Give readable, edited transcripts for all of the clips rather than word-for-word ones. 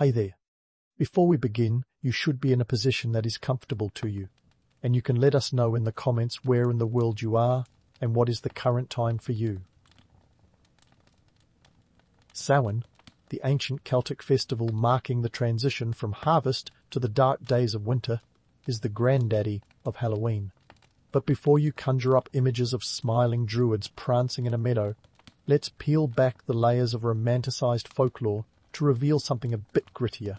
Hey there. Before we begin, you should be in a position that is comfortable to you, and you can let us know in the comments where in the world you are and what is the current time for you. Samhain, the ancient Celtic festival marking the transition from harvest to the dark days of winter, is the granddaddy of Halloween. But before you conjure up images of smiling druids prancing in a meadow, let's peel back the layers of romanticized folklore to reveal something a bit grittier.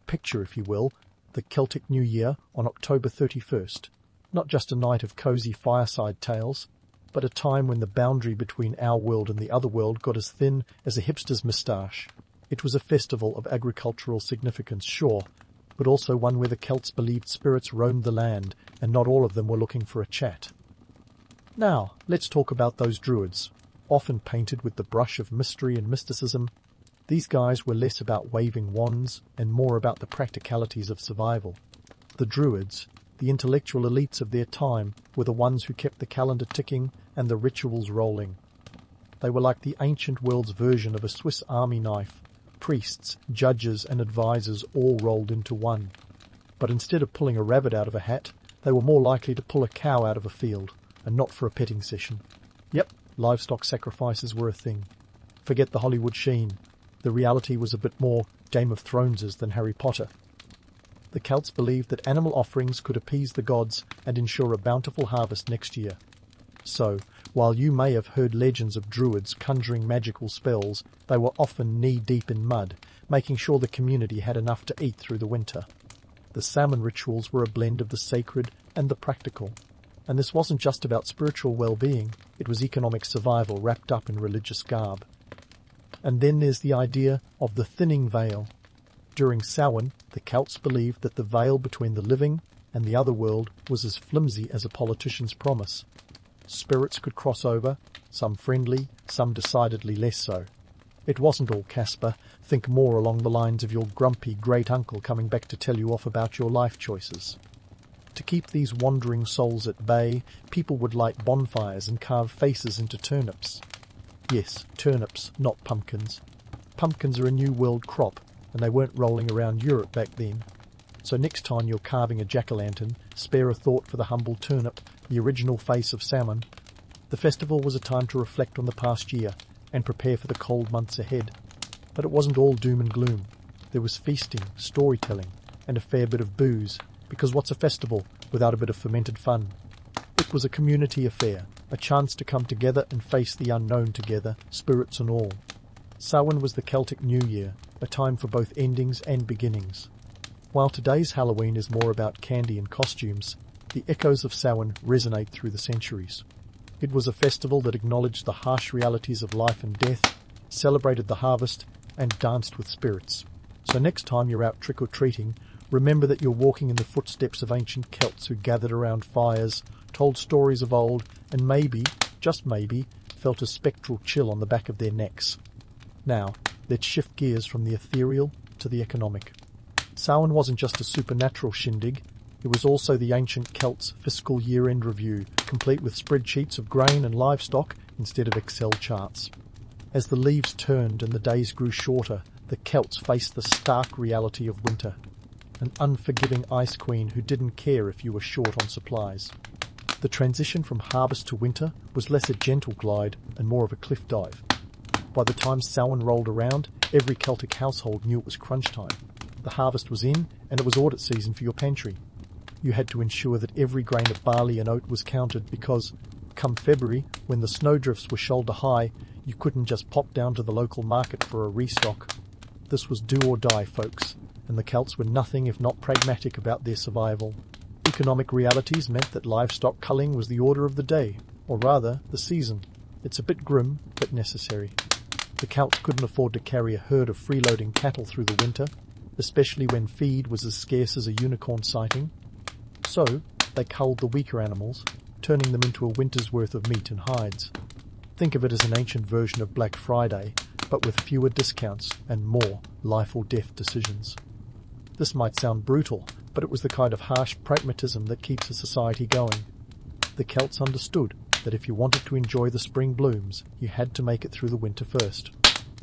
Picture, if you will, the Celtic New Year on October 31st, not just a night of cosy fireside tales, but a time when the boundary between our world and the other world got as thin as a hipster's moustache. It was a festival of agricultural significance, sure, but also one where the Celts believed spirits roamed the land, and not all of them were looking for a chat. Now, let's talk about those druids. Often painted with the brush of mystery and mysticism, these guys were less about waving wands and more about the practicalities of survival. The druids, the intellectual elites of their time, were the ones who kept the calendar ticking and the rituals rolling. They were like the ancient world's version of a Swiss army knife, priests, judges and advisors all rolled into one. But instead of pulling a rabbit out of a hat, they were more likely to pull a cow out of a field, and not for a petting session. Yep, livestock sacrifices were a thing. Forget the Hollywood sheen. The reality was a bit more Game of Throneses than Harry Potter. The Celts believed that animal offerings could appease the gods and ensure a bountiful harvest next year. So, while you may have heard legends of druids conjuring magical spells, they were often knee-deep in mud, making sure the community had enough to eat through the winter. The Samhain rituals were a blend of the sacred and the practical. And this wasn't just about spiritual well-being, it was economic survival wrapped up in religious garb. And then there's the idea of the thinning veil. During Samhain, the Celts believed that the veil between the living and the other world was as flimsy as a politician's promise. Spirits could cross over, some friendly, some decidedly less so. It wasn't all Casper. Think more along the lines of your grumpy great-uncle coming back to tell you off about your life choices. To keep these wandering souls at bay, people would light bonfires and carve faces into turnips. Yes, turnips, not pumpkins. Pumpkins are a new world crop, and they weren't rolling around Europe back then. So next time you're carving a jack-o'-lantern, spare a thought for the humble turnip, the original face of Samhain. The festival was a time to reflect on the past year and prepare for the cold months ahead. But it wasn't all doom and gloom. There was feasting, storytelling, and a fair bit of booze, because what's a festival without a bit of fermented fun? It was a community affair, a chance to come together and face the unknown together, spirits and all. Samhain was the Celtic New Year, a time for both endings and beginnings. While today's Halloween is more about candy and costumes, the echoes of Samhain resonate through the centuries. It was a festival that acknowledged the harsh realities of life and death, celebrated the harvest, and danced with spirits. So next time you're out trick-or-treating, remember that you're walking in the footsteps of ancient Celts who gathered around fires, told stories of old, and maybe, just maybe, felt a spectral chill on the back of their necks. Now, let's shift gears from the ethereal to the economic. Samhain wasn't just a supernatural shindig, it was also the ancient Celts' fiscal year-end review, complete with spreadsheets of grain and livestock instead of Excel charts. As the leaves turned and the days grew shorter, the Celts faced the stark reality of winter. An unforgiving ice queen who didn't care if you were short on supplies. The transition from harvest to winter was less a gentle glide and more of a cliff dive. By the time Samhain rolled around, every Celtic household knew it was crunch time. The harvest was in, and it was audit season for your pantry. You had to ensure that every grain of barley and oat was counted because, come February, when the snowdrifts were shoulder high, you couldn't just pop down to the local market for a restock. This was do or die, folks, and the Celts were nothing if not pragmatic about their survival. Economic realities meant that livestock culling was the order of the day, or rather, the season. It's a bit grim, but necessary. The Celts couldn't afford to carry a herd of freeloading cattle through the winter, especially when feed was as scarce as a unicorn sighting. So, they culled the weaker animals, turning them into a winter's worth of meat and hides. Think of it as an ancient version of Black Friday, but with fewer discounts and more life or death decisions. This might sound brutal, but it was the kind of harsh pragmatism that keeps a society going. The Celts understood that if you wanted to enjoy the spring blooms, you had to make it through the winter first.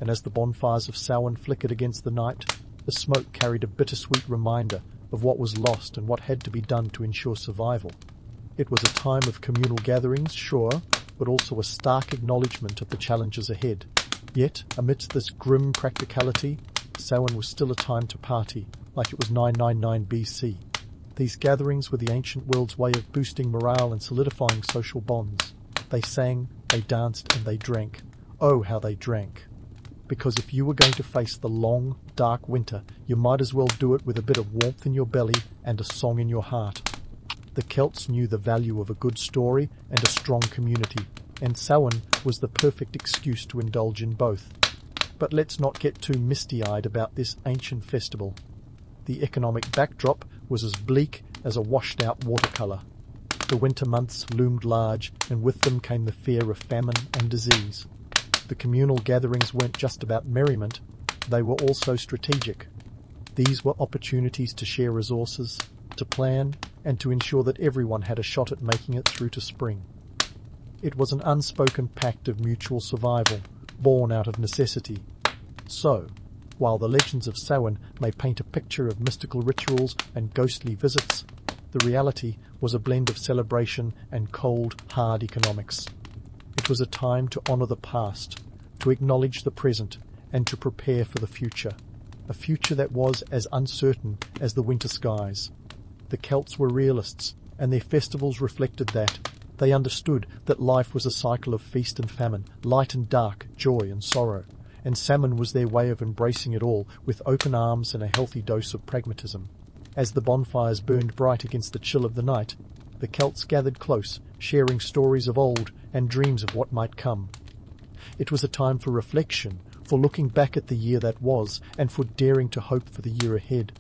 And as the bonfires of Samhain flickered against the night, The smoke carried a bittersweet reminder of what was lost and what had to be done to ensure survival. It was a time of communal gatherings, sure, but also a stark acknowledgement of the challenges ahead. Yet, amidst this grim practicality, Samhain was still a time to party, like it was 999 BC. These gatherings were the ancient world's way of boosting morale and solidifying social bonds. They sang, they danced, and they drank. Oh, how they drank. Because if you were going to face the long, dark winter, you might as well do it with a bit of warmth in your belly and a song in your heart. The Celts knew the value of a good story and a strong community, and Samhain was the perfect excuse to indulge in both. But let's not get too misty-eyed about this ancient festival. The economic backdrop was as bleak as a washed-out watercolour. The winter months loomed large, and with them came the fear of famine and disease. The communal gatherings weren't just about merriment, they were also strategic. These were opportunities to share resources, to plan, and to ensure that everyone had a shot at making it through to spring. It was an unspoken pact of mutual survival, born out of necessity. So, while the legends of Samhain may paint a picture of mystical rituals and ghostly visits, the reality was a blend of celebration and cold, hard economics. It was a time to honour the past, to acknowledge the present, and to prepare for the future, a future that was as uncertain as the winter skies. The Celts were realists, and their festivals reflected that. They understood that life was a cycle of feast and famine, light and dark, joy and sorrow, and Samhain was their way of embracing it all with open arms and a healthy dose of pragmatism. As the bonfires burned bright against the chill of the night, the Celts gathered close, sharing stories of old and dreams of what might come. It was a time for reflection, for looking back at the year that was, and for daring to hope for the year ahead.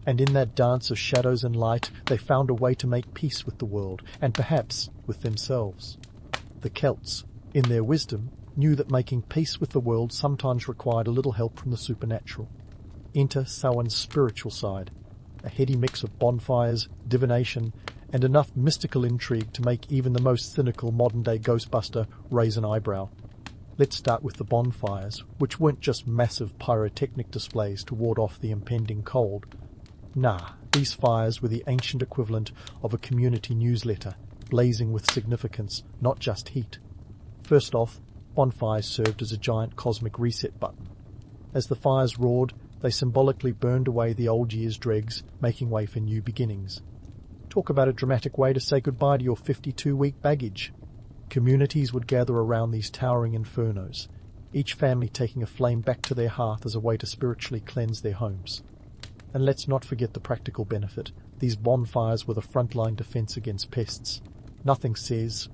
And in that dance of shadows and light, they found a way to make peace with the world, and perhaps with themselves. The Celts, in their wisdom, knew that making peace with the world sometimes required a little help from the supernatural. Enter Samhain's spiritual side, a heady mix of bonfires, divination, and enough mystical intrigue to make even the most cynical modern-day Ghostbuster raise an eyebrow. Let's start with the bonfires, which weren't just massive pyrotechnic displays to ward off the impending cold. Nah, these fires were the ancient equivalent of a community newsletter, blazing with significance, not just heat. First off, bonfires served as a giant cosmic reset button. As the fires roared, they symbolically burned away the old year's dregs, making way for new beginnings. Talk about a dramatic way to say goodbye to your 52-week baggage. Communities would gather around these towering infernos, each family taking a flame back to their hearth as a way to spiritually cleanse their homes. And let's not forget the practical benefit. These bonfires were the frontline defense against pests. Nothing says,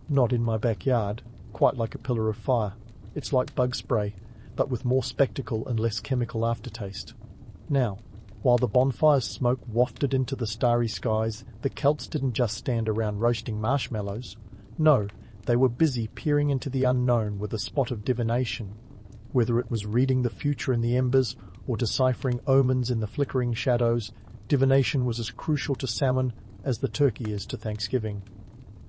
"Not in my backyard," quite like a pillar of fire. It's like bug spray, but with more spectacle and less chemical aftertaste. Now, while the bonfire's smoke wafted into the starry skies, the Celts didn't just stand around roasting marshmallows. No, they were busy peering into the unknown with a spot of divination. Whether it was reading the future in the embers or deciphering omens in the flickering shadows, divination was as crucial to Samhain as the turkey is to Thanksgiving.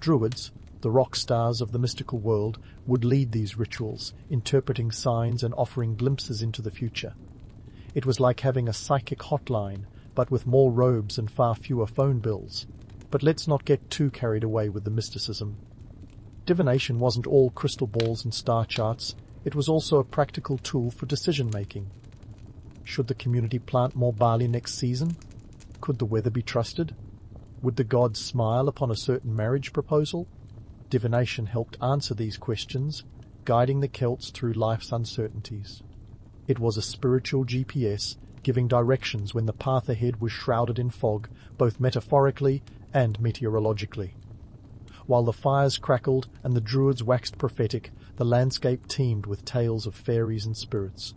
Druids, the rock stars of the mystical world, would lead these rituals, interpreting signs and offering glimpses into the future. It was like having a psychic hotline, but with more robes and far fewer phone bills. But let's not get too carried away with the mysticism. Divination wasn't all crystal balls and star charts, it was also a practical tool for decision-making. Should the community plant more barley next season? Could the weather be trusted? Would the gods smile upon a certain marriage proposal? Divination helped answer these questions, guiding the Celts through life's uncertainties. It was a spiritual GPS, giving directions when the path ahead was shrouded in fog, both metaphorically and meteorologically. While the fires crackled and the druids waxed prophetic, the landscape teemed with tales of fairies and spirits.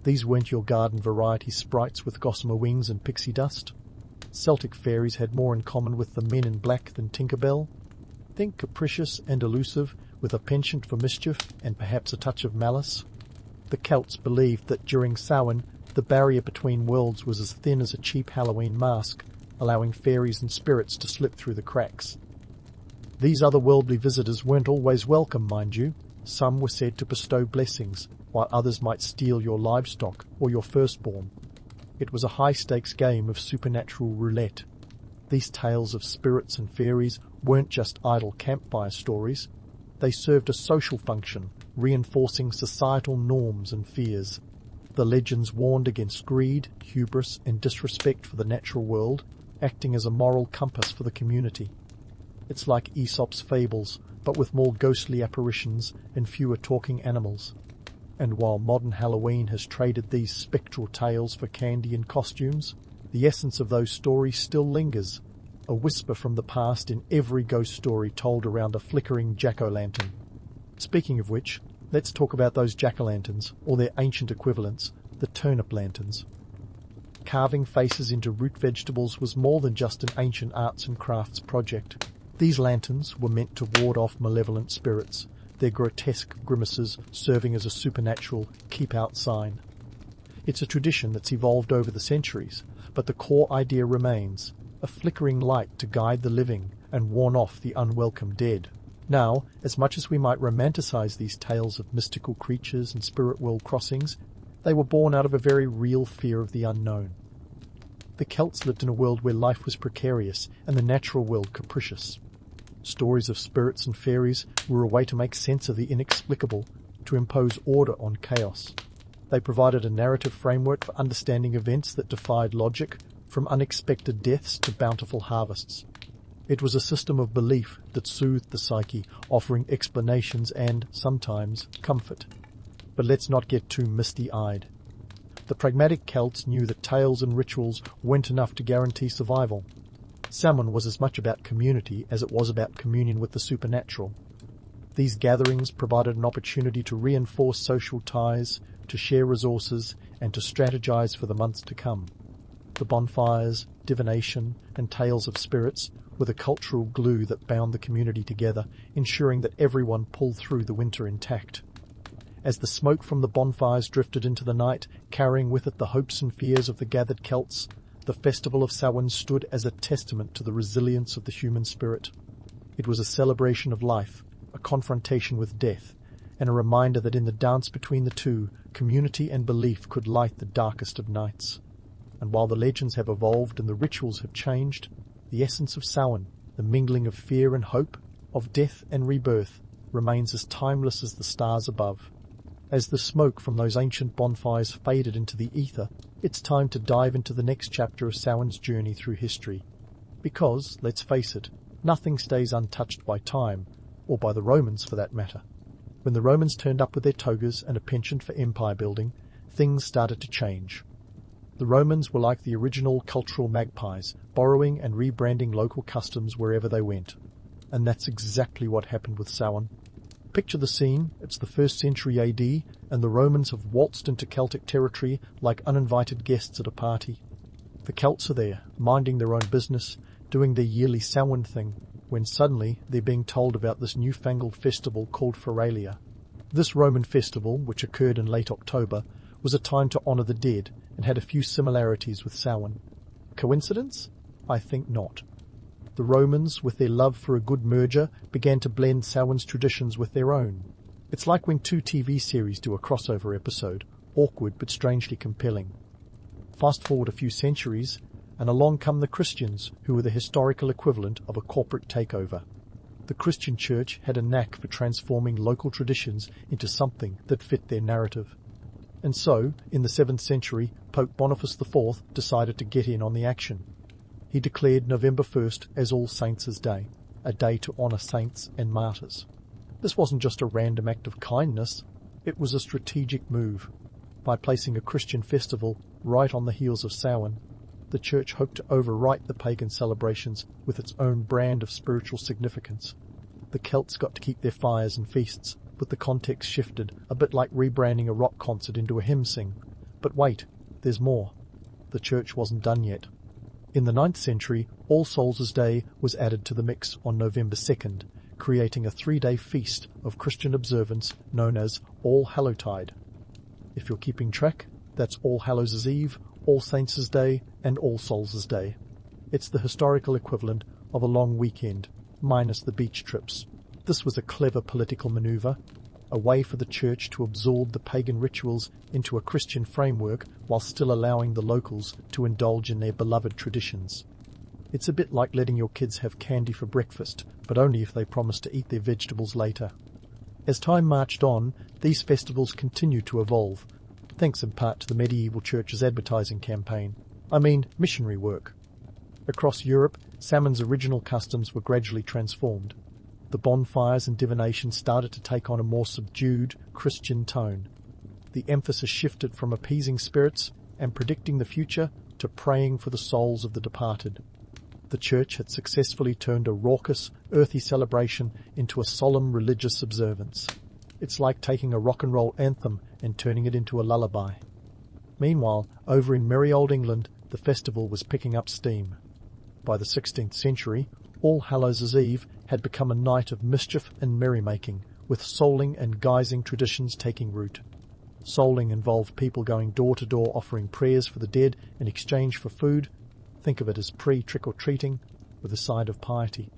These weren't your garden variety sprites with gossamer wings and pixie dust. Celtic fairies had more in common with the men in black than Tinker Bell. Think capricious and elusive, with a penchant for mischief and perhaps a touch of malice. The Celts believed that during Samhain, the barrier between worlds was as thin as a cheap Halloween mask, allowing fairies and spirits to slip through the cracks. These otherworldly visitors weren't always welcome, mind you. Some were said to bestow blessings, while others might steal your livestock or your firstborn. It was a high-stakes game of supernatural roulette. These tales of spirits and fairies weren't just idle campfire stories. They served a social function, reinforcing societal norms and fears. The legends warned against greed, hubris, and disrespect for the natural world, acting as a moral compass for the community. It's like Aesop's fables, but with more ghostly apparitions and fewer talking animals. And while modern Halloween has traded these spectral tales for candy and costumes, the essence of those stories still lingers, a whisper from the past in every ghost story told around a flickering jack-o'-lantern. Speaking of which, let's talk about those jack-o'-lanterns, or their ancient equivalents, the turnip lanterns. Carving faces into root vegetables was more than just an ancient arts and crafts project. These lanterns were meant to ward off malevolent spirits, their grotesque grimaces serving as a supernatural keep-out sign. It's a tradition that's evolved over the centuries, but the core idea remains, a flickering light to guide the living and warn off the unwelcome dead. Now, as much as we might romanticize these tales of mystical creatures and spirit world crossings, they were born out of a very real fear of the unknown. The Celts lived in a world where life was precarious and the natural world capricious. Stories of spirits and fairies were a way to make sense of the inexplicable, to impose order on chaos. They provided a narrative framework for understanding events that defied logic, from unexpected deaths to bountiful harvests. It was a system of belief that soothed the psyche, offering explanations and, sometimes, comfort. But let's not get too misty-eyed. The pragmatic Celts knew that tales and rituals weren't enough to guarantee survival. Samhain was as much about community as it was about communion with the supernatural. These gatherings provided an opportunity to reinforce social ties, to share resources, and to strategize for the months to come. The bonfires, divination, and tales of spirits were the cultural glue that bound the community together, ensuring that everyone pulled through the winter intact. As the smoke from the bonfires drifted into the night, carrying with it the hopes and fears of the gathered Celts, the festival of Samhain stood as a testament to the resilience of the human spirit. It was a celebration of life, a confrontation with death, and a reminder that in the dance between the two, community and belief could light the darkest of nights. And while the legends have evolved and the rituals have changed, the essence of Samhain, the mingling of fear and hope, of death and rebirth, remains as timeless as the stars above. As the smoke from those ancient bonfires faded into the ether, it's time to dive into the next chapter of Samhain's journey through history. Because, let's face it, nothing stays untouched by time, or by the Romans for that matter. When the Romans turned up with their togas and a penchant for empire building, things started to change. The Romans were like the original cultural magpies, borrowing and rebranding local customs wherever they went. And that's exactly what happened with Samhain. Picture the scene, it's the 1st century AD, and the Romans have waltzed into Celtic territory like uninvited guests at a party. The Celts are there, minding their own business, doing their yearly Samhain thing, when suddenly they're being told about this newfangled festival called Fireplace. This Roman festival, which occurred in late October, was a time to honour the dead and had a few similarities with Samhain. Coincidence? I think not. The Romans, with their love for a good merger, began to blend Samhain's traditions with their own. It's like when two TV series do a crossover episode, awkward but strangely compelling. Fast forward a few centuries, and along come the Christians, who were the historical equivalent of a corporate takeover. The Christian church had a knack for transforming local traditions into something that fit their narrative. And so, in the 7th century, Pope Boniface IV decided to get in on the action. He declared November 1st as All Saints' Day, a day to honour saints and martyrs. This wasn't just a random act of kindness, it was a strategic move. By placing a Christian festival right on the heels of Samhain, the Church hoped to overwrite the pagan celebrations with its own brand of spiritual significance. The Celts got to keep their fires and feasts, but the context shifted, a bit like rebranding a rock concert into a hymn sing. But wait, there's more. The Church wasn't done yet. In the 9th century, All Souls' Day was added to the mix on November 2nd, creating a 3-day feast of Christian observance known as All Hallowtide. If you're keeping track, that's All Hallows' Eve, All Saints' Day, and All Souls' Day. It's the historical equivalent of a long weekend, minus the beach trips. This was a clever political maneuver. a way for the church to absorb the pagan rituals into a Christian framework while still allowing the locals to indulge in their beloved traditions. It's a bit like letting your kids have candy for breakfast, but only if they promise to eat their vegetables later. As time marched on, these festivals continued to evolve, thanks in part to the medieval church's advertising campaign. Missionary work. Across Europe, Samhain's original customs were gradually transformed. The bonfires and divination started to take on a more subdued, Christian tone. The emphasis shifted from appeasing spirits and predicting the future to praying for the souls of the departed. The church had successfully turned a raucous, earthy celebration into a solemn religious observance. It's like taking a rock and roll anthem and turning it into a lullaby. Meanwhile, over in merry old England, the festival was picking up steam. By the 16th century, All Hallows' Eve had become a night of mischief and merrymaking, with souling and guising traditions taking root. Souling involved people going door to door offering prayers for the dead in exchange for food. Think of it as pre-trick-or-treating with a side of piety.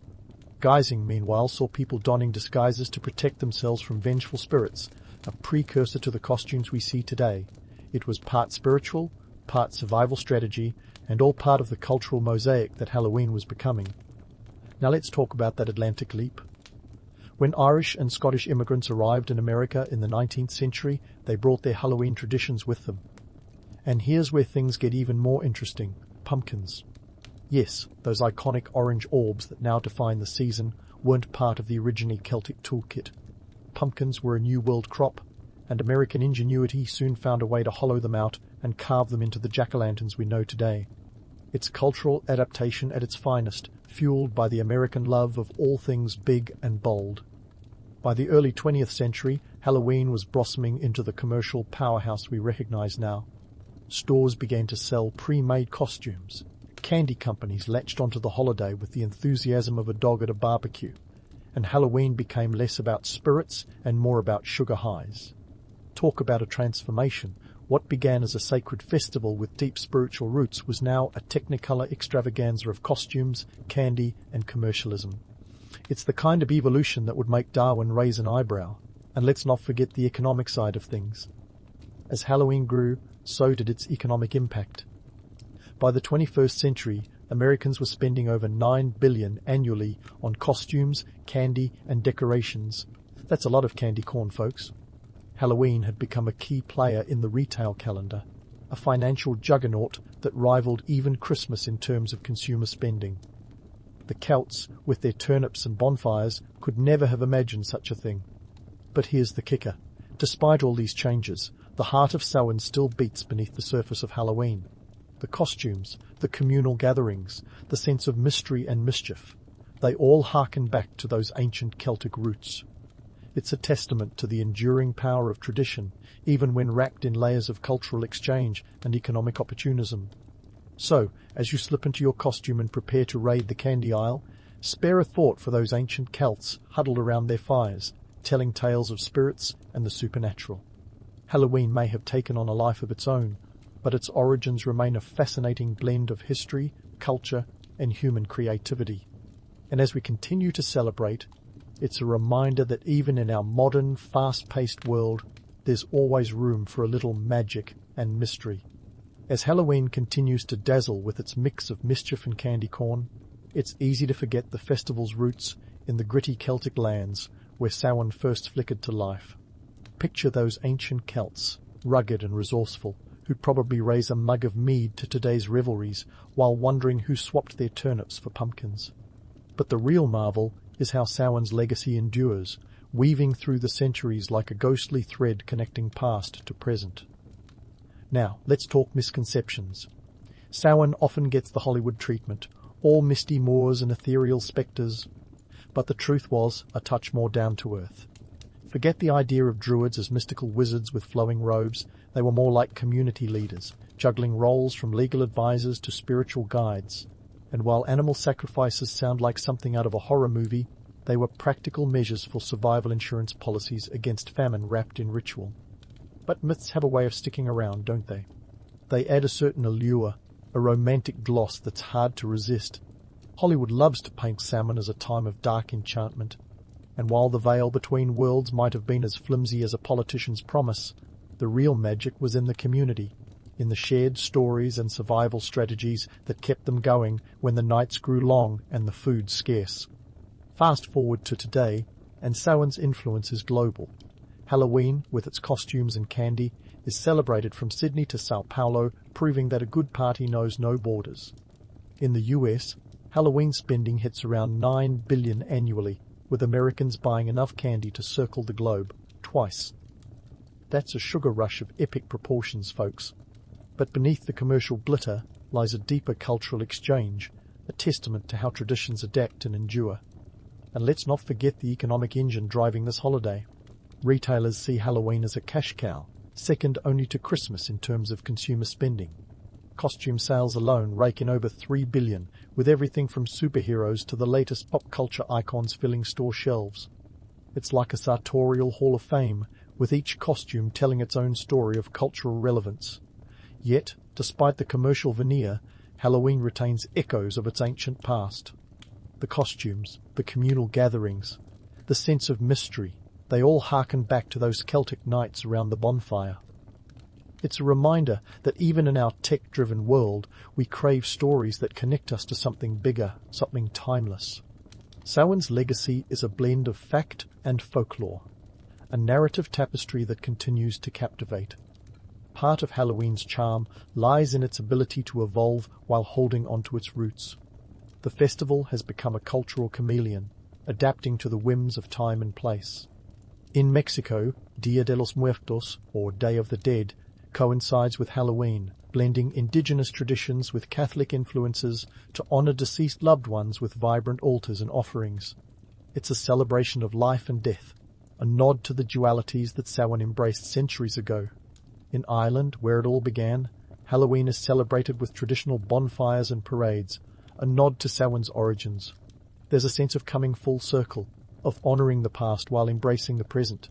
Guising, meanwhile, saw people donning disguises to protect themselves from vengeful spirits, a precursor to the costumes we see today. It was part spiritual, part survival strategy, and all part of the cultural mosaic that Halloween was becoming. Now let's talk about that Atlantic leap. When Irish and Scottish immigrants arrived in America in the 19th century, they brought their Halloween traditions with them. And here's where things get even more interesting. Pumpkins. Yes, those iconic orange orbs that now define the season weren't part of the originally Celtic toolkit. Pumpkins were a New World crop, and American ingenuity soon found a way to hollow them out and carve them into the jack-o'-lanterns we know today. It's cultural adaptation at its finest, fueled by the American love of all things big and bold. By the early 20th century, Halloween was blossoming into the commercial powerhouse we recognize now. Stores began to sell pre-made costumes. Candy companies latched onto the holiday with the enthusiasm of a dog at a barbecue, and Halloween became less about spirits and more about sugar highs. Talk about a transformation. What began as a sacred festival with deep spiritual roots was now a technicolor extravaganza of costumes, candy, and commercialism. It's the kind of evolution that would make Darwin raise an eyebrow. And let's not forget the economic side of things. As Halloween grew, so did its economic impact. By the 21st century, Americans were spending over $9 billion annually on costumes, candy, and decorations. That's a lot of candy corn, folks. Halloween had become a key player in the retail calendar, a financial juggernaut that rivaled even Christmas in terms of consumer spending. The Celts, with their turnips and bonfires, could never have imagined such a thing. But here's the kicker. Despite all these changes, the heart of Samhain still beats beneath the surface of Halloween. The costumes, the communal gatherings, the sense of mystery and mischief, they all harken back to those ancient Celtic roots. It's a testament to the enduring power of tradition, even when wrapped in layers of cultural exchange and economic opportunism. So, as you slip into your costume and prepare to raid the candy aisle, spare a thought for those ancient Celts huddled around their fires, telling tales of spirits and the supernatural. Halloween may have taken on a life of its own, but its origins remain a fascinating blend of history, culture, and human creativity. And as we continue to celebrate, it's a reminder that even in our modern, fast-paced world, there's always room for a little magic and mystery. As Halloween continues to dazzle with its mix of mischief and candy corn, it's easy to forget the festival's roots in the gritty Celtic lands where Samhain first flickered to life. Picture those ancient Celts, rugged and resourceful, who'd probably raise a mug of mead to today's revelries while wondering who swapped their turnips for pumpkins. But the real marvel is how Samhain's legacy endures, weaving through the centuries like a ghostly thread connecting past to present. Now, let's talk misconceptions. Samhain often gets the Hollywood treatment, all misty moors and ethereal spectres, but the truth was a touch more down to earth. Forget the idea of druids as mystical wizards with flowing robes. They were more like community leaders, juggling roles from legal advisors to spiritual guides. And while animal sacrifices sound like something out of a horror movie, they were practical measures for survival insurance policies against famine wrapped in ritual. But myths have a way of sticking around, don't they? They add a certain allure, a romantic gloss that's hard to resist. Hollywood loves to paint Samhain as a time of dark enchantment. And while the veil between worlds might have been as flimsy as a politician's promise, the real magic was in the community, in the shared stories and survival strategies that kept them going when the nights grew long and the food scarce. Fast forward to today, and Samhain's influence is global. Halloween, with its costumes and candy, is celebrated from Sydney to Sao Paulo, proving that a good party knows no borders. In the US, Halloween spending hits around $9 billion annually, with Americans buying enough candy to circle the globe twice. That's a sugar rush of epic proportions, folks. But beneath the commercial glitter lies a deeper cultural exchange, a testament to how traditions adapt and endure. And let's not forget the economic engine driving this holiday. Retailers see Halloween as a cash cow, second only to Christmas in terms of consumer spending. Costume sales alone rake in over $3 billion, with everything from superheroes to the latest pop culture icons filling store shelves. It's like a sartorial hall of fame, with each costume telling its own story of cultural relevance. Yet, despite the commercial veneer, Halloween retains echoes of its ancient past. The costumes, the communal gatherings, the sense of mystery, they all harken back to those Celtic nights around the bonfire. It's a reminder that even in our tech-driven world, we crave stories that connect us to something bigger, something timeless. Samhain's legacy is a blend of fact and folklore, a narrative tapestry that continues to captivate. Part of Halloween's charm lies in its ability to evolve while holding onto its roots. The festival has become a cultural chameleon, adapting to the whims of time and place. In Mexico, Dia de los Muertos, or Day of the Dead, coincides with Halloween, blending indigenous traditions with Catholic influences to honor deceased loved ones with vibrant altars and offerings. It's a celebration of life and death, a nod to the dualities that Samhain embraced centuries ago. In Ireland, where it all began, Halloween is celebrated with traditional bonfires and parades, a nod to Samhain's origins. There's a sense of coming full circle, of honoring the past while embracing the present.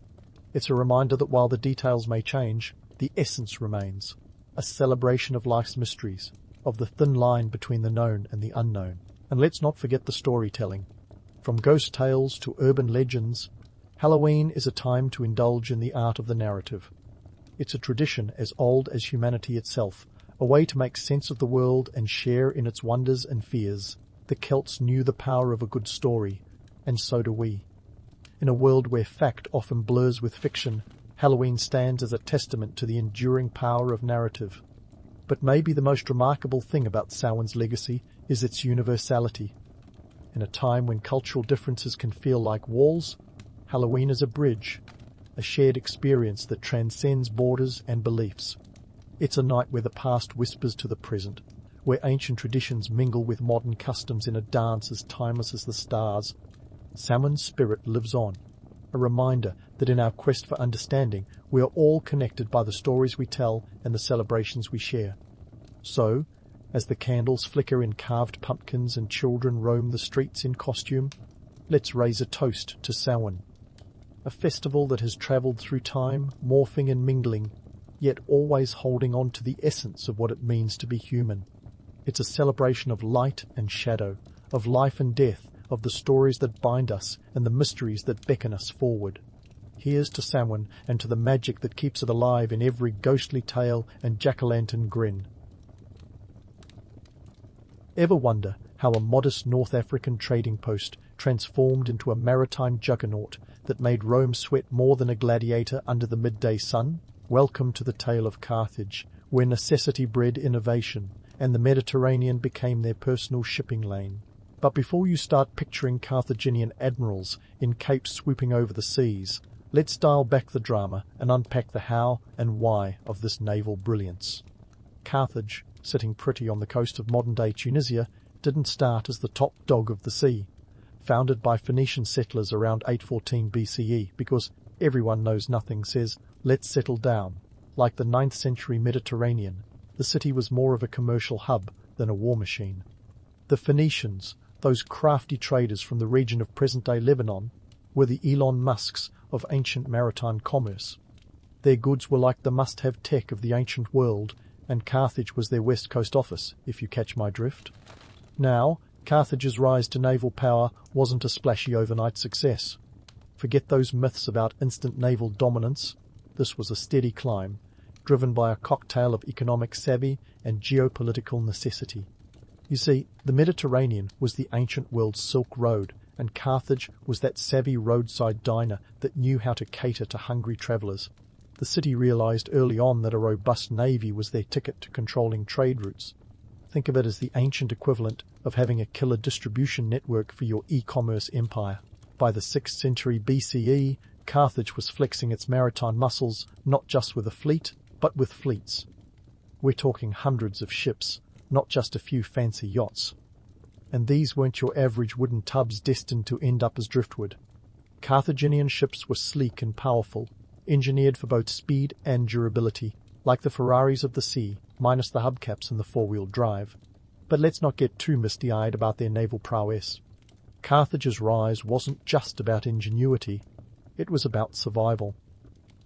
It's a reminder that while the details may change, the essence remains, a celebration of life's mysteries, of the thin line between the known and the unknown. And let's not forget the storytelling. From ghost tales to urban legends, Halloween is a time to indulge in the art of the narrative. It's a tradition as old as humanity itself, a way to make sense of the world and share in its wonders and fears. The Celts knew the power of a good story, and so do we. In a world where fact often blurs with fiction, Halloween stands as a testament to the enduring power of narrative. But maybe the most remarkable thing about Samhain's legacy is its universality. In a time when cultural differences can feel like walls, Halloween is a bridge, a shared experience that transcends borders and beliefs. It's a night where the past whispers to the present, where ancient traditions mingle with modern customs in a dance as timeless as the stars. Samhain's spirit lives on, a reminder that in our quest for understanding, we are all connected by the stories we tell and the celebrations we share. So, as the candles flicker in carved pumpkins and children roam the streets in costume, let's raise a toast to Samhain, a festival that has travelled through time, morphing and mingling, yet always holding on to the essence of what it means to be human. It's a celebration of light and shadow, of life and death, of the stories that bind us and the mysteries that beckon us forward. Here's to Samhain and to the magic that keeps it alive in every ghostly tale and jack-o'-lantern grin. Ever wonder how a modest North African trading post transformed into a maritime juggernaut that made Rome sweat more than a gladiator under the midday sun? Welcome to the tale of Carthage, where necessity bred innovation, and the Mediterranean became their personal shipping lane. But before you start picturing Carthaginian admirals in capes swooping over the seas, let's dial back the drama and unpack the how and why of this naval brilliance. Carthage, sitting pretty on the coast of modern-day Tunisia, didn't start as the top dog of the sea. Founded by Phoenician settlers around 814 BCE, because everyone knows nothing says, let's settle down. Like the 9th century Mediterranean, the city was more of a commercial hub than a war machine. The Phoenicians, those crafty traders from the region of present-day Lebanon, were the Elon Musks of ancient maritime commerce. Their goods were like the must-have tech of the ancient world, and Carthage was their west coast office, if you catch my drift. Now, Carthage's rise to naval power wasn't a splashy overnight success. Forget those myths about instant naval dominance. This was a steady climb, driven by a cocktail of economic savvy and geopolitical necessity. You see, the Mediterranean was the ancient world's Silk Road, and Carthage was that savvy roadside diner that knew how to cater to hungry travellers. The city realized early on that a robust navy was their ticket to controlling trade routes. Think of it as the ancient equivalent of having a killer distribution network for your e-commerce empire. By the 6th century BCE, Carthage was flexing its maritime muscles not just with a fleet, but with fleets. We're talking hundreds of ships, not just a few fancy yachts. And these weren't your average wooden tubs destined to end up as driftwood. Carthaginian ships were sleek and powerful, engineered for both speed and durability, like the Ferraris of the sea, minus the hubcaps and the four-wheel drive. But let's not get too misty-eyed about their naval prowess. Carthage's rise wasn't just about ingenuity, it was about survival.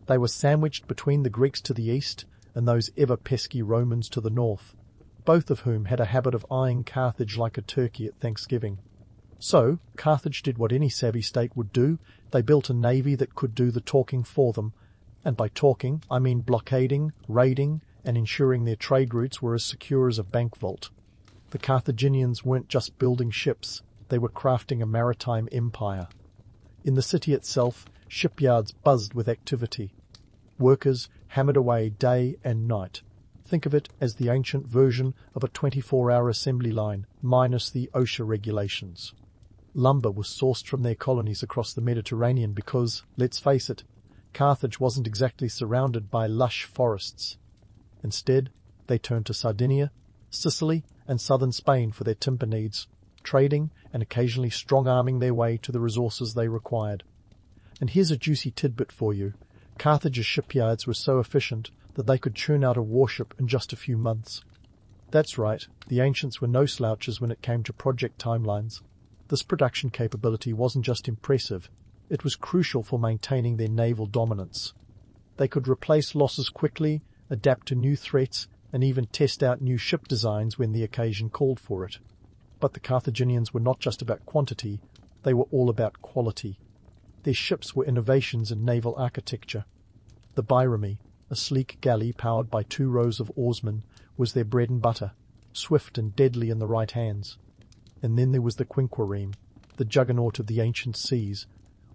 They were sandwiched between the Greeks to the east and those ever-pesky Romans to the north, both of whom had a habit of eyeing Carthage like a turkey at Thanksgiving. So, Carthage did what any savvy state would do. They built a navy that could do the talking for them. And by talking, I mean blockading, raiding, and ensuring their trade routes were as secure as a bank vault. The Carthaginians weren't just building ships, they were crafting a maritime empire. In the city itself, shipyards buzzed with activity. Workers hammered away day and night. Think of it as the ancient version of a 24-hour assembly line, minus the OSHA regulations. Lumber was sourced from their colonies across the Mediterranean because, let's face it, Carthage wasn't exactly surrounded by lush forests. Instead, they turned to Sardinia, Sicily, and southern Spain for their timber needs, trading and occasionally strong-arming their way to the resources they required. And here's a juicy tidbit for you. Carthage's shipyards were so efficient that they could churn out a warship in just a few months. That's right, the ancients were no slouches when it came to project timelines. This production capability wasn't just impressive, it was crucial for maintaining their naval dominance. They could replace losses quickly, adapt to new threats, and even test out new ship designs when the occasion called for it. But the Carthaginians were not just about quantity, they were all about quality. Their ships were innovations in naval architecture. The bireme, a sleek galley powered by 2 rows of oarsmen, was their bread and butter, swift and deadly in the right hands. And then there was the quinquereme, the juggernaut of the ancient seas,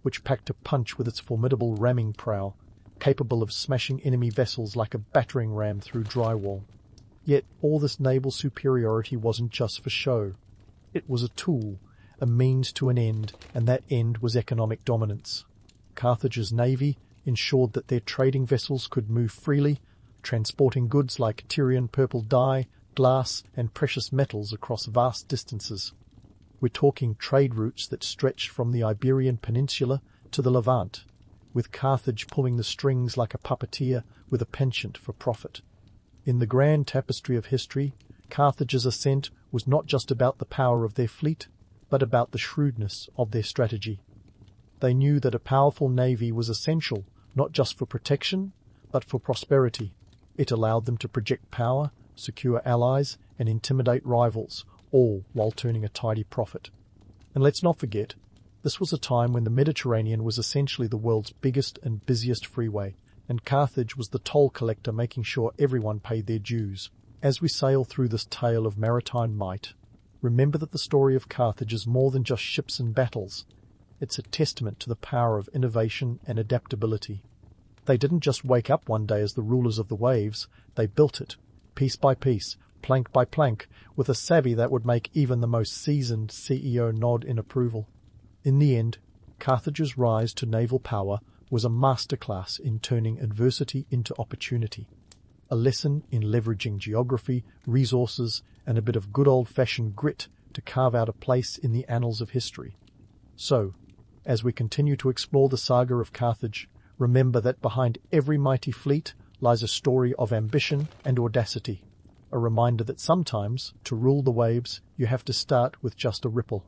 which packed a punch with its formidable ramming prow, capable of smashing enemy vessels like a battering ram through drywall. Yet all this naval superiority wasn't just for show. It was a tool, a means to an end, and that end was economic dominance. Carthage's navy ensured that their trading vessels could move freely, transporting goods like Tyrian purple dye, glass, and precious metals across vast distances. We're talking trade routes that stretched from the Iberian Peninsula to the Levant, with Carthage pulling the strings like a puppeteer with a penchant for profit. In the grand tapestry of history, Carthage's ascent was not just about the power of their fleet, but about the shrewdness of their strategy. They knew that a powerful navy was essential, not just for protection, but for prosperity. It allowed them to project power, secure allies, and intimidate rivals, all while turning a tidy profit. And let's not forget, this was a time when the Mediterranean was essentially the world's biggest and busiest freeway, and Carthage was the toll collector making sure everyone paid their dues. As we sail through this tale of maritime might, remember that the story of Carthage is more than just ships and battles. It's a testament to the power of innovation and adaptability. They didn't just wake up one day as the rulers of the waves, they built it, piece by piece, plank by plank, with a savvy that would make even the most seasoned CEO nod in approval. In the end, Carthage's rise to naval power was a masterclass in turning adversity into opportunity, a lesson in leveraging geography, resources, and a bit of good old-fashioned grit to carve out a place in the annals of history. So, as we continue to explore the saga of Carthage, remember that behind every mighty fleet lies a story of ambition and audacity, a reminder that sometimes, to rule the waves, you have to start with just a ripple.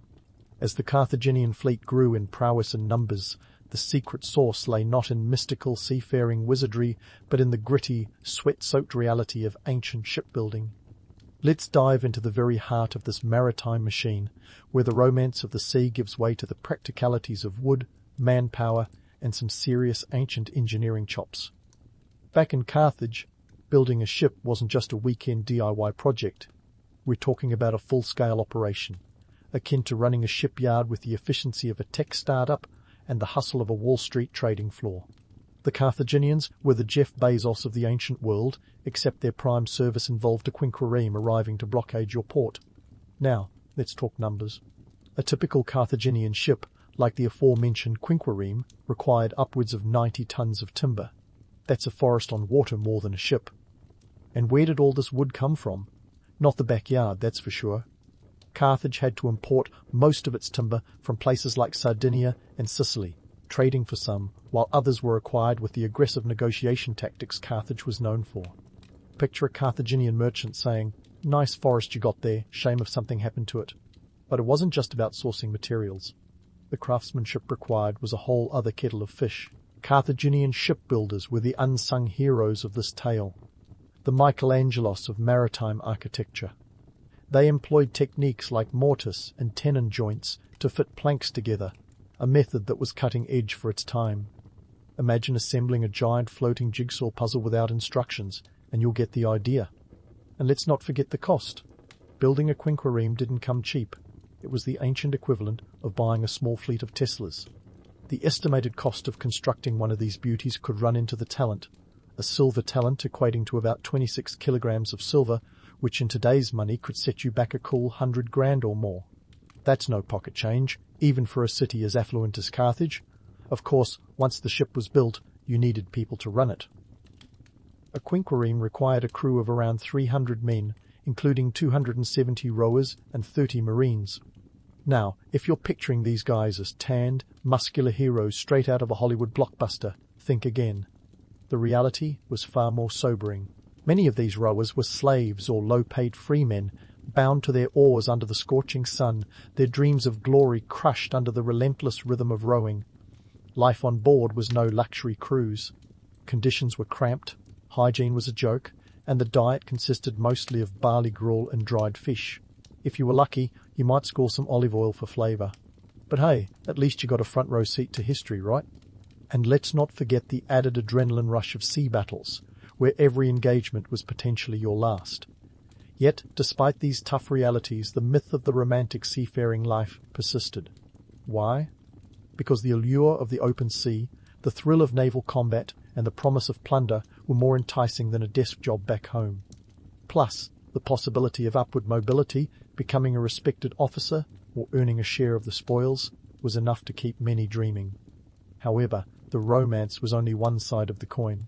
As the Carthaginian fleet grew in prowess and numbers, the secret sauce lay not in mystical seafaring wizardry, but in the gritty, sweat-soaked reality of ancient shipbuilding. Let's dive into the very heart of this maritime machine, where the romance of the sea gives way to the practicalities of wood, manpower, and some serious ancient engineering chops. Back in Carthage, building a ship wasn't just a weekend DIY project. We're talking about a full-scale operation, akin to running a shipyard with the efficiency of a tech startup and the hustle of a Wall Street trading floor. The Carthaginians were the Jeff Bezos of the ancient world, except their prime service involved a quinquereme arriving to blockade your port. Now, let's talk numbers. A typical Carthaginian ship, like the aforementioned quinquereme, required upwards of 90 tons of timber. That's a forest on water more than a ship. And where did all this wood come from? Not the backyard, that's for sure. Carthage had to import most of its timber from places like Sardinia and Sicily, trading for some, while others were acquired with the aggressive negotiation tactics Carthage was known for. Picture a Carthaginian merchant saying, "Nice forest you got there, shame if something happened to it." But it wasn't just about sourcing materials. The craftsmanship required was a whole other kettle of fish. Carthaginian shipbuilders were the unsung heroes of this tale, the Michelangelos of maritime architecture. They employed techniques like mortise and tenon joints to fit planks together, a method that was cutting edge for its time. Imagine assembling a giant floating jigsaw puzzle without instructions, and you'll get the idea. And let's not forget the cost. Building a quinquereme didn't come cheap. It was the ancient equivalent of buying a small fleet of Teslas. The estimated cost of constructing one of these beauties could run into the talent, a silver talent equating to about 26 kilograms of silver, which in today's money could set you back a cool 100 grand or more. That's no pocket change, even for a city as affluent as Carthage. Of course, once the ship was built, you needed people to run it. A quinquereme required a crew of around 300 men, including 270 rowers and 30 marines. Now, if you're picturing these guys as tanned, muscular heroes straight out of a Hollywood blockbuster, think again. The reality was far more sobering. Many of these rowers were slaves or low-paid freemen, bound to their oars under the scorching sun, their dreams of glory crushed under the relentless rhythm of rowing. Life on board was no luxury cruise. Conditions were cramped, hygiene was a joke, and the diet consisted mostly of barley gruel and dried fish. If you were lucky, you might score some olive oil for flavour. But hey, at least you got a front row seat to history, right? And let's not forget the added adrenaline rush of sea battles, where every engagement was potentially your last. Yet, despite these tough realities, the myth of the romantic seafaring life persisted. Why? Because the allure of the open sea, the thrill of naval combat, and the promise of plunder were more enticing than a desk job back home. Plus, the possibility of upward mobility, becoming a respected officer, or earning a share of the spoils, was enough to keep many dreaming. However, the romance was only one side of the coin.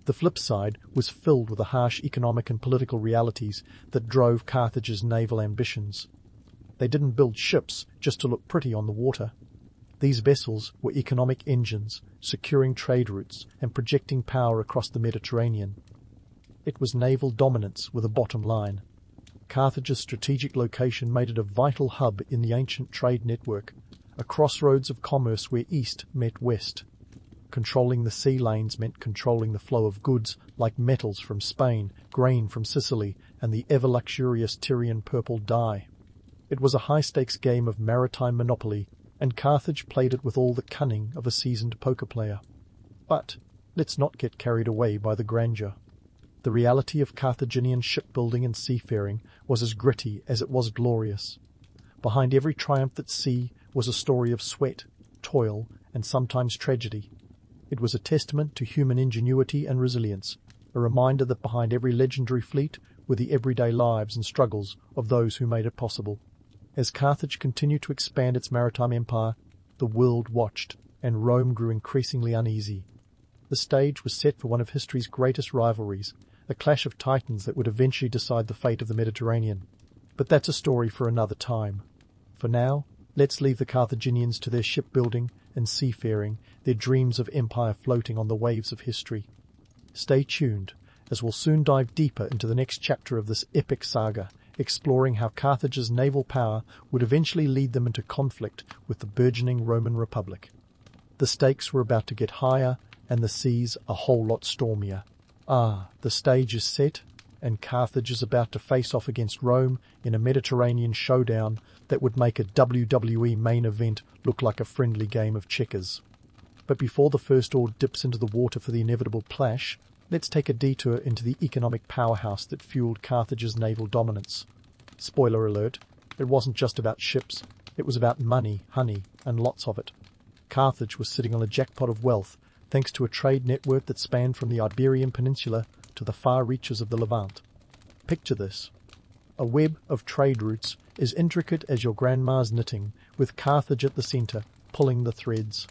The flip side was filled with the harsh economic and political realities that drove Carthage's naval ambitions. They didn't build ships just to look pretty on the water. These vessels were economic engines, securing trade routes and projecting power across the Mediterranean. It was naval dominance with a bottom line. Carthage's strategic location made it a vital hub in the ancient trade network, a crossroads of commerce where east met west. Controlling the sea lanes meant controlling the flow of goods like metals from Spain, grain from Sicily, and the ever-luxurious Tyrian purple dye. It was a high-stakes game of maritime monopoly, and Carthage played it with all the cunning of a seasoned poker player. But let's not get carried away by the grandeur. The reality of Carthaginian shipbuilding and seafaring was as gritty as it was glorious. Behind every triumph at sea was a story of sweat, toil, and sometimes tragedy. It was a testament to human ingenuity and resilience, a reminder that behind every legendary fleet were the everyday lives and struggles of those who made it possible. As Carthage continued to expand its maritime empire, the world watched, and Rome grew increasingly uneasy. The stage was set for one of history's greatest rivalries, a clash of titans that would eventually decide the fate of the Mediterranean. But that's a story for another time. For now, let's leave the Carthaginians to their shipbuilding and seafaring, their dreams of empire floating on the waves of history. Stay tuned, as we'll soon dive deeper into the next chapter of this epic saga, exploring how Carthage's naval power would eventually lead them into conflict with the burgeoning Roman Republic. The stakes were about to get higher, and the seas a whole lot stormier. The stage is set, and Carthage is about to face off against Rome in a Mediterranean showdown that would make a WWE main event look like a friendly game of checkers. But before the first oar dips into the water for the inevitable plash, let's take a detour into the economic powerhouse that fueled Carthage's naval dominance. Spoiler alert, it wasn't just about ships, it was about money, honey, and lots of it. Carthage was sitting on a jackpot of wealth thanks to a trade network that spanned from the Iberian Peninsula to the far reaches of the Levant. Picture this. A web of trade routes as intricate as your grandma's knitting, with Carthage at the centre, pulling the threads.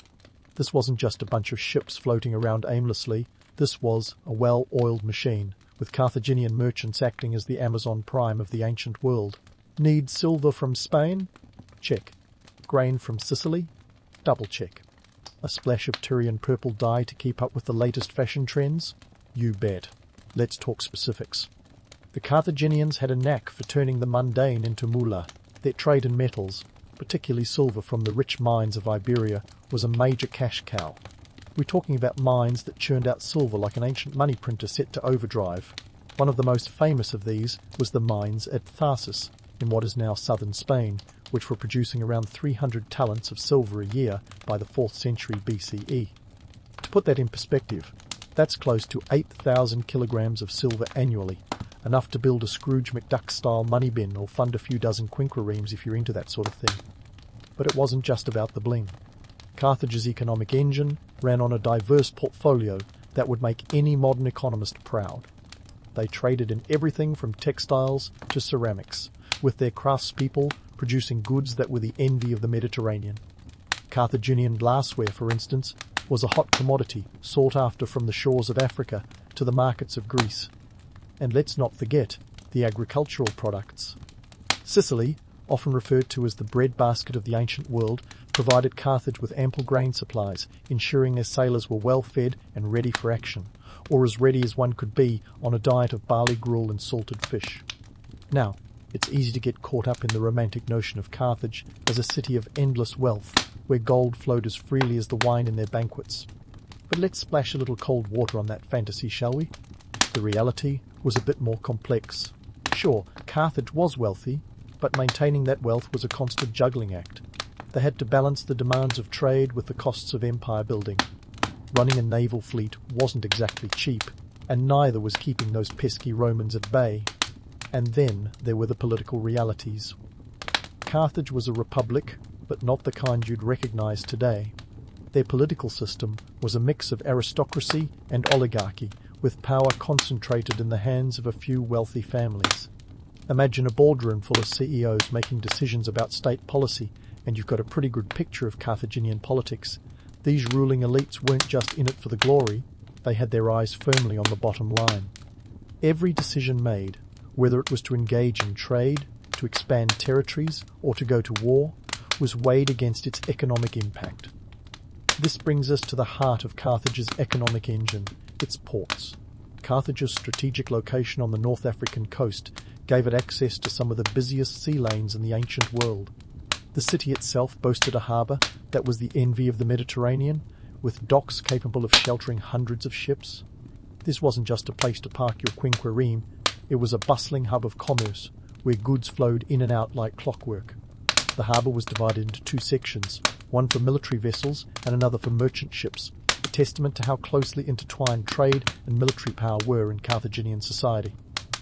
This wasn't just a bunch of ships floating around aimlessly, this was a well-oiled machine, with Carthaginian merchants acting as the Amazon Prime of the ancient world. Need silver from Spain? Check. Grain from Sicily? Double check. A splash of Tyrian purple dye to keep up with the latest fashion trends? You bet. Let's talk specifics. The Carthaginians had a knack for turning the mundane into moolah. Their trade in metals, particularly silver from the rich mines of Iberia, was a major cash cow. We're talking about mines that churned out silver like an ancient money printer set to overdrive. One of the most famous of these was the mines at Tarsus, in what is now southern Spain, which were producing around 300 talents of silver a year by the 4th century BCE. To put that in perspective, that's close to 8,000 kilograms of silver annually, enough to build a Scrooge McDuck-style money bin or fund a few dozen quinqueremes if you're into that sort of thing. But it wasn't just about the bling. Carthage's economic engine ran on a diverse portfolio that would make any modern economist proud. They traded in everything from textiles to ceramics, with their craftspeople producing goods that were the envy of the Mediterranean. Carthaginian glassware, for instance, was a hot commodity sought after from the shores of Africa to the markets of Greece. And let's not forget the agricultural products. Sicily, often referred to as the breadbasket of the ancient world, provided Carthage with ample grain supplies, ensuring their sailors were well fed and ready for action, or as ready as one could be on a diet of barley gruel and salted fish. Now, it's easy to get caught up in the romantic notion of Carthage as a city of endless wealth, where gold flowed as freely as the wine in their banquets. But let's splash a little cold water on that fantasy, shall we? The reality was a bit more complex. Sure, Carthage was wealthy, but maintaining that wealth was a constant juggling act. They had to balance the demands of trade with the costs of empire building. Running a naval fleet wasn't exactly cheap, and neither was keeping those pesky Romans at bay. And then there were the political realities. Carthage was a republic, but not the kind you'd recognize today. Their political system was a mix of aristocracy and oligarchy, with power concentrated in the hands of a few wealthy families. Imagine a boardroom full of CEOs making decisions about state policy, and you've got a pretty good picture of Carthaginian politics. These ruling elites weren't just in it for the glory, they had their eyes firmly on the bottom line. Every decision made, whether it was to engage in trade, to expand territories, or to go to war, was weighed against its economic impact. This brings us to the heart of Carthage's economic engine, its ports. Carthage's strategic location on the North African coast gave it access to some of the busiest sea lanes in the ancient world. The city itself boasted a harbour that was the envy of the Mediterranean, with docks capable of sheltering hundreds of ships. This wasn't just a place to park your quinquereme, it was a bustling hub of commerce, where goods flowed in and out like clockwork. The harbour was divided into two sections, one for military vessels and another for merchant ships, a testament to how closely intertwined trade and military power were in Carthaginian society.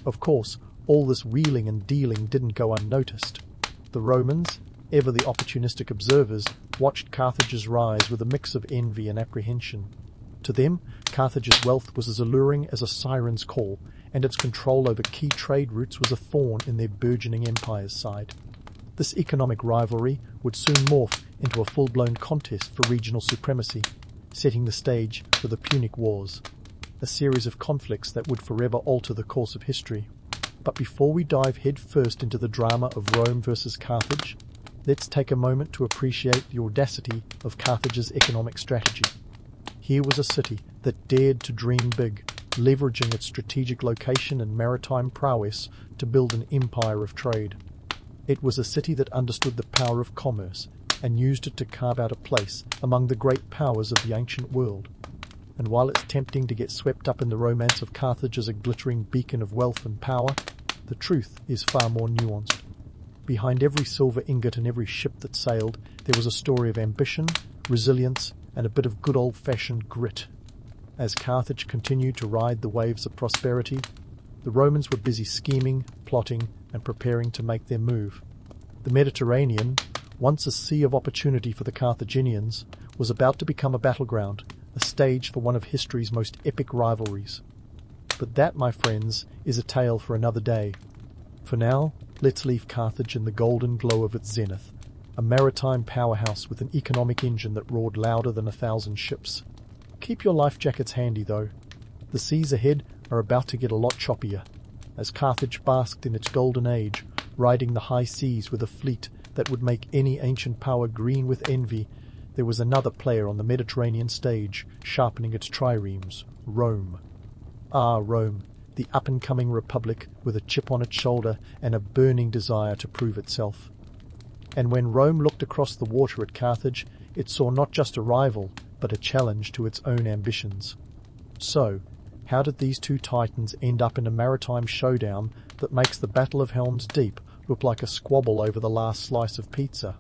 Of course, all this wheeling and dealing didn't go unnoticed. The Romans, ever the opportunistic observers, watched Carthage's rise with a mix of envy and apprehension. To them, Carthage's wealth was as alluring as a siren's call, and its control over key trade routes was a thorn in their burgeoning empire's side. This economic rivalry would soon morph into a full-blown contest for regional supremacy, setting the stage for the Punic Wars, a series of conflicts that would forever alter the course of history. But before we dive headfirst into the drama of Rome versus Carthage, let's take a moment to appreciate the audacity of Carthage's economic strategy. Here was a city that dared to dream big, leveraging its strategic location and maritime prowess to build an empire of trade. It was a city that understood the power of commerce and used it to carve out a place among the great powers of the ancient world. And while it's tempting to get swept up in the romance of Carthage as a glittering beacon of wealth and power, the truth is far more nuanced. Behind every silver ingot and every ship that sailed, there was a story of ambition, resilience, and a bit of good old-fashioned grit. As Carthage continued to ride the waves of prosperity, the Romans were busy scheming, plotting, and preparing to make their move. The Mediterranean, once a sea of opportunity for the Carthaginians, was about to become a battleground, a stage for one of history's most epic rivalries. But that, my friends, is a tale for another day. For now, let's leave Carthage in the golden glow of its zenith, a maritime powerhouse with an economic engine that roared louder than 1,000 ships. Keep your life jackets handy, though. The seas ahead are about to get a lot choppier. As Carthage basked in its golden age, riding the high seas with a fleet that would make any ancient power green with envy, there was another player on the Mediterranean stage, sharpening its triremes: Rome. Ah, Rome, the up-and-coming republic with a chip on its shoulder and a burning desire to prove itself. And when Rome looked across the water at Carthage, it saw not just a rival, but a challenge to its own ambitions. So, how did these two titans end up in a maritime showdown that makes the Battle of Helm's Deep look like a squabble over the last slice of pizza?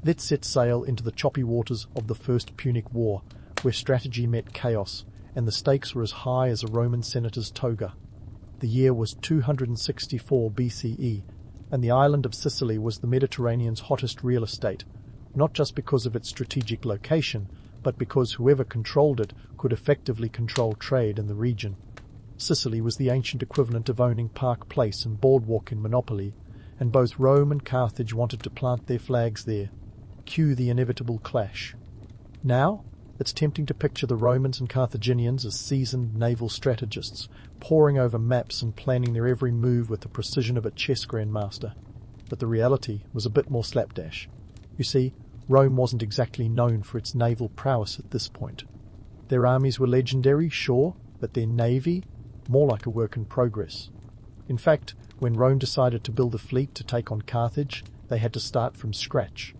Let's set sail into the choppy waters of the First Punic War, where strategy met chaos, and the stakes were as high as a Roman senator's toga. The year was 264 BCE, and the island of Sicily was the Mediterranean's hottest real estate, not just because of its strategic location, but because whoever controlled it could effectively control trade in the region. Sicily was the ancient equivalent of owning Park Place and Boardwalk in Monopoly, and both Rome and Carthage wanted to plant their flags there. Cue the inevitable clash. Now, it's tempting to picture the Romans and Carthaginians as seasoned naval strategists, poring over maps and planning their every move with the precision of a chess grandmaster. But the reality was a bit more slapdash. You see, Rome wasn't exactly known for its naval prowess at this point. Their armies were legendary, sure, but their navy, more like a work in progress. In fact, when Rome decided to build a fleet to take on Carthage, they had to start from scratch.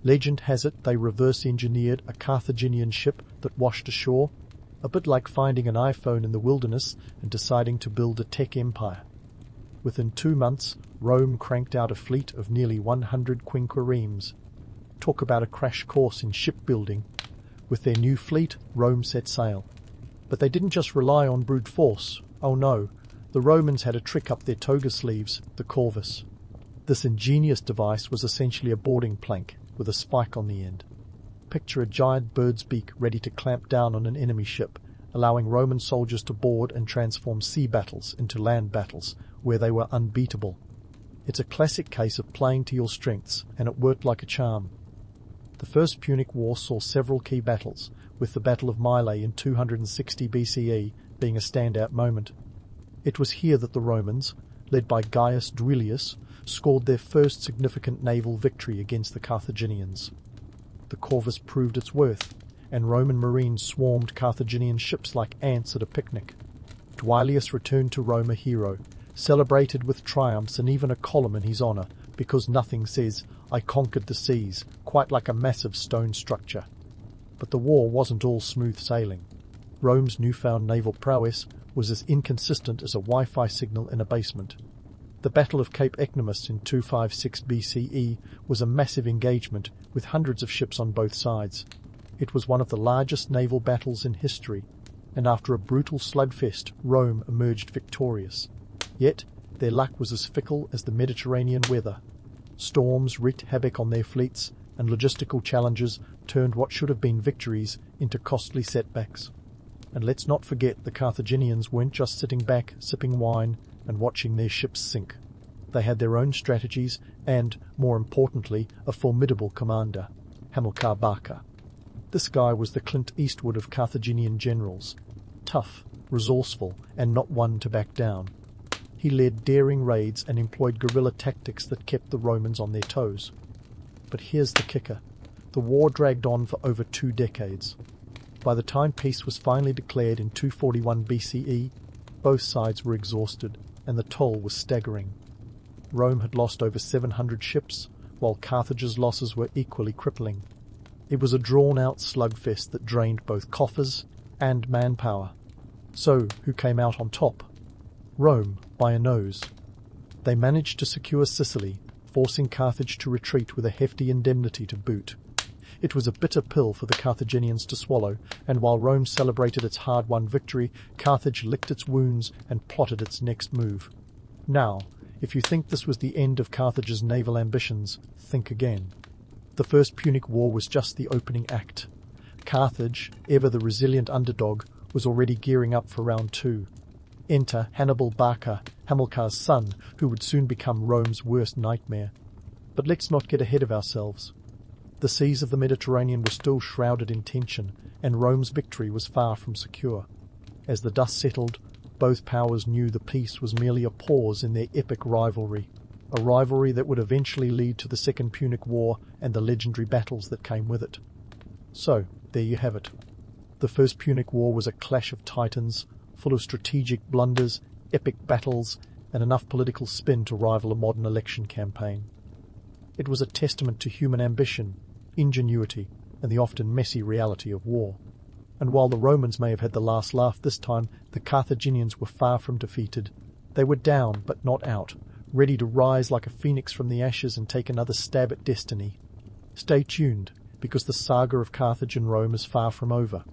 Legend has it they reverse-engineered a Carthaginian ship that washed ashore, a bit like finding an iPhone in the wilderness and deciding to build a tech empire. Within 2 months, Rome cranked out a fleet of nearly 100 quinqueremes. Talk about a crash course in shipbuilding. With their new fleet, Rome set sail. But they didn't just rely on brute force. Oh no, the Romans had a trick up their toga sleeves, the corvus. This ingenious device was essentially a boarding plank, with a spike on the end. Picture a giant bird's beak ready to clamp down on an enemy ship, allowing Roman soldiers to board and transform sea battles into land battles, where they were unbeatable. It's a classic case of playing to your strengths, and it worked like a charm. The First Punic War saw several key battles, with the Battle of Mylae in 260 BCE being a standout moment. It was here that the Romans, led by Gaius Duilius, scored their first significant naval victory against the Carthaginians. The corvus proved its worth, and Roman marines swarmed Carthaginian ships like ants at a picnic. Duilius returned to Rome a hero, celebrated with triumphs and even a column in his honour, because nothing says, "I conquered the seas," quite like a massive stone structure. But the war wasn't all smooth sailing. Rome's newfound naval prowess was as inconsistent as a Wi-Fi signal in a basement. The Battle of Cape Ecnomus in 256 BCE was a massive engagement with hundreds of ships on both sides. It was one of the largest naval battles in history, and after a brutal slugfest, Rome emerged victorious. Yet, their luck was as fickle as the Mediterranean weather. Storms wreaked havoc on their fleets, and logistical challenges turned what should have been victories into costly setbacks. And let's not forget the Carthaginians weren't just sitting back, sipping wine, and watching their ships sink. They had their own strategies and, more importantly, a formidable commander, Hamilcar Barca. This guy was the Clint Eastwood of Carthaginian generals, tough, resourceful, and not one to back down. He led daring raids and employed guerrilla tactics that kept the Romans on their toes. But here's the kicker. The war dragged on for over 2 decades. By the time peace was finally declared in 241 BCE, both sides were exhausted, and the toll was staggering. Rome had lost over 700 ships, while Carthage's losses were equally crippling. It was a drawn-out slugfest that drained both coffers and manpower. So, who came out on top? Rome, by a nose. They managed to secure Sicily, forcing Carthage to retreat with a hefty indemnity to boot. It was a bitter pill for the Carthaginians to swallow, and while Rome celebrated its hard-won victory, Carthage licked its wounds and plotted its next move. Now, if you think this was the end of Carthage's naval ambitions, think again. The First Punic War was just the opening act. Carthage, ever the resilient underdog, was already gearing up for round 2. Enter Hannibal Barca, Hamilcar's son, who would soon become Rome's worst nightmare. But let's not get ahead of ourselves. The seas of the Mediterranean were still shrouded in tension, and Rome's victory was far from secure. As the dust settled, both powers knew the peace was merely a pause in their epic rivalry, a rivalry that would eventually lead to the Second Punic War and the legendary battles that came with it. So, there you have it. The First Punic War was a clash of titans, full of strategic blunders, epic battles, and enough political spin to rival a modern election campaign. It was a testament to human ambition, ingenuity, and the often messy reality of war. And while the Romans may have had the last laugh this time, the Carthaginians were far from defeated. They were down, but not out, ready to rise like a phoenix from the ashes and take another stab at destiny. Stay tuned, because the saga of Carthage and Rome is far from over.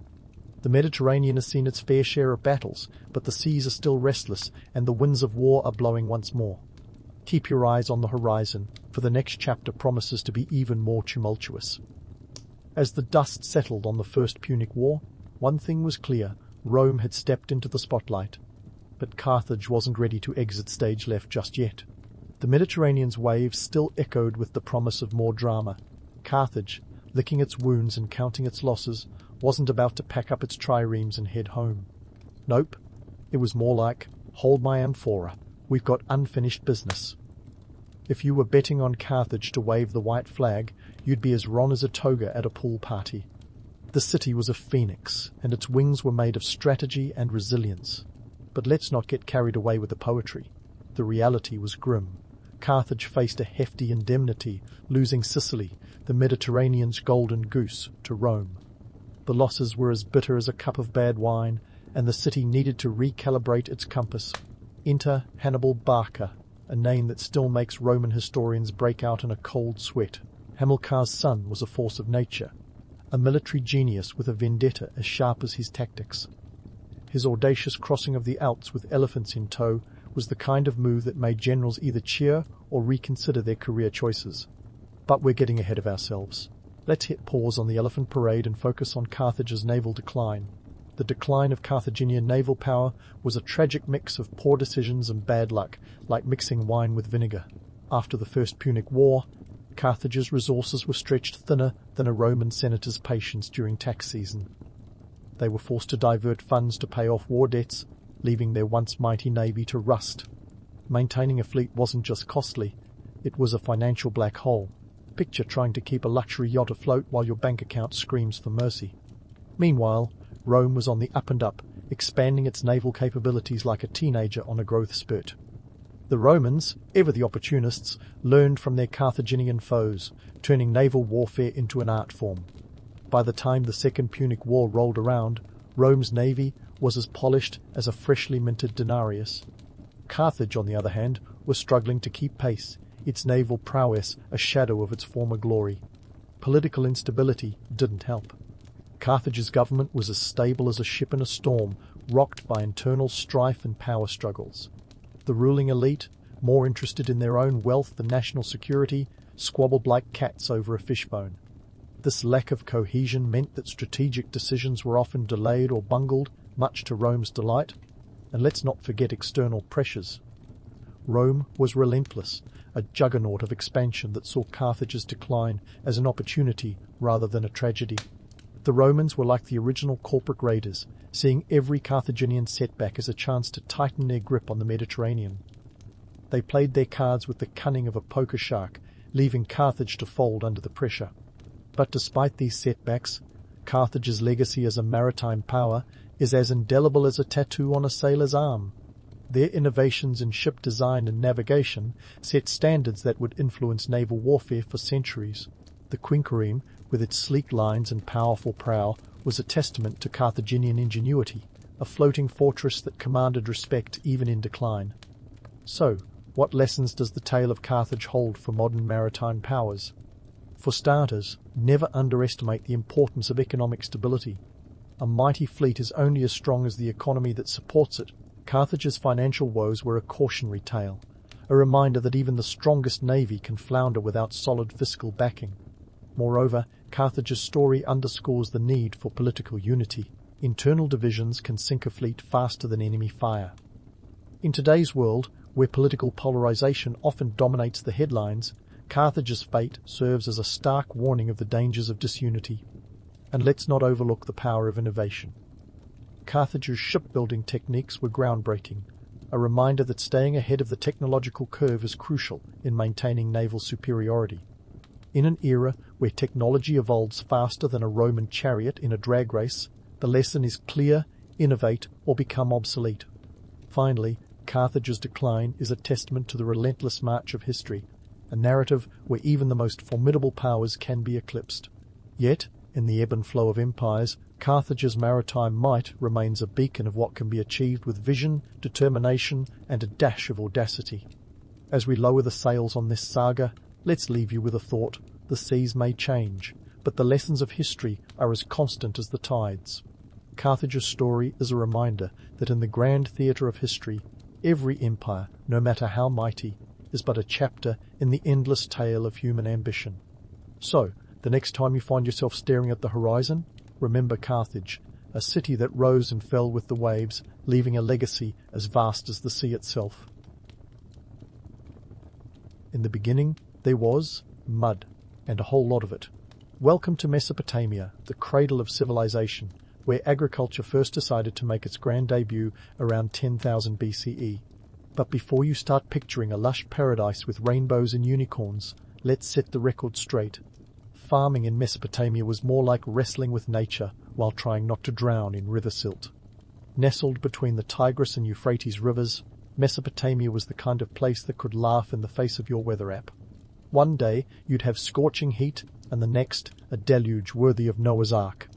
The Mediterranean has seen its fair share of battles, but the seas are still restless, and the winds of war are blowing once more. Keep your eyes on the horizon, for the next chapter promises to be even more tumultuous. As the dust settled on the First Punic War, one thing was clear: Rome had stepped into the spotlight. But Carthage wasn't ready to exit stage left just yet. The Mediterranean's waves still echoed with the promise of more drama. Carthage, licking its wounds and counting its losses, wasn't about to pack up its triremes and head home. Nope, it was more like, hold my amphora, we've got unfinished business. If you were betting on Carthage to wave the white flag, you'd be as wrong as a toga at a pool party. The city was a phoenix, and its wings were made of strategy and resilience. But let's not get carried away with the poetry. The reality was grim. Carthage faced a hefty indemnity, losing Sicily, the Mediterranean's golden goose, to Rome. The losses were as bitter as a cup of bad wine, and the city needed to recalibrate its compass. Enter Hannibal Barca, a name that still makes Roman historians break out in a cold sweat. Hamilcar's son was a force of nature, a military genius with a vendetta as sharp as his tactics. His audacious crossing of the Alps with elephants in tow was the kind of move that made generals either cheer or reconsider their career choices. But we're getting ahead of ourselves. Let's hit pause on the elephant parade and focus on Carthage's naval decline. The decline of Carthaginian naval power was a tragic mix of poor decisions and bad luck, like mixing wine with vinegar. After the First Punic War, Carthage's resources were stretched thinner than a Roman senator's patience during tax season. They were forced to divert funds to pay off war debts, leaving their once mighty navy to rust. Maintaining a fleet wasn't just costly, it was a financial black hole. Picture trying to keep a luxury yacht afloat while your bank account screams for mercy. Meanwhile, Rome was on the up and up, expanding its naval capabilities like a teenager on a growth spurt. The Romans, ever the opportunists, learned from their Carthaginian foes, turning naval warfare into an art form. By the time the Second Punic War rolled around, Rome's navy was as polished as a freshly minted denarius. Carthage, on the other hand, was struggling to keep pace, its naval prowess a shadow of its former glory. Political instability didn't help. Carthage's government was as stable as a ship in a storm, rocked by internal strife and power struggles. The ruling elite, more interested in their own wealth than national security, squabbled like cats over a fishbone. This lack of cohesion meant that strategic decisions were often delayed or bungled, much to Rome's delight. And let's not forget external pressures. Rome was relentless, a juggernaut of expansion that saw Carthage's decline as an opportunity rather than a tragedy. The Romans were like the original corporate raiders, seeing every Carthaginian setback as a chance to tighten their grip on the Mediterranean. They played their cards with the cunning of a poker shark, leaving Carthage to fold under the pressure. But despite these setbacks, Carthage's legacy as a maritime power is as indelible as a tattoo on a sailor's arm. Their innovations in ship design and navigation set standards that would influence naval warfare for centuries. The quinquereme, with its sleek lines and powerful prow, was a testament to Carthaginian ingenuity, a floating fortress that commanded respect even in decline. So, what lessons does the tale of Carthage hold for modern maritime powers? For starters, never underestimate the importance of economic stability. A mighty fleet is only as strong as the economy that supports it. Carthage's financial woes were a cautionary tale, a reminder that even the strongest navy can flounder without solid fiscal backing. Moreover, Carthage's story underscores the need for political unity. Internal divisions can sink a fleet faster than enemy fire. In today's world, where political polarization often dominates the headlines, Carthage's fate serves as a stark warning of the dangers of disunity. And let's not overlook the power of innovation. Carthage's shipbuilding techniques were groundbreaking, a reminder that staying ahead of the technological curve is crucial in maintaining naval superiority. In an era where technology evolves faster than a Roman chariot in a drag race, the lesson is clear: innovate or become obsolete. Finally, Carthage's decline is a testament to the relentless march of history, a narrative where even the most formidable powers can be eclipsed. Yet, in the ebb and flow of empires, Carthage's maritime might remains a beacon of what can be achieved with vision, determination, and a dash of audacity. As we lower the sails on this saga, let's leave you with a thought: the seas may change, but the lessons of history are as constant as the tides. Carthage's story is a reminder that in the grand theatre of history, every empire, no matter how mighty, is but a chapter in the endless tale of human ambition. So, the next time you find yourself staring at the horizon, remember Carthage, a city that rose and fell with the waves, leaving a legacy as vast as the sea itself. In the beginning, there was mud, and a whole lot of it. Welcome to Mesopotamia, the cradle of civilization, where agriculture first decided to make its grand debut around 10,000 BCE. But before you start picturing a lush paradise with rainbows and unicorns, let's set the record straight. Farming in Mesopotamia was more like wrestling with nature while trying not to drown in river silt. Nestled between the Tigris and Euphrates rivers, Mesopotamia was the kind of place that could laugh in the face of your weather app. One day you'd have scorching heat, and the next a deluge worthy of Noah's Ark.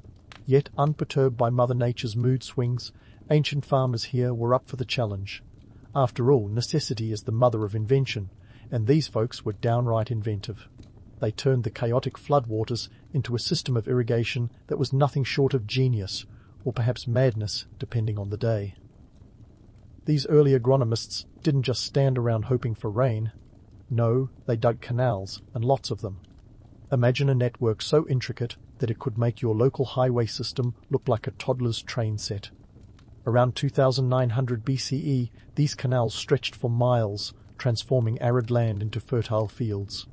Yet unperturbed by Mother Nature's mood swings, ancient farmers here were up for the challenge. After all, necessity is the mother of invention, and these folks were downright inventive. They turned the chaotic floodwaters into a system of irrigation that was nothing short of genius, or perhaps madness, depending on the day. These early agronomists didn't just stand around hoping for rain. No, they dug canals, and lots of them. Imagine a network so intricate that it could make your local highway system look like a toddler's train set. Around 2900 BCE, these canals stretched for miles, transforming arid land into fertile fields.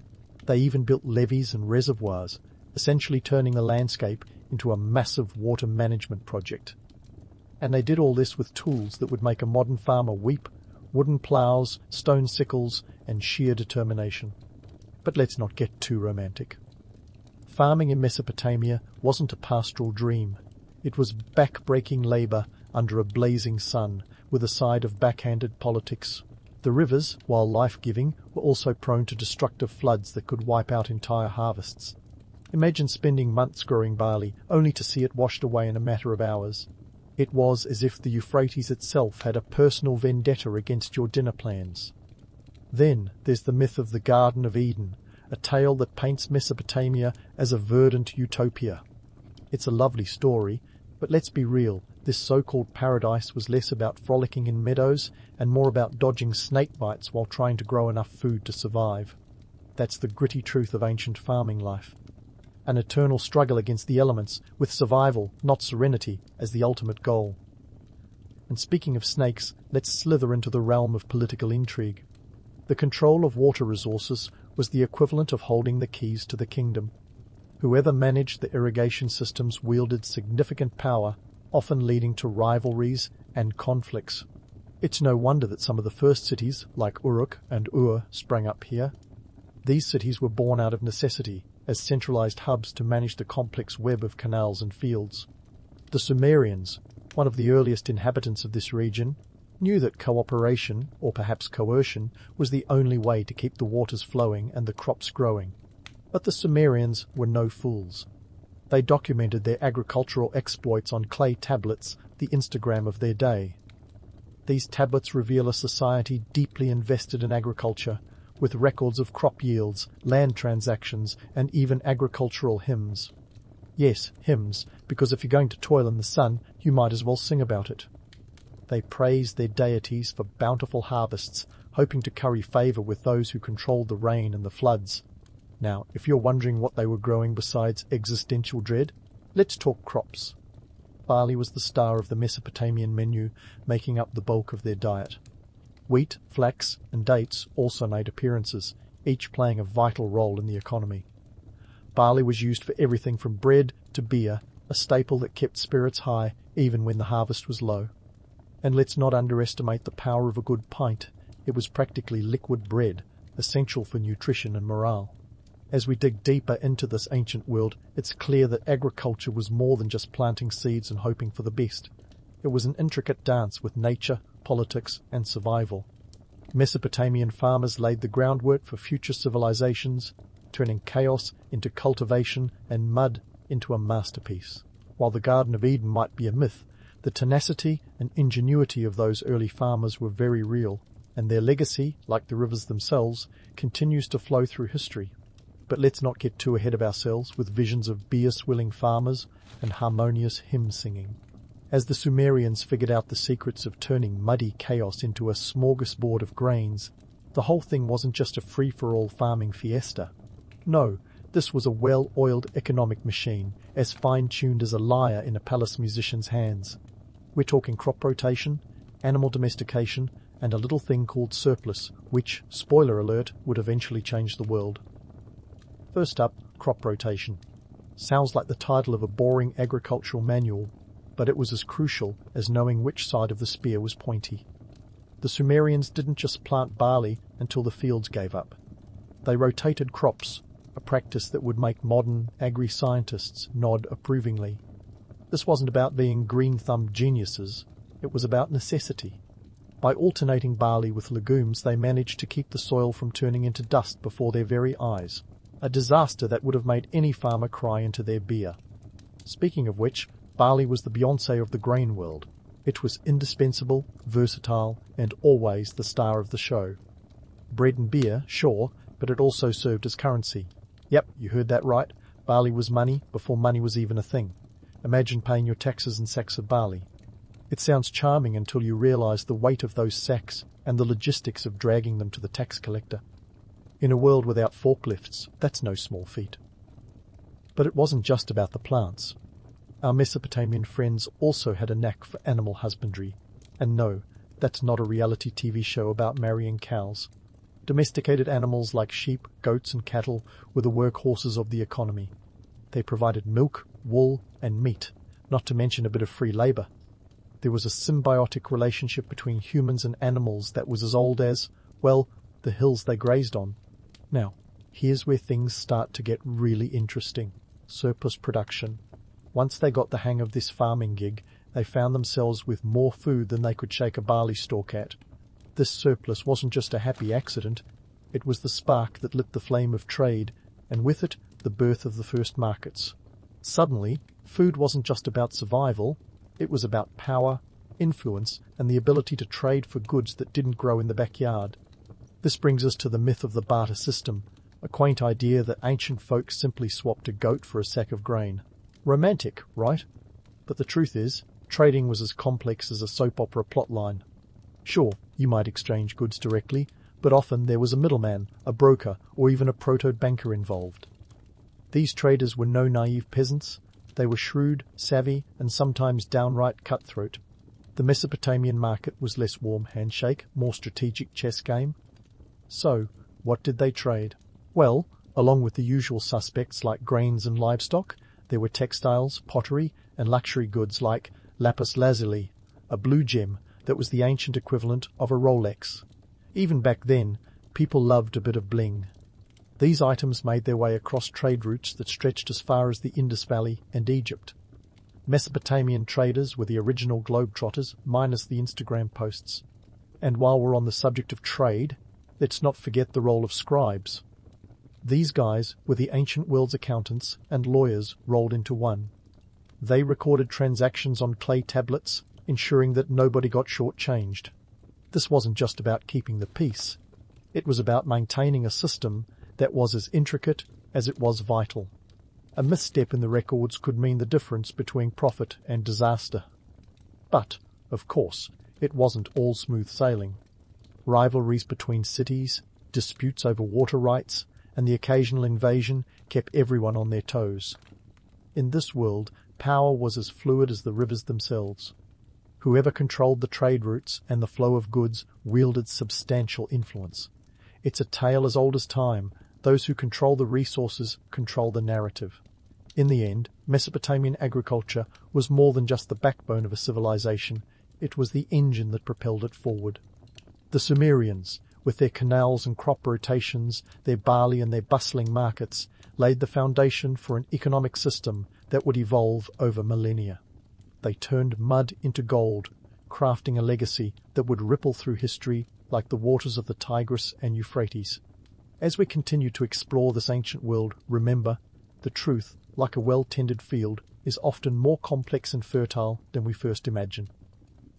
They even built levees and reservoirs, essentially turning the landscape into a massive water management project. And they did all this with tools that would make a modern farmer weep: wooden ploughs, stone sickles, and sheer determination. But let's not get too romantic. Farming in Mesopotamia wasn't a pastoral dream. It was back-breaking labor under a blazing sun, with a side of backhanded politics. The rivers, while life-giving, were also prone to destructive floods that could wipe out entire harvests. Imagine spending months growing barley, only to see it washed away in a matter of hours. It was as if the Euphrates itself had a personal vendetta against your dinner plans. Then there's the myth of the Garden of Eden, a tale that paints Mesopotamia as a verdant utopia. It's a lovely story, but let's be real, this so-called paradise was less about frolicking in meadows and more about dodging snake bites while trying to grow enough food to survive. That's the gritty truth of ancient farming life. An eternal struggle against the elements, with survival, not serenity, as the ultimate goal. And speaking of snakes, let's slither into the realm of political intrigue. The control of water resources was the equivalent of holding the keys to the kingdom. Whoever managed the irrigation systems wielded significant power, often leading to rivalries and conflicts. It's no wonder that some of the first cities, like Uruk and Ur, sprang up here. These cities were born out of necessity, as centralized hubs to manage the complex web of canals and fields. The Sumerians, one of the earliest inhabitants of this region, knew that cooperation, or perhaps coercion, was the only way to keep the waters flowing and the crops growing. But the Sumerians were no fools. They documented their agricultural exploits on clay tablets, the Instagram of their day. These tablets reveal a society deeply invested in agriculture, with records of crop yields, land transactions, and even agricultural hymns. Yes, hymns, because if you're going to toil in the sun, you might as well sing about it. They praised their deities for bountiful harvests, hoping to curry favour with those who controlled the rain and the floods. Now, if you're wondering what they were growing besides existential dread, let's talk crops. Barley was the star of the Mesopotamian menu, making up the bulk of their diet. Wheat, flax, and dates also made appearances, each playing a vital role in the economy. Barley was used for everything from bread to beer, a staple that kept spirits high even when the harvest was low. And let's not underestimate the power of a good pint. It was practically liquid bread, essential for nutrition and morale. As we dig deeper into this ancient world, it's clear that agriculture was more than just planting seeds and hoping for the best. It was an intricate dance with nature, politics, and survival. Mesopotamian farmers laid the groundwork for future civilizations, turning chaos into cultivation and mud into a masterpiece. While the Garden of Eden might be a myth, the tenacity and ingenuity of those early farmers were very real, and their legacy, like the rivers themselves, continues to flow through history. But let's not get too ahead of ourselves with visions of beer-swilling farmers and harmonious hymn-singing. As the Sumerians figured out the secrets of turning muddy chaos into a smorgasbord of grains, the whole thing wasn't just a free-for-all farming fiesta. No, this was a well-oiled economic machine, as fine-tuned as a lyre in a palace musician's hands. We're talking crop rotation, animal domestication, and a little thing called surplus, which, spoiler alert, would eventually change the world. First up, crop rotation. Sounds like the title of a boring agricultural manual, but it was as crucial as knowing which side of the spear was pointy. The Sumerians didn't just plant barley until the fields gave up. They rotated crops, a practice that would make modern agri-scientists nod approvingly. This wasn't about being green-thumbed geniuses, it was about necessity. By alternating barley with legumes, they managed to keep the soil from turning into dust before their very eyes, a disaster that would have made any farmer cry into their beer. Speaking of which, barley was the Beyoncé of the grain world. It was indispensable, versatile, and always the star of the show. Bread and beer, sure, but it also served as currency. Yep, you heard that right. Barley was money before money was even a thing. Imagine paying your taxes in sacks of barley. It sounds charming until you realize the weight of those sacks and the logistics of dragging them to the tax collector. In a world without forklifts, that's no small feat. But it wasn't just about the plants. Our Mesopotamian friends also had a knack for animal husbandry. And no, that's not a reality TV show about marrying cows. Domesticated animals like sheep, goats, and cattle were the workhorses of the economy. They provided milk, wool, and meat, not to mention a bit of free labor. There was a symbiotic relationship between humans and animals that was as old as, well, the hills they grazed on. Now, here's where things start to get really interesting. Surplus production. Once they got the hang of this farming gig, they found themselves with more food than they could shake a barley stalk at. This surplus wasn't just a happy accident, it was the spark that lit the flame of trade, and with it, the birth of the first markets. Suddenly, food wasn't just about survival, it was about power, influence, and the ability to trade for goods that didn't grow in the backyard. This brings us to the myth of the barter system, a quaint idea that ancient folk simply swapped a goat for a sack of grain. Romantic, right? But the truth is, trading was as complex as a soap opera plotline. Sure, you might exchange goods directly, but often there was a middleman, a broker, or even a proto-banker involved. These traders were no naive peasants. They were shrewd, savvy, and sometimes downright cutthroat. The Mesopotamian market was less warm handshake, more strategic chess game. So, what did they trade? Well, along with the usual suspects like grains and livestock, there were textiles, pottery, and luxury goods like lapis lazuli, a blue gem that was the ancient equivalent of a Rolex. Even back then, people loved a bit of bling. These items made their way across trade routes that stretched as far as the Indus Valley and Egypt. Mesopotamian traders were the original globetrotters, minus the Instagram posts. And while we're on the subject of trade, let's not forget the role of scribes. These guys were the ancient world's accountants and lawyers rolled into one. They recorded transactions on clay tablets, ensuring that nobody got shortchanged. This wasn't just about keeping the peace. It was about maintaining a system that was as intricate as it was vital. A misstep in the records could mean the difference between profit and disaster. But, of course, it wasn't all smooth sailing. Rivalries between cities, disputes over water rights, and the occasional invasion kept everyone on their toes. In this world, power was as fluid as the rivers themselves. Whoever controlled the trade routes and the flow of goods wielded substantial influence. It's a tale as old as time. Those who control the resources control the narrative. In the end, Mesopotamian agriculture was more than just the backbone of a civilization. It was the engine that propelled it forward. The Sumerians, with their canals and crop rotations, their barley and their bustling markets, laid the foundation for an economic system that would evolve over millennia. They turned mud into gold, crafting a legacy that would ripple through history like the waters of the Tigris and Euphrates. As we continue to explore this ancient world, remember, the truth, like a well-tended field, is often more complex and fertile than we first imagine.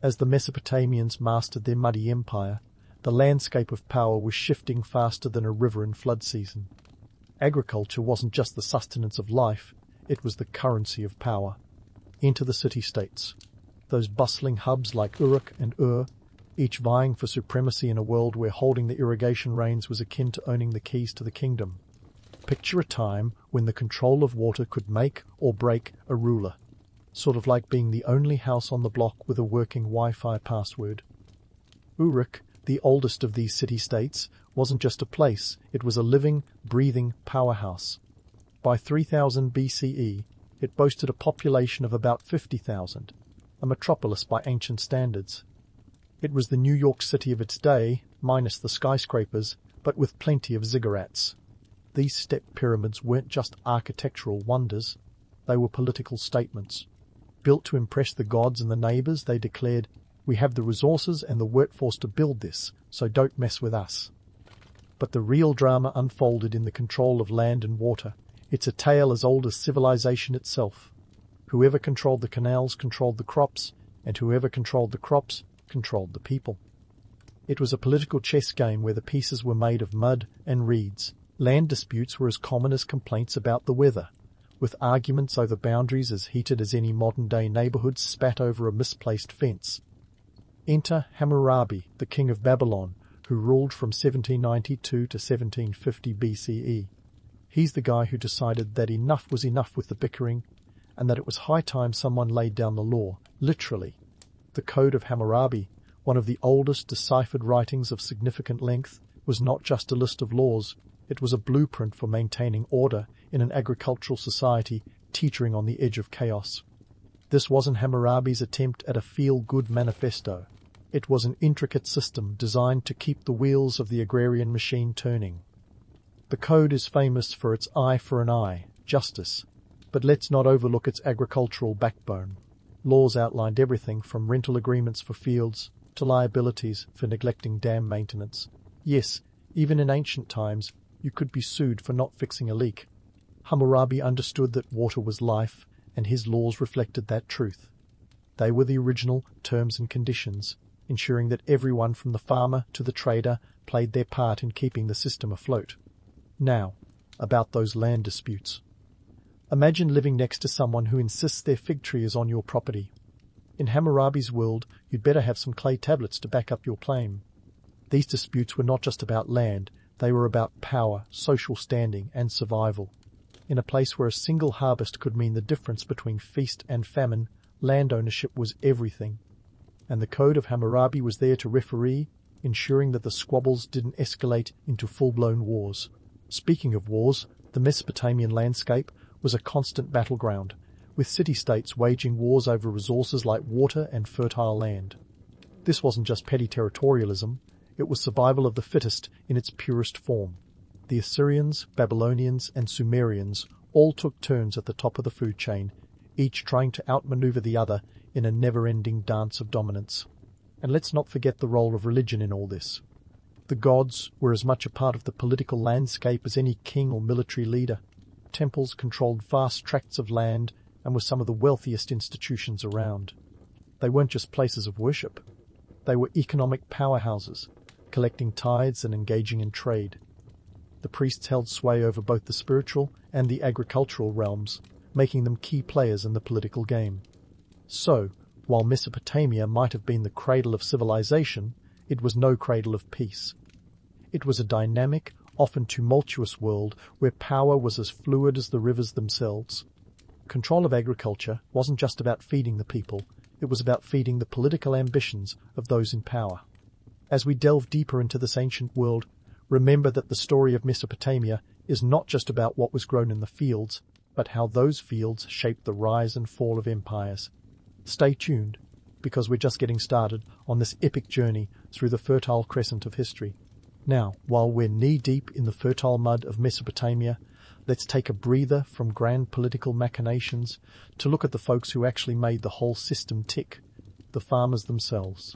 As the Mesopotamians mastered their muddy empire, the landscape of power was shifting faster than a river in flood season. Agriculture wasn't just the sustenance of life, it was the currency of power. Enter the city-states, those bustling hubs like Uruk and Ur, each vying for supremacy in a world where holding the irrigation reins was akin to owning the keys to the kingdom. Picture a time when the control of water could make or break a ruler, sort of like being the only house on the block with a working Wi-Fi password. Uruk, the oldest of these city-states, wasn't just a place, it was a living, breathing powerhouse. By 3000 BCE, it boasted a population of about 50,000, a metropolis by ancient standards. It was the New York City of its day, minus the skyscrapers, but with plenty of ziggurats. These step pyramids weren't just architectural wonders, they were political statements. Built to impress the gods and the neighbors, they declared, "We have the resources and the workforce to build this, so don't mess with us." But the real drama unfolded in the control of land and water. It's a tale as old as civilization itself. Whoever controlled the canals controlled the crops, and whoever controlled the crops controlled the people. It was a political chess game where the pieces were made of mud and reeds. Land disputes were as common as complaints about the weather, with arguments over boundaries as heated as any modern-day neighborhood spat over a misplaced fence. Enter Hammurabi, the king of Babylon, who ruled from 1792 to 1750 BCE. He's the guy who decided that enough was enough with the bickering, and that it was high time someone laid down the law, literally. The Code of Hammurabi, one of the oldest deciphered writings of significant length, was not just a list of laws, it was a blueprint for maintaining order in an agricultural society teetering on the edge of chaos. This wasn't Hammurabi's attempt at a feel-good manifesto. It was an intricate system designed to keep the wheels of the agrarian machine turning. The code is famous for its eye for an eye, justice, but let's not overlook its agricultural backbone. Laws outlined everything from rental agreements for fields to liabilities for neglecting dam maintenance. Yes, even in ancient times, you could be sued for not fixing a leak. Hammurabi understood that water was life, and his laws reflected that truth. They were the original terms and conditions, ensuring that everyone from the farmer to the trader played their part in keeping the system afloat. Now, about those land disputes. Imagine living next to someone who insists their fig tree is on your property. In Hammurabi's world, you'd better have some clay tablets to back up your claim. These disputes were not just about land, they were about power, social standing, and survival. In a place where a single harvest could mean the difference between feast and famine, land ownership was everything. And the Code of Hammurabi was there to referee, ensuring that the squabbles didn't escalate into full-blown wars. Speaking of wars, the Mesopotamian landscape was a constant battleground, with city-states waging wars over resources like water and fertile land. This wasn't just petty territorialism, it was survival of the fittest in its purest form. The Assyrians, Babylonians, and Sumerians all took turns at the top of the food chain, each trying to outmaneuver the other in a never-ending dance of dominance. And let's not forget the role of religion in all this. The gods were as much a part of the political landscape as any king or military leader. Temples controlled vast tracts of land and were some of the wealthiest institutions around. They weren't just places of worship. They were economic powerhouses. collecting tithes and engaging in trade. The priests held sway over both the spiritual and the agricultural realms, making them key players in the political game. So, while Mesopotamia might have been the cradle of civilization, it was no cradle of peace. It was a dynamic, often tumultuous world where power was as fluid as the rivers themselves. Control of agriculture wasn't just about feeding the people, it was about feeding the political ambitions of those in power. As we delve deeper into this ancient world, remember that the story of Mesopotamia is not just about what was grown in the fields, but how those fields shaped the rise and fall of empires. Stay tuned, because we're just getting started on this epic journey through the fertile crescent of history. Now, while we're knee-deep in the fertile mud of Mesopotamia, let's take a breather from grand political machinations to look at the folks who actually made the whole system tick, the farmers themselves.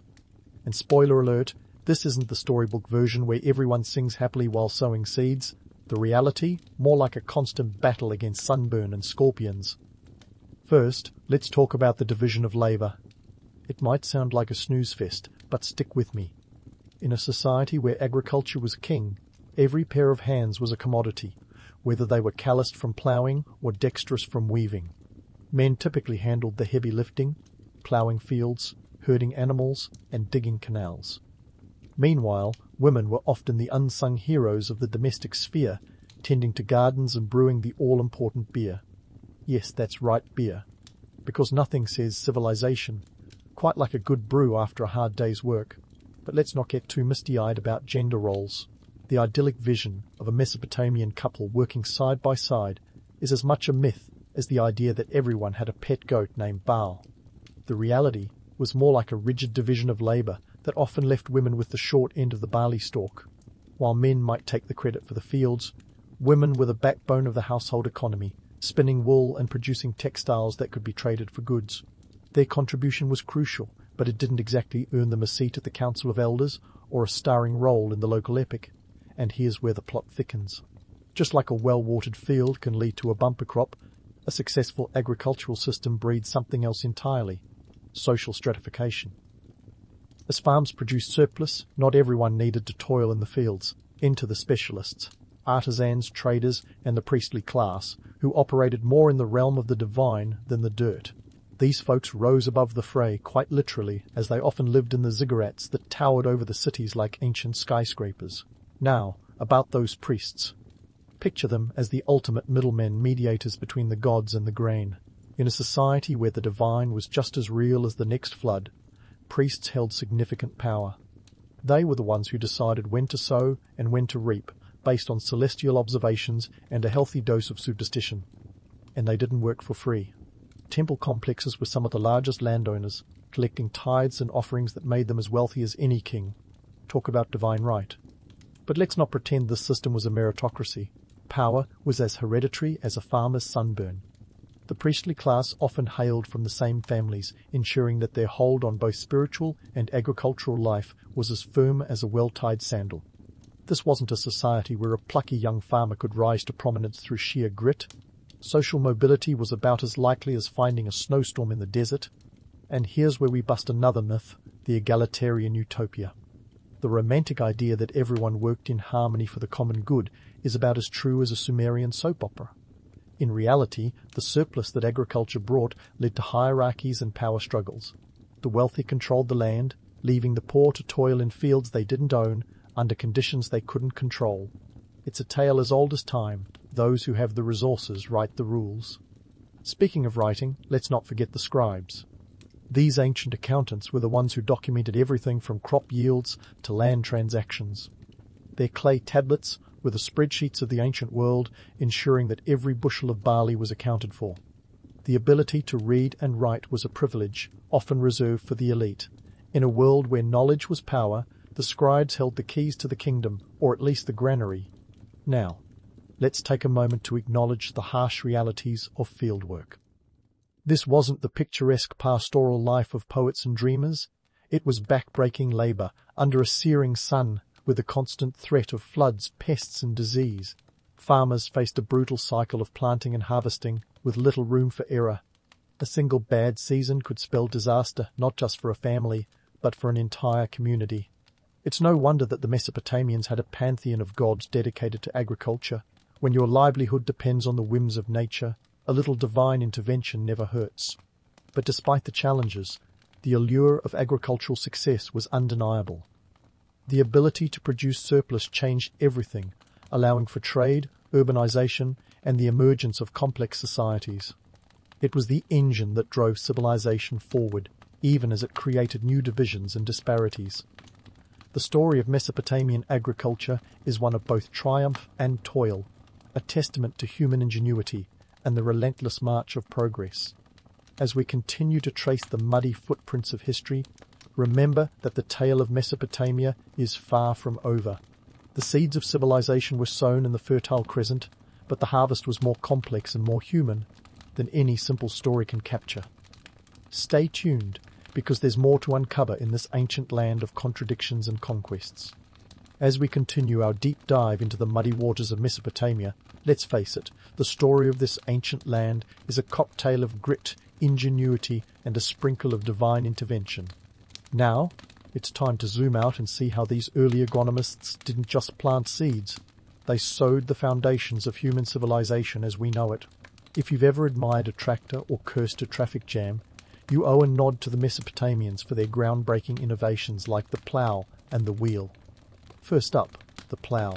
And spoiler alert, this isn't the storybook version where everyone sings happily while sowing seeds. The reality, more like a constant battle against sunburn and scorpions. First, let's talk about the division of labor. It might sound like a snooze fest, but stick with me. In a society where agriculture was king, every pair of hands was a commodity, whether they were calloused from ploughing or dexterous from weaving. Men typically handled the heavy lifting, ploughing fields, herding animals, and digging canals. Meanwhile, women were often the unsung heroes of the domestic sphere, tending to gardens and brewing the all-important beer. Yes, that's right, beer. Because nothing says civilization, quite like a good brew after a hard day's work. But let's not get too misty-eyed about gender roles. The idyllic vision of a Mesopotamian couple working side by side is as much a myth as the idea that everyone had a pet goat named Baal. The reality was more like a rigid division of labor that often left women with the short end of the barley stalk. While men might take the credit for the fields, women were the backbone of the household economy, spinning wool and producing textiles that could be traded for goods. Their contribution was crucial, but it didn't exactly earn them a seat at the Council of Elders or a starring role in the local epic. And here's where the plot thickens. Just like a well-watered field can lead to a bumper crop, a successful agricultural system breeds something else entirely: social stratification. As farms produced surplus, not everyone needed to toil in the fields. Enter the specialists, artisans, traders, and the priestly class, who operated more in the realm of the divine than the dirt. These folks rose above the fray, quite literally, as they often lived in the ziggurats that towered over the cities like ancient skyscrapers. Now, about those priests. Picture them as the ultimate middlemen, mediators between the gods and the grain. In a society where the divine was just as real as the next flood, priests held significant power. They were the ones who decided when to sow and when to reap, based on celestial observations and a healthy dose of superstition. And they didn't work for free. Temple complexes were some of the largest landowners, collecting tithes and offerings that made them as wealthy as any king. Talk about divine right. But let's not pretend this system was a meritocracy. Power was as hereditary as a farmer's sunburn. The priestly class often hailed from the same families, ensuring that their hold on both spiritual and agricultural life was as firm as a well-tied sandal. This wasn't a society where a plucky young farmer could rise to prominence through sheer grit. Social mobility was about as likely as finding a snowstorm in the desert. And here's where we bust another myth, the egalitarian utopia. The romantic idea that everyone worked in harmony for the common good is about as true as a Sumerian soap opera. In reality, the surplus that agriculture brought led to hierarchies and power struggles. The wealthy controlled the land, leaving the poor to toil in fields they didn't own, under conditions they couldn't control. It's a tale as old as time. Those who have the resources write the rules. Speaking of writing, let's not forget the scribes. These ancient accountants were the ones who documented everything from crop yields to land transactions. Their clay tablets were the spreadsheets of the ancient world, ensuring that every bushel of barley was accounted for. The ability to read and write was a privilege, often reserved for the elite. In a world where knowledge was power, the scribes held the keys to the kingdom, or at least the granary. Now, let's take a moment to acknowledge the harsh realities of fieldwork. This wasn't the picturesque pastoral life of poets and dreamers. It was back-breaking labor under a searing sun, with the constant threat of floods, pests and disease. Farmers faced a brutal cycle of planting and harvesting, with little room for error. A single bad season could spell disaster, not just for a family, but for an entire community. It's no wonder that the Mesopotamians had a pantheon of gods dedicated to agriculture. When your livelihood depends on the whims of nature, a little divine intervention never hurts. But despite the challenges, the allure of agricultural success was undeniable. The ability to produce surplus changed everything, allowing for trade, urbanization, and the emergence of complex societies. It was the engine that drove civilization forward, even as it created new divisions and disparities. The story of Mesopotamian agriculture is one of both triumph and toil, a testament to human ingenuity and the relentless march of progress. As we continue to trace the muddy footprints of history, remember that the tale of Mesopotamia is far from over. The seeds of civilization were sown in the Fertile Crescent, but the harvest was more complex and more human than any simple story can capture. Stay tuned, because there's more to uncover in this ancient land of contradictions and conquests. As we continue our deep dive into the muddy waters of Mesopotamia, let's face it, the story of this ancient land is a cocktail of grit, ingenuity, and a sprinkle of divine intervention. Now, it's time to zoom out and see how these early agronomists didn't just plant seeds. They sowed the foundations of human civilization as we know it. If you've ever admired a tractor or cursed a traffic jam, you owe a nod to the Mesopotamians for their groundbreaking innovations like the plough and the wheel. First up, the plough.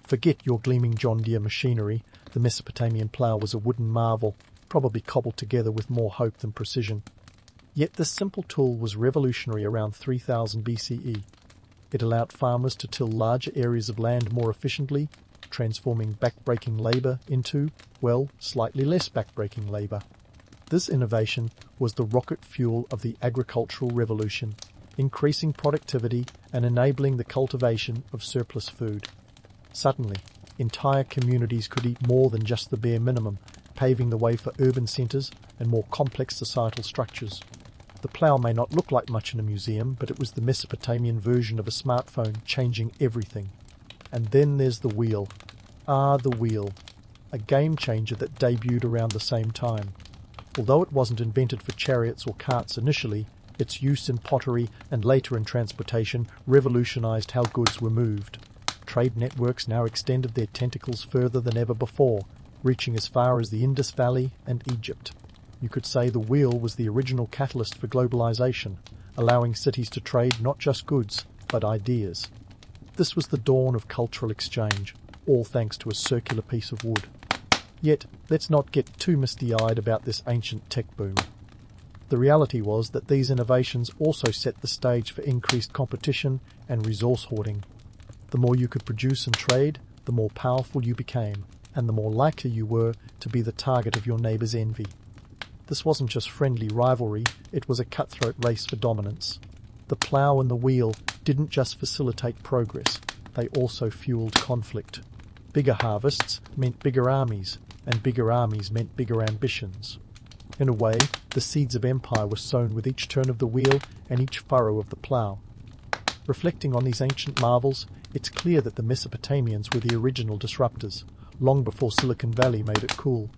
Forget your gleaming John Deere machinery. The Mesopotamian plough was a wooden marvel, probably cobbled together with more hope than precision. Yet this simple tool was revolutionary around 3000 BCE. It allowed farmers to till larger areas of land more efficiently, transforming backbreaking labour into, well, slightly less backbreaking labour. This innovation was the rocket fuel of the agricultural revolution, increasing productivity and enabling the cultivation of surplus food. Suddenly, entire communities could eat more than just the bare minimum, paving the way for urban centres and more complex societal structures. The plough may not look like much in a museum, but it was the Mesopotamian version of a smartphone, changing everything. And then there's the wheel. The wheel. A game changer that debuted around the same time. Although it wasn't invented for chariots or carts initially, its use in pottery and later in transportation revolutionized how goods were moved. Trade networks now extended their tentacles further than ever before, reaching as far as the Indus Valley and Egypt. You could say the wheel was the original catalyst for globalization, allowing cities to trade not just goods, but ideas. This was the dawn of cultural exchange, all thanks to a circular piece of wood. Yet, let's not get too misty-eyed about this ancient tech boom. The reality was that these innovations also set the stage for increased competition and resource hoarding. The more you could produce and trade, the more powerful you became, and the more likely you were to be the target of your neighbour's envy. This wasn't just friendly rivalry, it was a cutthroat race for dominance. The plough and the wheel didn't just facilitate progress, they also fueled conflict. Bigger harvests meant bigger armies, and bigger armies meant bigger ambitions. In a way, the seeds of empire were sown with each turn of the wheel and each furrow of the plough. Reflecting on these ancient marvels, it's clear that the Mesopotamians were the original disruptors, long before Silicon Valley made it cool.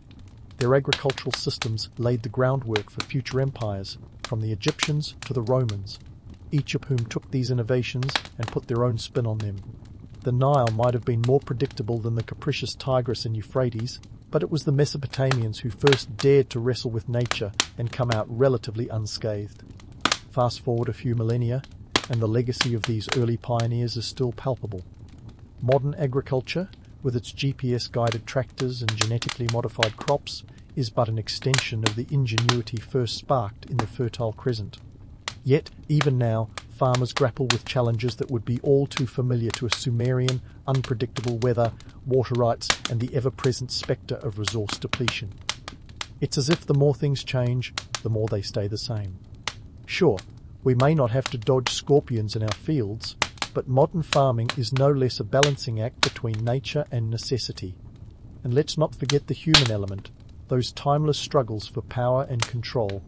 Their agricultural systems laid the groundwork for future empires, from the Egyptians to the Romans, each of whom took these innovations and put their own spin on them. The Nile might have been more predictable than the capricious Tigris and Euphrates, but it was the Mesopotamians who first dared to wrestle with nature and come out relatively unscathed. Fast forward a few millennia, and the legacy of these early pioneers is still palpable. Modern agriculture, with its GPS-guided tractors and genetically modified crops, is but an extension of the ingenuity first sparked in the Fertile Crescent. Yet, even now, farmers grapple with challenges that would be all too familiar to a Sumerian, unpredictable weather, water rights, and the ever-present spectre of resource depletion. It's as if the more things change, the more they stay the same. Sure, we may not have to dodge scorpions in our fields, but modern farming is no less a balancing act between nature and necessity. And let's not forget the human element, those timeless struggles for power and control.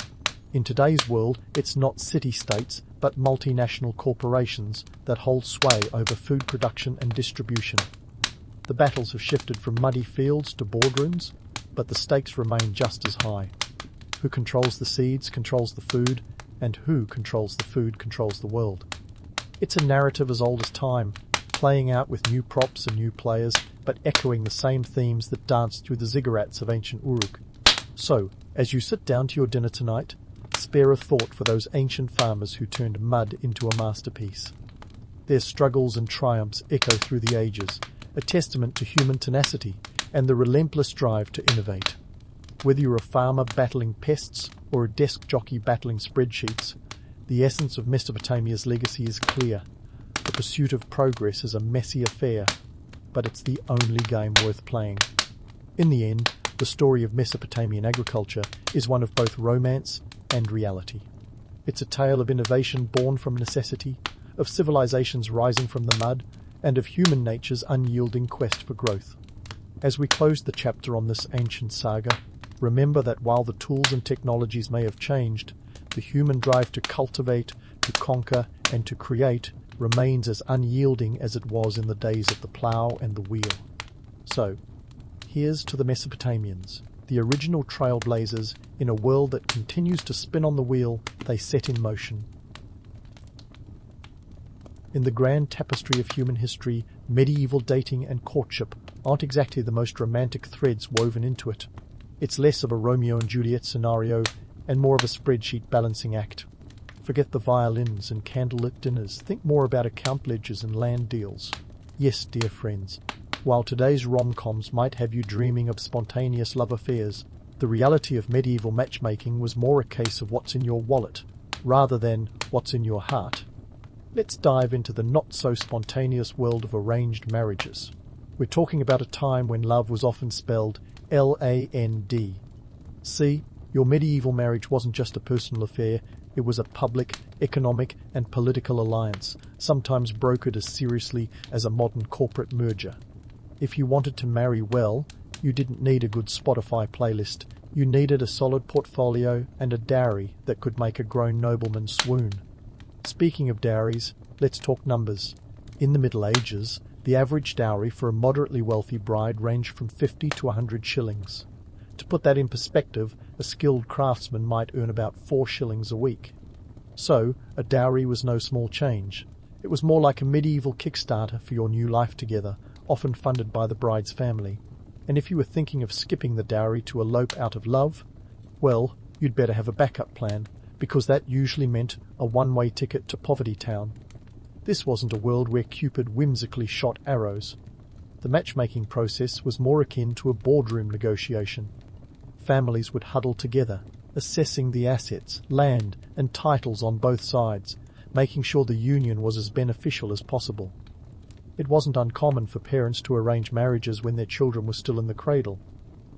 In today's world, it's not city-states, but multinational corporations that hold sway over food production and distribution. The battles have shifted from muddy fields to boardrooms, but the stakes remain just as high. Who controls the seeds controls the food, and who controls the food controls the world. It's a narrative as old as time, playing out with new props and new players, but echoing the same themes that danced through the ziggurats of ancient Uruk. So, as you sit down to your dinner tonight, spare a thought for those ancient farmers who turned mud into a masterpiece. Their struggles and triumphs echo through the ages, a testament to human tenacity and the relentless drive to innovate. Whether you're a farmer battling pests or a desk jockey battling spreadsheets, the essence of Mesopotamia's legacy is clear. The pursuit of progress is a messy affair, but it's the only game worth playing. In the end, the story of Mesopotamian agriculture is one of both romance and reality. It's a tale of innovation born from necessity, of civilizations rising from the mud, and of human nature's unyielding quest for growth. As we close the chapter on this ancient saga, remember that while the tools and technologies may have changed, the human drive to cultivate, to conquer, and to create remains as unyielding as it was in the days of the plough and the wheel. So, here's to the Mesopotamians, the original trailblazers in a world that continues to spin on the wheel they set in motion. In the grand tapestry of human history, medieval dating and courtship aren't exactly the most romantic threads woven into it. It's less of a Romeo and Juliet scenario and more of a spreadsheet balancing act. Forget the violins and candlelit dinners. Think more about account ledgers and land deals. Yes, dear friends, while today's rom-coms might have you dreaming of spontaneous love affairs, the reality of medieval matchmaking was more a case of what's in your wallet, rather than what's in your heart. Let's dive into the not-so-spontaneous world of arranged marriages. We're talking about a time when love was often spelled L-A-N-D. See, your medieval marriage wasn't just a personal affair, it was a public, economic and political alliance, sometimes brokered as seriously as a modern corporate merger. If you wanted to marry well, you didn't need a good Spotify playlist. You needed a solid portfolio and a dowry that could make a grown nobleman swoon. Speaking of dowries, let's talk numbers. In the Middle Ages, the average dowry for a moderately wealthy bride ranged from 50 to 100 shillings. To put that in perspective, a skilled craftsman might earn about 4 shillings a week. So, a dowry was no small change. It was more like a medieval Kickstarter for your new life together, often funded by the bride's family. And if you were thinking of skipping the dowry to elope out of love, well, you'd better have a backup plan, because that usually meant a one-way ticket to Poverty Town. This wasn't a world where Cupid whimsically shot arrows. The matchmaking process was more akin to a boardroom negotiation. Families would huddle together, assessing the assets, land, and titles on both sides, making sure the union was as beneficial as possible. It wasn't uncommon for parents to arrange marriages when their children were still in the cradle.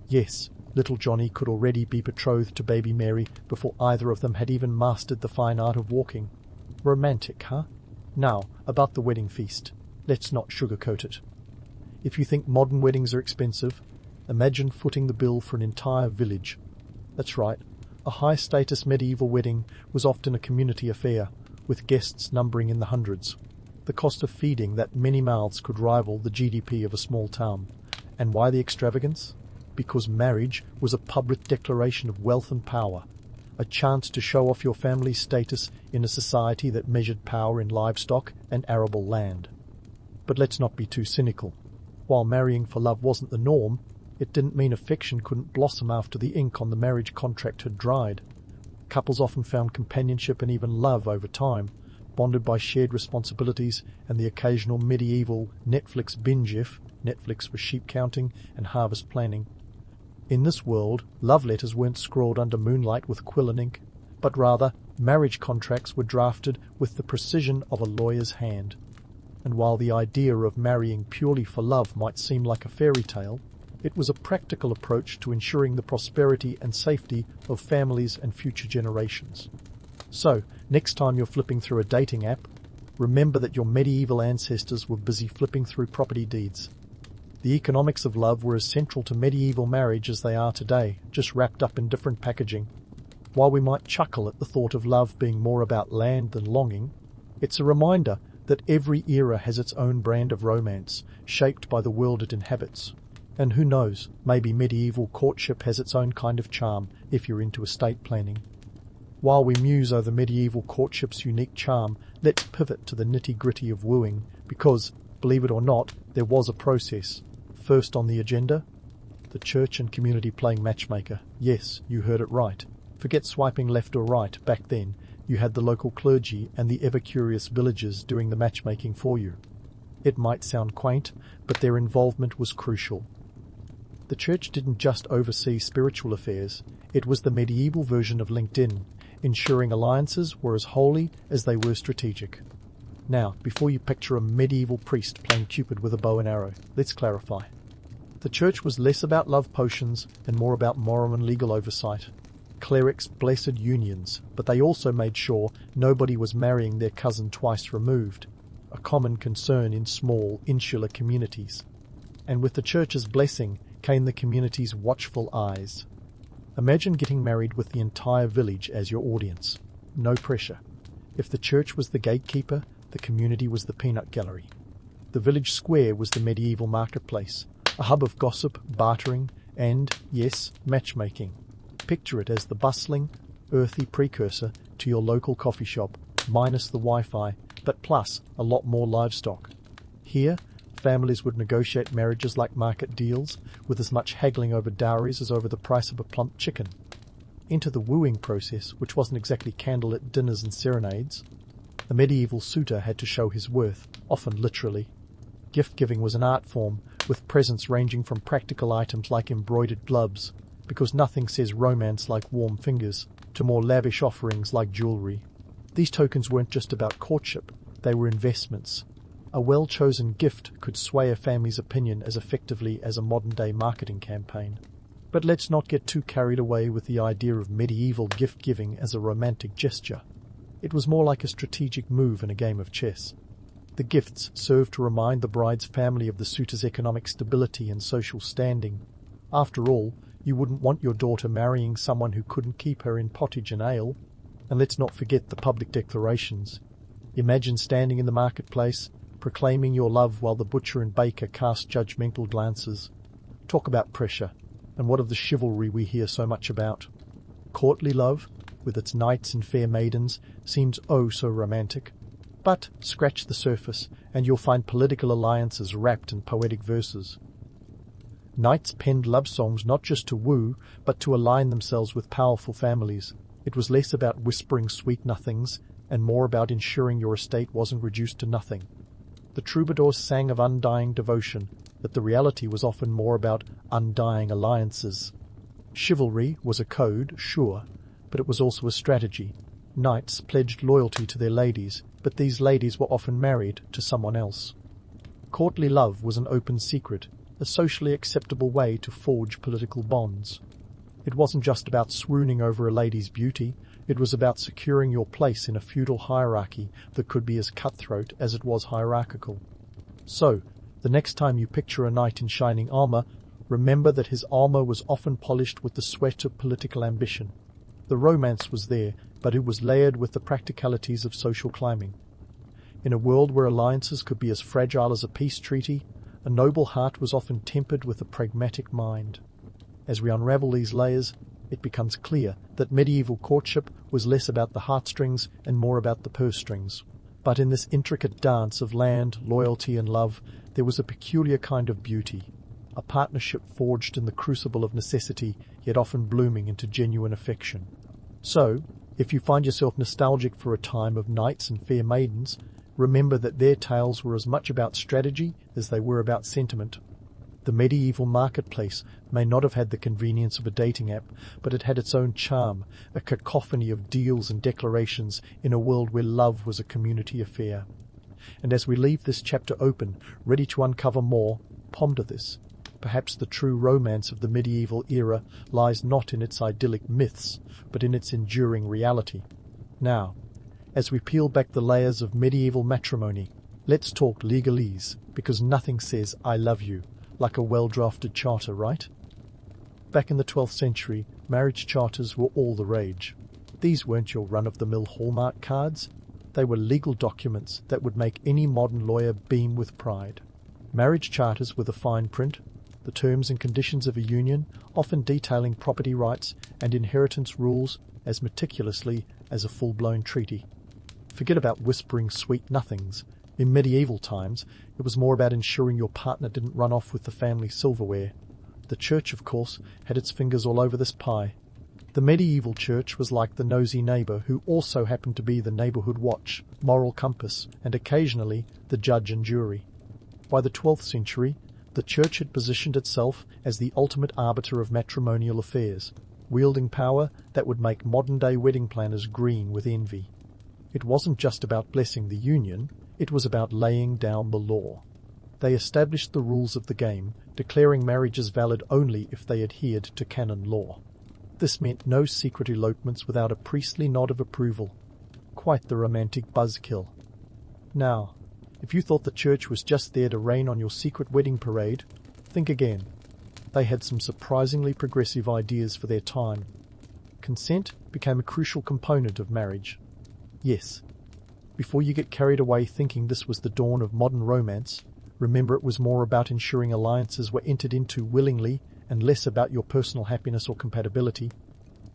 Yes, little Johnny could already be betrothed to baby Mary before either of them had even mastered the fine art of walking. Romantic, huh? Now, about the wedding feast. Let's not sugarcoat it. If you think modern weddings are expensive, imagine footing the bill for an entire village. That's right, a high-status medieval wedding was often a community affair, with guests numbering in the hundreds. The cost of feeding that many mouths could rival the GDP of a small town. And why the extravagance? Because marriage was a public declaration of wealth and power, a chance to show off your family's status in a society that measured power in livestock and arable land. But let's not be too cynical. While marrying for love wasn't the norm, it didn't mean affection couldn't blossom after the ink on the marriage contract had dried. Couples often found companionship and even love over time, bonded by shared responsibilities and the occasional medieval Netflix binge-if, Netflix for sheep counting and harvest planning. In this world, love letters weren't scrawled under moonlight with quill and ink, but rather marriage contracts were drafted with the precision of a lawyer's hand. And while the idea of marrying purely for love might seem like a fairy tale, it was a practical approach to ensuring the prosperity and safety of families and future generations. So, next time you're flipping through a dating app, remember that your medieval ancestors were busy flipping through property deeds. The economics of love were as central to medieval marriage as they are today, just wrapped up in different packaging. While we might chuckle at the thought of love being more about land than longing, it's a reminder that every era has its own brand of romance, shaped by the world it inhabits. And who knows, maybe medieval courtship has its own kind of charm if you're into estate planning. While we muse over medieval courtship's unique charm, let's pivot to the nitty-gritty of wooing, because, believe it or not, there was a process. First on the agenda, the church and community playing matchmaker. Yes, you heard it right. Forget swiping left or right. Back then, you had the local clergy and the ever-curious villagers doing the matchmaking for you. It might sound quaint, but their involvement was crucial. The church didn't just oversee spiritual affairs, it was the medieval version of LinkedIn, ensuring alliances were as holy as they were strategic. Now, before you picture a medieval priest playing Cupid with a bow and arrow, let's clarify. The church was less about love potions and more about moral and legal oversight. Clerics blessed unions, but they also made sure nobody was marrying their cousin twice removed, a common concern in small, insular communities. And with the church's blessing came the community's watchful eyes. Imagine getting married with the entire village as your audience. No pressure. If the church was the gatekeeper, the community was the peanut gallery. The village square was the medieval marketplace, a hub of gossip, bartering, and, yes, matchmaking. Picture it as the bustling, earthy precursor to your local coffee shop, minus the Wi-Fi, but plus a lot more livestock. Here, families would negotiate marriages like market deals, with as much haggling over dowries as over the price of a plump chicken. Enter the wooing process, which wasn't exactly candlelit dinners and serenades. The medieval suitor had to show his worth, often literally. Gift-giving was an art form, with presents ranging from practical items like embroidered gloves, because nothing says romance like warm fingers, to more lavish offerings like jewelry. These tokens weren't just about courtship, they were investments. A well-chosen gift could sway a family's opinion as effectively as a modern-day marketing campaign. But let's not get too carried away with the idea of medieval gift-giving as a romantic gesture. It was more like a strategic move in a game of chess. The gifts served to remind the bride's family of the suitor's economic stability and social standing. After all, you wouldn't want your daughter marrying someone who couldn't keep her in pottage and ale. And let's not forget the public declarations. Imagine standing in the marketplace, proclaiming your love while the butcher and baker cast judgmental glances. Talk about pressure, and what of the chivalry we hear so much about? Courtly love, with its knights and fair maidens, seems oh so romantic. But scratch the surface, and you'll find political alliances wrapped in poetic verses. Knights penned love songs not just to woo, but to align themselves with powerful families. It was less about whispering sweet nothings, and more about ensuring your estate wasn't reduced to nothing. The troubadours sang of undying devotion, but the reality was often more about undying alliances. Chivalry was a code, sure, but it was also a strategy. Knights pledged loyalty to their ladies, but these ladies were often married to someone else. Courtly love was an open secret, a socially acceptable way to forge political bonds. It wasn't just about swooning over a lady's beauty, it was about securing your place in a feudal hierarchy that could be as cutthroat as it was hierarchical. So, the next time you picture a knight in shining armor, remember that his armor was often polished with the sweat of political ambition. The romance was there, but it was layered with the practicalities of social climbing. In a world where alliances could be as fragile as a peace treaty, a noble heart was often tempered with a pragmatic mind. As we unravel these layers, it becomes clear that medieval courtship was less about the heartstrings and more about the purse strings. But in this intricate dance of land, loyalty, and love, there was a peculiar kind of beauty, a partnership forged in the crucible of necessity, yet often blooming into genuine affection. So, if you find yourself nostalgic for a time of knights and fair maidens, remember that their tales were as much about strategy as they were about sentiment. The medieval marketplace may not have had the convenience of a dating app, but it had its own charm, a cacophony of deals and declarations in a world where love was a community affair. And as we leave this chapter open, ready to uncover more, ponder this. Perhaps the true romance of the medieval era lies not in its idyllic myths, but in its enduring reality. Now, as we peel back the layers of medieval matrimony, let's talk legalese, because nothing says "I love you" like a well-drafted charter, right? Back in the 12th century, marriage charters were all the rage. These weren't your run-of-the-mill Hallmark cards. They were legal documents that would make any modern lawyer beam with pride. Marriage charters were the fine print, the terms and conditions of a union, often detailing property rights and inheritance rules as meticulously as a full-blown treaty. Forget about whispering sweet nothings. In medieval times, it was more about ensuring your partner didn't run off with the family silverware. The church, of course, had its fingers all over this pie. The medieval church was like the nosy neighbour who also happened to be the neighbourhood watch, moral compass, and occasionally the judge and jury. By the 12th century, the church had positioned itself as the ultimate arbiter of matrimonial affairs, wielding power that would make modern-day wedding planners green with envy. It wasn't just about blessing the union, it was about laying down the law. They established the rules of the game, declaring marriages valid only if they adhered to canon law. This meant no secret elopements without a priestly nod of approval. Quite the romantic buzzkill. Now, if you thought the church was just there to rain on your secret wedding parade, think again. They had some surprisingly progressive ideas for their time. Consent became a crucial component of marriage. Yes, before you get carried away thinking this was the dawn of modern romance, remember it was more about ensuring alliances were entered into willingly and less about your personal happiness or compatibility.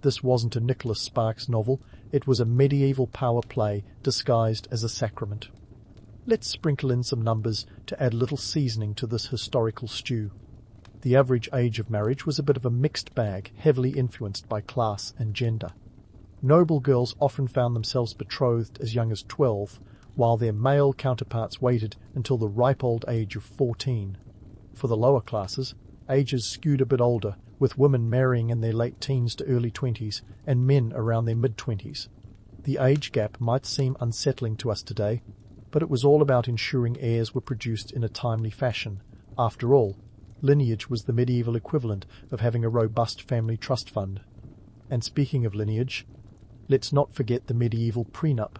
This wasn't a Nicholas Sparks novel, it was a medieval power play disguised as a sacrament. Let's sprinkle in some numbers to add a little seasoning to this historical stew. The average age of marriage was a bit of a mixed bag, heavily influenced by class and gender. Noble girls often found themselves betrothed as young as 12, while their male counterparts waited until the ripe old age of 14. For the lower classes, ages skewed a bit older, with women marrying in their late teens to early 20s and men around their mid-20s. The age gap might seem unsettling to us today, but it was all about ensuring heirs were produced in a timely fashion. After all, lineage was the medieval equivalent of having a robust family trust fund. And speaking of lineage, let's not forget the medieval prenup.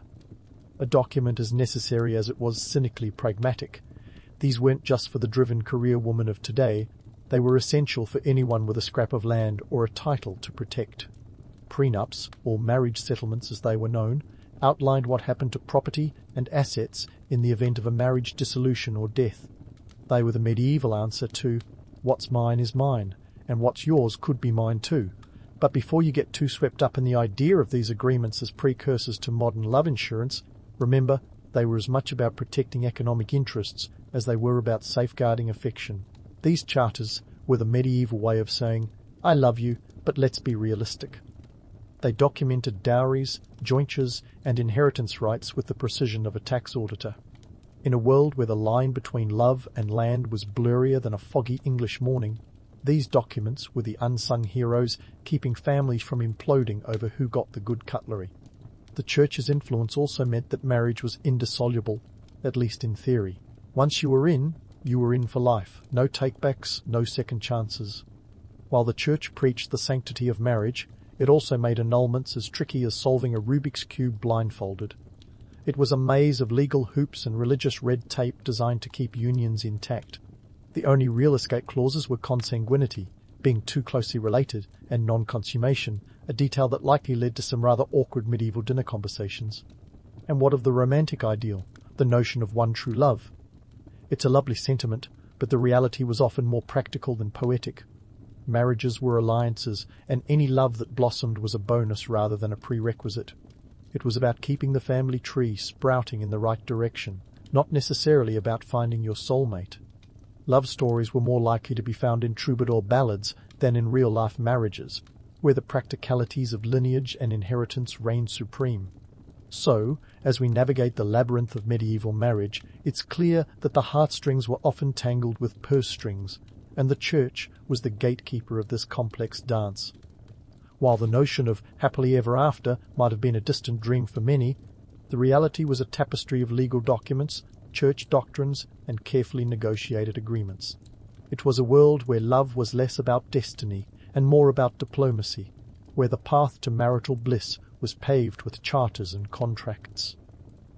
A document as necessary as it was cynically pragmatic. These weren't just for the driven career woman of today, they were essential for anyone with a scrap of land or a title to protect. Prenups, or marriage settlements as they were known, outlined what happened to property and assets in the event of a marriage dissolution or death. They were the medieval answer to, what's mine is mine, and what's yours could be mine too. But before you get too swept up in the idea of these agreements as precursors to modern love insurance, remember, they were as much about protecting economic interests as they were about safeguarding affection. These charters were the medieval way of saying, I love you, but let's be realistic. They documented dowries, jointures, and inheritance rights with the precision of a tax auditor. In a world where the line between love and land was blurrier than a foggy English morning, these documents were the unsung heroes keeping families from imploding over who got the good cutlery. The church's influence also meant that marriage was indissoluble, at least in theory. Once you were in for life. No takebacks, no second chances. While the church preached the sanctity of marriage, it also made annulments as tricky as solving a Rubik's Cube blindfolded. It was a maze of legal hoops and religious red tape designed to keep unions intact. The only real escape clauses were consanguinity, being too closely related, and non-consummation, a detail that likely led to some rather awkward medieval dinner conversations. And what of the romantic ideal, the notion of one true love? It's a lovely sentiment, but the reality was often more practical than poetic. Marriages were alliances, and any love that blossomed was a bonus rather than a prerequisite. It was about keeping the family tree sprouting in the right direction, not necessarily about finding your soulmate. Love stories were more likely to be found in troubadour ballads than in real-life marriages, where the practicalities of lineage and inheritance reigned supreme. So, as we navigate the labyrinth of medieval marriage, it's clear that the heartstrings were often tangled with purse strings, and the church was the gatekeeper of this complex dance. While the notion of happily ever after might have been a distant dream for many, the reality was a tapestry of legal documents, church doctrines, and carefully negotiated agreements. It was a world where love was less about destiny and more about diplomacy, where the path to marital bliss was paved with charters and contracts.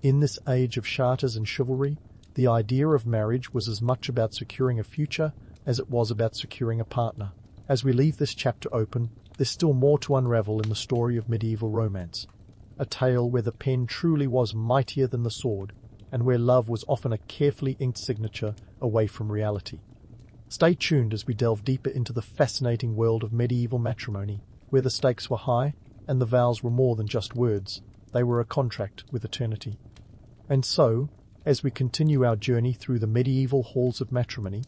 In this age of charters and chivalry, the idea of marriage was as much about securing a future as it was about securing a partner. As we leave this chapter open, there's still more to unravel in the story of medieval romance, a tale where the pen truly was mightier than the sword, and where love was often a carefully inked signature away from reality. Stay tuned as we delve deeper into the fascinating world of medieval matrimony, where the stakes were high and the vows were more than just words. They were a contract with eternity. And so, as we continue our journey through the medieval halls of matrimony,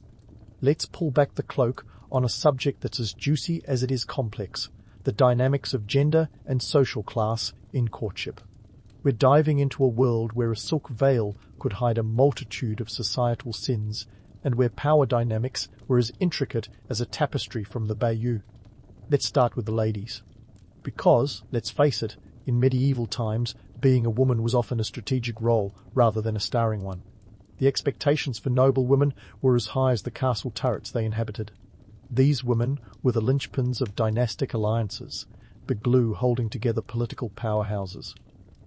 let's pull back the cloak on a subject that's as juicy as it is complex, the dynamics of gender and social class in courtship. We're diving into a world where a silk veil could hide a multitude of societal sins, and where power dynamics were as intricate as a tapestry from the Bayeux. Let's start with the ladies. Because, let's face it, in medieval times, being a woman was often a strategic role rather than a starring one. The expectations for noble women were as high as the castle turrets they inhabited. These women were the linchpins of dynastic alliances, the glue holding together political powerhouses.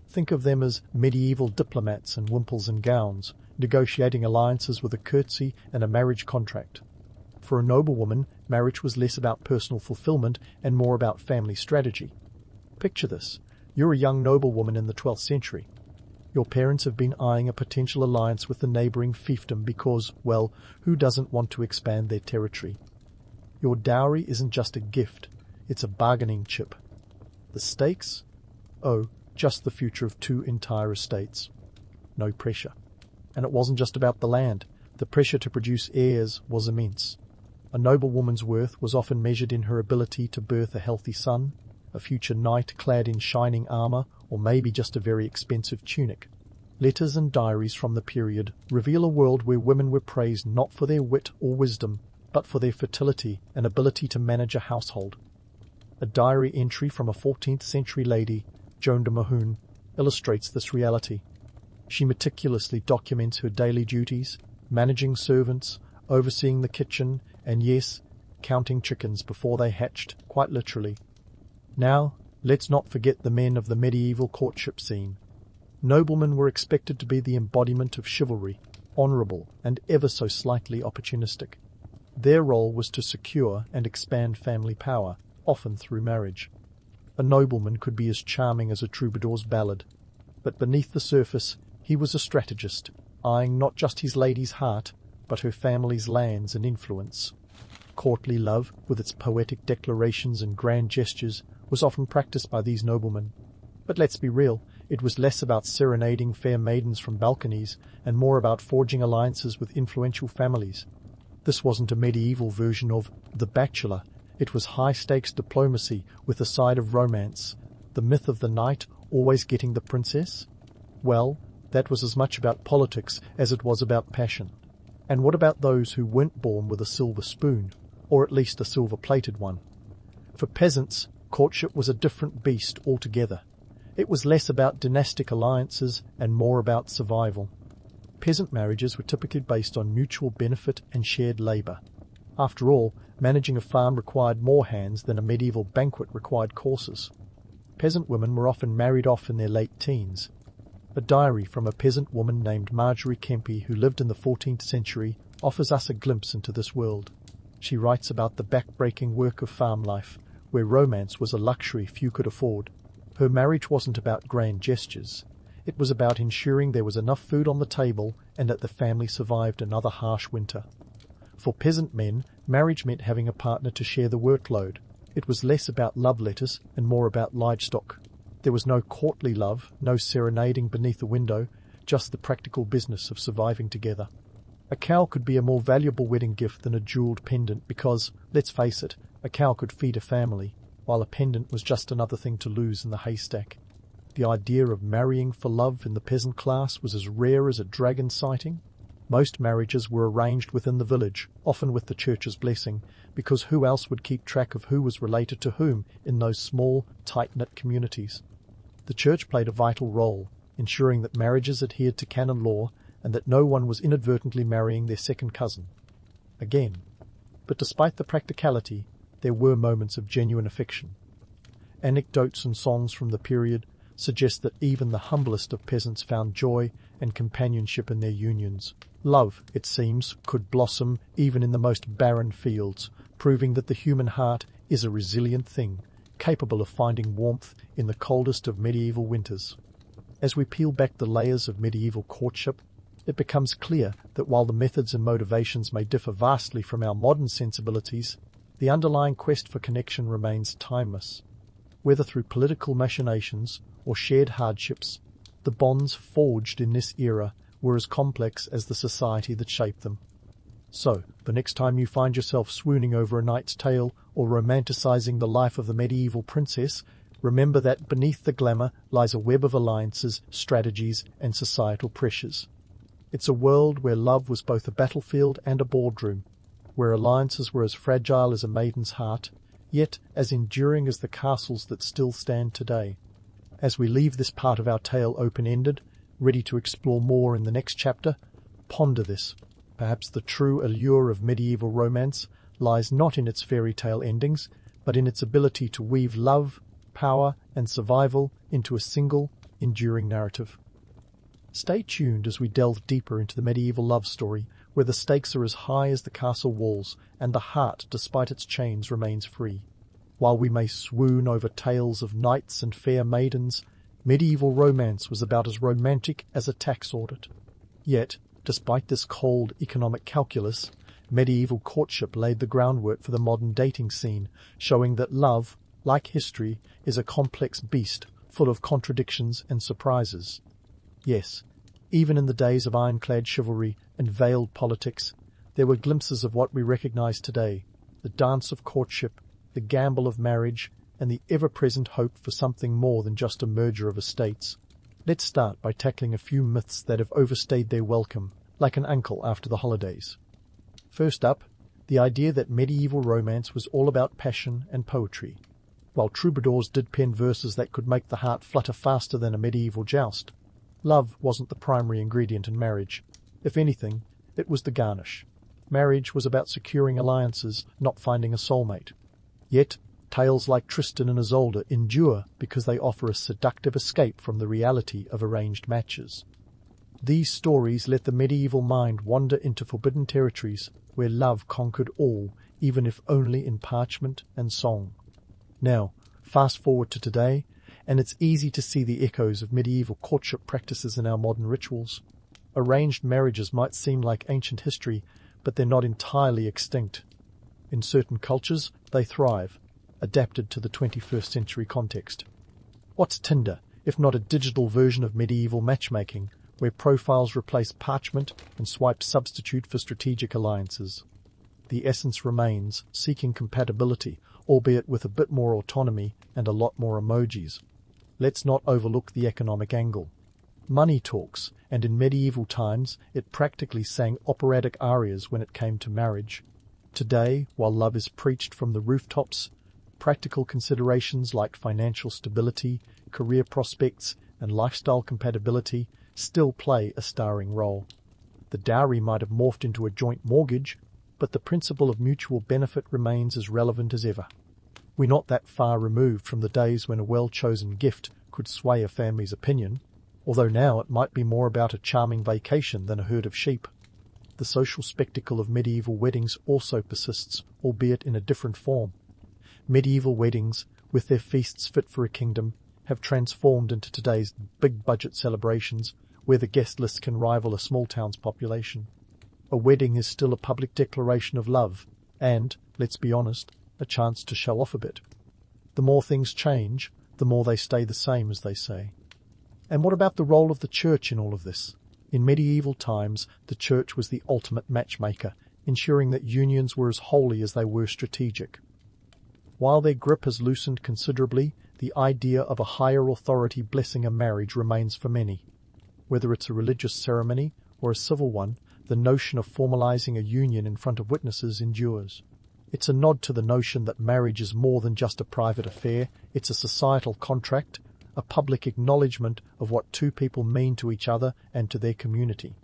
Think of them as medieval diplomats in wimples and gowns, negotiating alliances with a curtsy and a marriage contract. For a noblewoman, marriage was less about personal fulfillment and more about family strategy. Picture this. You're a young noblewoman in the 12th century. Your parents have been eyeing a potential alliance with the neighbouring fiefdom because, well, who doesn't want to expand their territory? Your dowry isn't just a gift, it's a bargaining chip. The stakes? Oh, just the future of 2 entire estates. No pressure. And it wasn't just about the land. The pressure to produce heirs was immense. A noblewoman's worth was often measured in her ability to birth a healthy son, a future knight clad in shining armour, or maybe just a very expensive tunic. Letters and diaries from the period reveal a world where women were praised not for their wit or wisdom, but for their fertility and ability to manage a household. A diary entry from a 14th century lady, Joan de Mohun, illustrates this reality. She meticulously documents her daily duties, managing servants, overseeing the kitchen, and yes, counting chickens before they hatched, quite literally. Now, let's not forget the men of the medieval courtship scene. Noblemen were expected to be the embodiment of chivalry, honourable and ever so slightly opportunistic. Their role was to secure and expand family power, often through marriage. A nobleman could be as charming as a troubadour's ballad, but beneath the surface he was a strategist, eyeing not just his lady's heart, but her family's lands and influence. Courtly love, with its poetic declarations and grand gestures, was often practiced by these noblemen. But let's be real, it was less about serenading fair maidens from balconies and more about forging alliances with influential families. This wasn't a medieval version of The Bachelor. It was high-stakes diplomacy with a side of romance. The myth of the knight always getting the princess? Well, that was as much about politics as it was about passion. And what about those who weren't born with a silver spoon, or at least a silver-plated one? For peasants, courtship was a different beast altogether. It was less about dynastic alliances and more about survival. Peasant marriages were typically based on mutual benefit and shared labour. After all, managing a farm required more hands than a medieval banquet required courses. Peasant women were often married off in their late teens. A diary from a peasant woman named Marjorie Kempe, who lived in the 14th century, offers us a glimpse into this world. She writes about the back-breaking work of farm life, where romance was a luxury few could afford. Her marriage wasn't about grand gestures. It was about ensuring there was enough food on the table and that the family survived another harsh winter. For peasant men, marriage meant having a partner to share the workload. It was less about love letters and more about livestock. There was no courtly love, no serenading beneath the window, just the practical business of surviving together. A cow could be a more valuable wedding gift than a jewelled pendant because, let's face it, a cow could feed a family, while a pendant was just another thing to lose in the haystack. The idea of marrying for love in the peasant class was as rare as a dragon sighting. Most marriages were arranged within the village, often with the church's blessing, because who else would keep track of who was related to whom in those small, tight-knit communities? The church played a vital role, ensuring that marriages adhered to canon law and that no one was inadvertently marrying their second cousin. Again. But despite the practicality, there were moments of genuine affection. Anecdotes and songs from the period suggest that even the humblest of peasants found joy and companionship in their unions. Love, it seems, could blossom even in the most barren fields, proving that the human heart is a resilient thing, capable of finding warmth in the coldest of medieval winters. As we peel back the layers of medieval courtship, it becomes clear that while the methods and motivations may differ vastly from our modern sensibilities, the underlying quest for connection remains timeless. Whether through political machinations or shared hardships, the bonds forged in this era were as complex as the society that shaped them. So, the next time you find yourself swooning over a knight's tale or romanticizing the life of the medieval princess, remember that beneath the glamour lies a web of alliances, strategies, and societal pressures. It's a world where love was both a battlefield and a boardroom, where alliances were as fragile as a maiden's heart, yet as enduring as the castles that still stand today. As we leave this part of our tale open-ended, ready to explore more in the next chapter, ponder this. Perhaps the true allure of medieval romance lies not in its fairy tale endings, but in its ability to weave love, power, and survival into a single, enduring narrative. Stay tuned as we delve deeper into the medieval love story, where the stakes are as high as the castle walls, and the heart, despite its chains, remains free. While we may swoon over tales of knights and fair maidens, medieval romance was about as romantic as a tax audit. Yet, despite this cold economic calculus, medieval courtship laid the groundwork for the modern dating scene, showing that love, like history, is a complex beast full of contradictions and surprises. Yes, even in the days of ironclad chivalry and veiled politics, there were glimpses of what we recognize today: the dance of courtship, the gamble of marriage, and the ever-present hope for something more than just a merger of estates. Let's start by tackling a few myths that have overstayed their welcome, like an uncle after the holidays. First up, the idea that medieval romance was all about passion and poetry. While troubadours did pen verses that could make the heart flutter faster than a medieval joust, love wasn't the primary ingredient in marriage. If anything, it was the garnish. Marriage was about securing alliances, not finding a soulmate. Yet, tales like Tristan and Isolde endure because they offer a seductive escape from the reality of arranged matches. These stories let the medieval mind wander into forbidden territories where love conquered all, even if only in parchment and song. Now, fast forward to today, and it's easy to see the echoes of medieval courtship practices in our modern rituals. Arranged marriages might seem like ancient history, but they're not entirely extinct. In certain cultures, they thrive, adapted to the 21st century context. What's Tinder, if not a digital version of medieval matchmaking, where profiles replace parchment and swipes substitute for strategic alliances? The essence remains seeking compatibility, albeit with a bit more autonomy and a lot more emojis. Let's not overlook the economic angle. Money talks, and in medieval times it practically sang operatic arias when it came to marriage. Today, while love is preached from the rooftops, practical considerations like financial stability, career prospects, and lifestyle compatibility still play a starring role. The dowry might have morphed into a joint mortgage, but the principle of mutual benefit remains as relevant as ever. We're not that far removed from the days when a well-chosen gift could sway a family's opinion, although now it might be more about a charming vacation than a herd of sheep. The social spectacle of medieval weddings also persists, albeit in a different form. Medieval weddings, with their feasts fit for a kingdom, have transformed into today's big-budget celebrations, where the guest list can rival a small town's population. A wedding is still a public declaration of love, and, let's be honest, a chance to show off a bit. The more things change, the more they stay the same, as they say. And what about the role of the church in all of this? In medieval times, the church was the ultimate matchmaker, ensuring that unions were as holy as they were strategic. While their grip has loosened considerably, the idea of a higher authority blessing a marriage remains for many. Whether it's a religious ceremony or a civil one, the notion of formalizing a union in front of witnesses endures. It's a nod to the notion that marriage is more than just a private affair, it's a societal contract, a public acknowledgement of what two people mean to each other and to their community.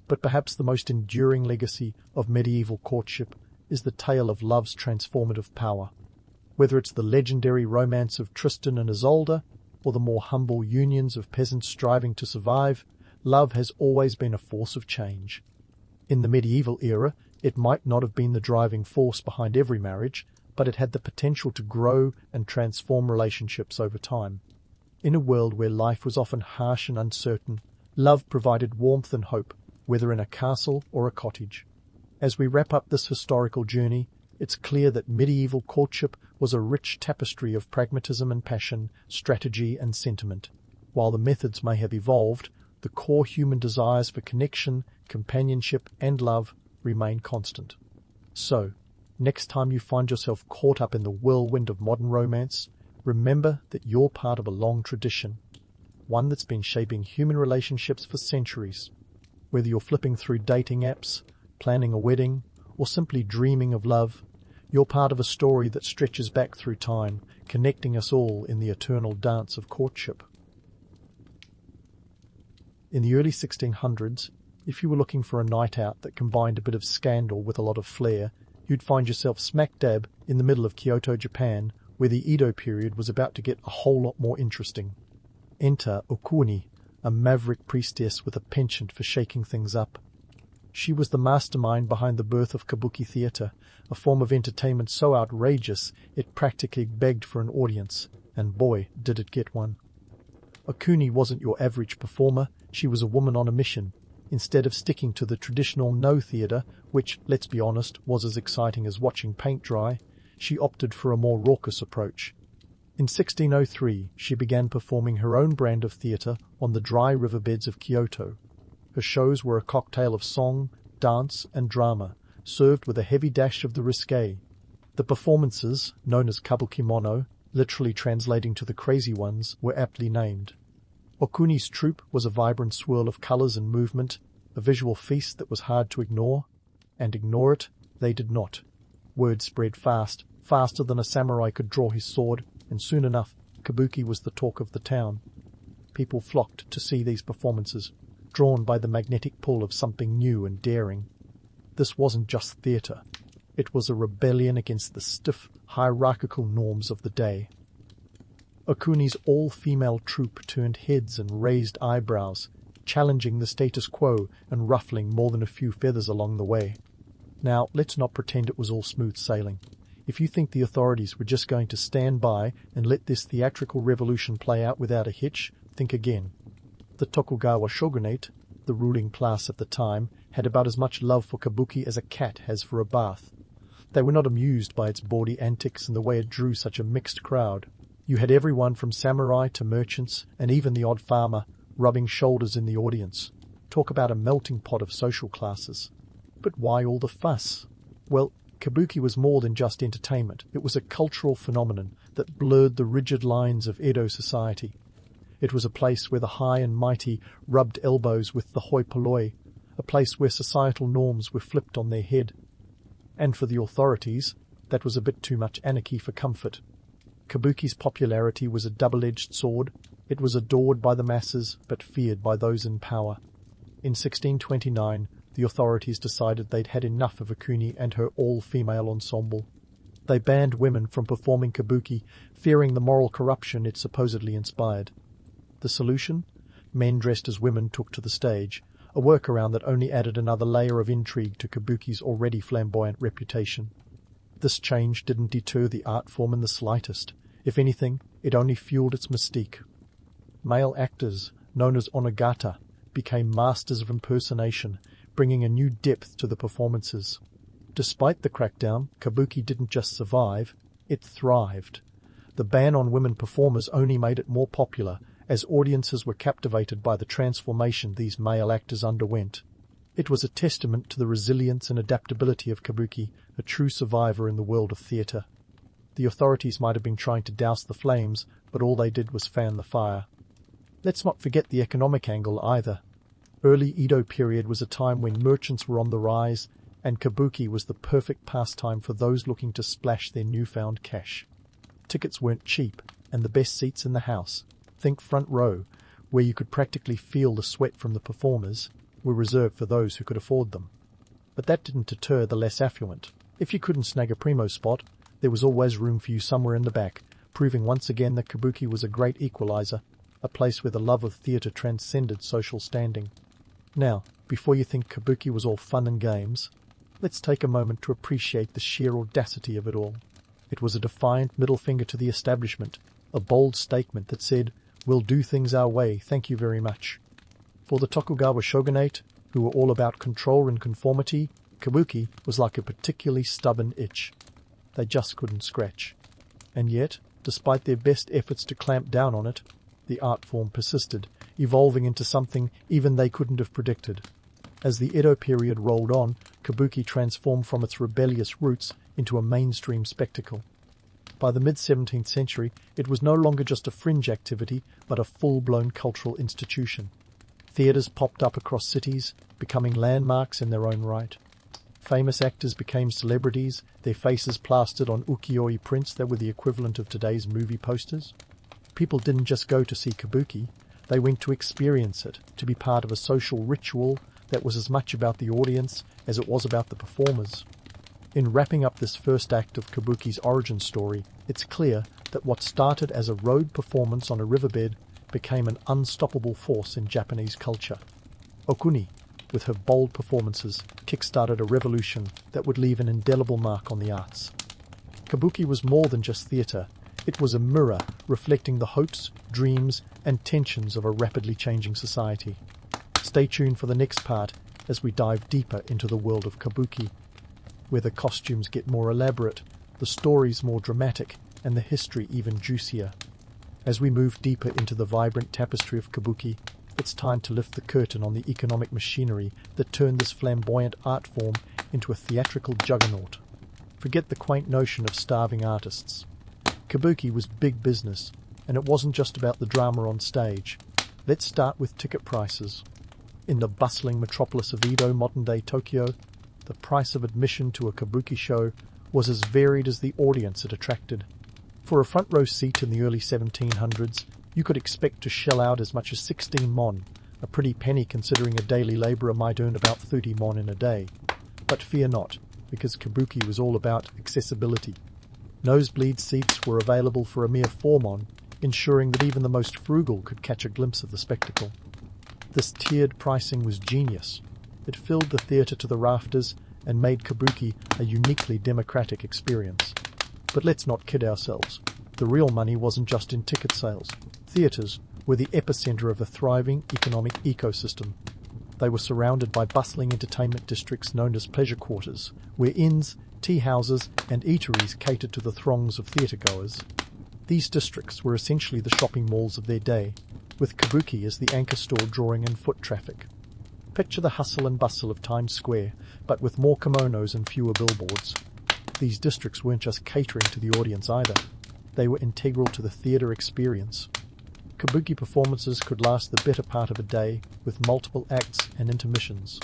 But perhaps the most enduring legacy of medieval courtship is the tale of love's transformative power. Whether it's the legendary romance of Tristan and Isolde, or the more humble unions of peasants striving to survive, love has always been a force of change. In the medieval era, it might not have been the driving force behind every marriage, but it had the potential to grow and transform relationships over time. In a world where life was often harsh and uncertain, love provided warmth and hope, whether in a castle or a cottage. As we wrap up this historical journey, it's clear that medieval courtship was a rich tapestry of pragmatism and passion, strategy and sentiment. While the methods may have evolved, the core human desires for connection, companionship and love remain constant. So, next time you find yourself caught up in the whirlwind of modern romance, remember that you're part of a long tradition, one that's been shaping human relationships for centuries. Whether you're flipping through dating apps, planning a wedding, or simply dreaming of love, you're part of a story that stretches back through time, connecting us all in the eternal dance of courtship. In the early 1600s, if you were looking for a night out that combined a bit of scandal with a lot of flair, you'd find yourself smack dab in the middle of Kyoto, Japan, where the Edo period was about to get a whole lot more interesting. Enter Okuni, a maverick priestess with a penchant for shaking things up. She was the mastermind behind the birth of Kabuki theatre, a form of entertainment so outrageous it practically begged for an audience, and boy, did it get one. Okuni wasn't your average performer, she was a woman on a mission. Instead of sticking to the traditional no theatre, which, let's be honest, was as exciting as watching paint dry, she opted for a more raucous approach. In 1603, she began performing her own brand of theatre on the dry riverbeds of Kyoto. Her shows were a cocktail of song, dance and drama, served with a heavy dash of the risque. The performances, known as Kabuki mono, literally translating to the crazy ones, were aptly named. Okuni's troupe was a vibrant swirl of colours and movement, a visual feast that was hard to ignore, and ignore it they did not. Word spread fast, faster than a samurai could draw his sword, and soon enough Kabuki was the talk of the town. People flocked to see these performances, drawn by the magnetic pull of something new and daring. This wasn't just theatre. It was a rebellion against the stiff, hierarchical norms of the day. Okuni's all-female troupe turned heads and raised eyebrows, challenging the status quo and ruffling more than a few feathers along the way. Now, let's not pretend it was all smooth sailing. If you think the authorities were just going to stand by and let this theatrical revolution play out without a hitch, think again. The Tokugawa shogunate, the ruling class at the time, had about as much love for Kabuki as a cat has for a bath. They were not amused by its bawdy antics and the way it drew such a mixed crowd. You had everyone from samurai to merchants, and even the odd farmer, rubbing shoulders in the audience. Talk about a melting pot of social classes. But why all the fuss? Well, Kabuki was more than just entertainment. It was a cultural phenomenon that blurred the rigid lines of Edo society. It was a place where the high and mighty rubbed elbows with the hoi polloi, a place where societal norms were flipped on their head. And for the authorities, that was a bit too much anarchy for comfort. Kabuki's popularity was a double-edged sword. It was adored by the masses, but feared by those in power. In 1629, the authorities decided they'd had enough of Okuni and her all-female ensemble. They banned women from performing Kabuki, fearing the moral corruption it supposedly inspired. The solution? Men dressed as women took to the stage, a workaround that only added another layer of intrigue to Kabuki's already flamboyant reputation. This change didn't deter the art form in the slightest. If anything, it only fueled its mystique. Male actors, known as onagata, became masters of impersonation, bringing a new depth to the performances. Despite the crackdown, Kabuki didn't just survive, it thrived. The ban on women performers only made it more popular, as audiences were captivated by the transformation these male actors underwent. It was a testament to the resilience and adaptability of Kabuki, a true survivor in the world of theatre. The authorities might have been trying to douse the flames, but all they did was fan the fire. Let's not forget the economic angle either. Early Edo period was a time when merchants were on the rise, and Kabuki was the perfect pastime for those looking to splash their newfound cash. Tickets weren't cheap, and the best seats in the house, think front row, where you could practically feel the sweat from the performers, were reserved for those who could afford them. But that didn't deter the less affluent. If you couldn't snag a primo spot, there was always room for you somewhere in the back, proving once again that Kabuki was a great equalizer, a place where the love of theatre transcended social standing. Now, before you think Kabuki was all fun and games, let's take a moment to appreciate the sheer audacity of it all. It was a defiant middle finger to the establishment, a bold statement that said, "We'll do things our way, thank you very much." For the Tokugawa shogunate, who were all about control and conformity, Kabuki was like a particularly stubborn itch. They just couldn't scratch. And yet, despite their best efforts to clamp down on it, the art form persisted, evolving into something even they couldn't have predicted. As the Edo period rolled on, Kabuki transformed from its rebellious roots into a mainstream spectacle. By the mid-17th century, it was no longer just a fringe activity, but a full-blown cultural institution. Theatres popped up across cities, becoming landmarks in their own right. Famous actors became celebrities, their faces plastered on ukiyo-e prints that were the equivalent of today's movie posters. People didn't just go to see Kabuki, they went to experience it, to be part of a social ritual that was as much about the audience as it was about the performers. In wrapping up this first act of Kabuki's origin story, it's clear that what started as a road performance on a riverbed became an unstoppable force in Japanese culture. Okuni, with her bold performances, kick-started a revolution that would leave an indelible mark on the arts. Kabuki was more than just theatre. It was a mirror reflecting the hopes, dreams, and tensions of a rapidly changing society. Stay tuned for the next part as we dive deeper into the world of Kabuki, where the costumes get more elaborate, the stories more dramatic, and the history even juicier. As we move deeper into the vibrant tapestry of Kabuki, it's time to lift the curtain on the economic machinery that turned this flamboyant art form into a theatrical juggernaut. Forget the quaint notion of starving artists. Kabuki was big business, and it wasn't just about the drama on stage. Let's start with ticket prices. In the bustling metropolis of Edo, modern-day Tokyo, the price of admission to a Kabuki show was as varied as the audience it attracted. For a front-row seat in the early 1700s, you could expect to shell out as much as 16 mon, a pretty penny considering a daily labourer might earn about 30 mon in a day. But fear not, because Kabuki was all about accessibility. Nosebleed seats were available for a mere 4 mon, ensuring that even the most frugal could catch a glimpse of the spectacle. This tiered pricing was genius. It filled the theatre to the rafters and made Kabuki a uniquely democratic experience. But let's not kid ourselves. The real money wasn't just in ticket sales. Theatres were the epicenter of a thriving economic ecosystem. They were surrounded by bustling entertainment districts known as pleasure quarters, where inns, tea houses, and eateries catered to the throngs of theatre-goers. These districts were essentially the shopping malls of their day, with Kabuki as the anchor store drawing in foot traffic. Picture the hustle and bustle of Times Square, but with more kimonos and fewer billboards. These districts weren't just catering to the audience either. They were integral to the theatre experience. Kabuki performances could last the better part of a day, with multiple acts and intermissions.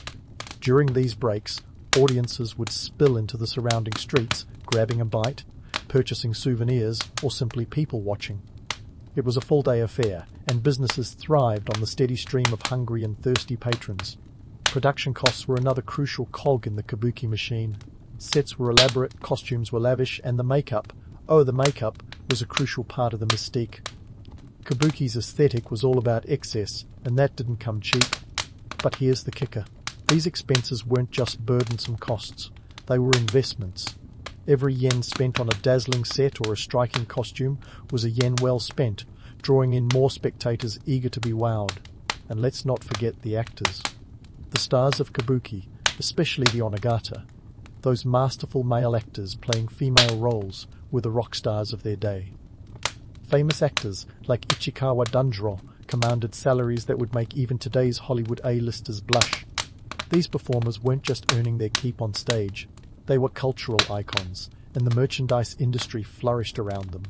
During these breaks, audiences would spill into the surrounding streets, grabbing a bite, purchasing souvenirs, or simply people watching. It was a full-day affair, and businesses thrived on the steady stream of hungry and thirsty patrons. Production costs were another crucial cog in the Kabuki machine. Sets were elaborate, costumes were lavish, and the makeup was a crucial part of the mystique. Kabuki's aesthetic was all about excess, and that didn't come cheap. But here's the kicker. These expenses weren't just burdensome costs, they were investments. Every yen spent on a dazzling set or a striking costume was a yen well spent, drawing in more spectators eager to be wowed. And let's not forget the actors. The stars of Kabuki, especially the Onagata, those masterful male actors playing female roles, were the rock stars of their day. Famous actors like Ichikawa Danjuro commanded salaries that would make even today's Hollywood A-listers blush. These performers weren't just earning their keep on stage, they were cultural icons, and the merchandise industry flourished around them.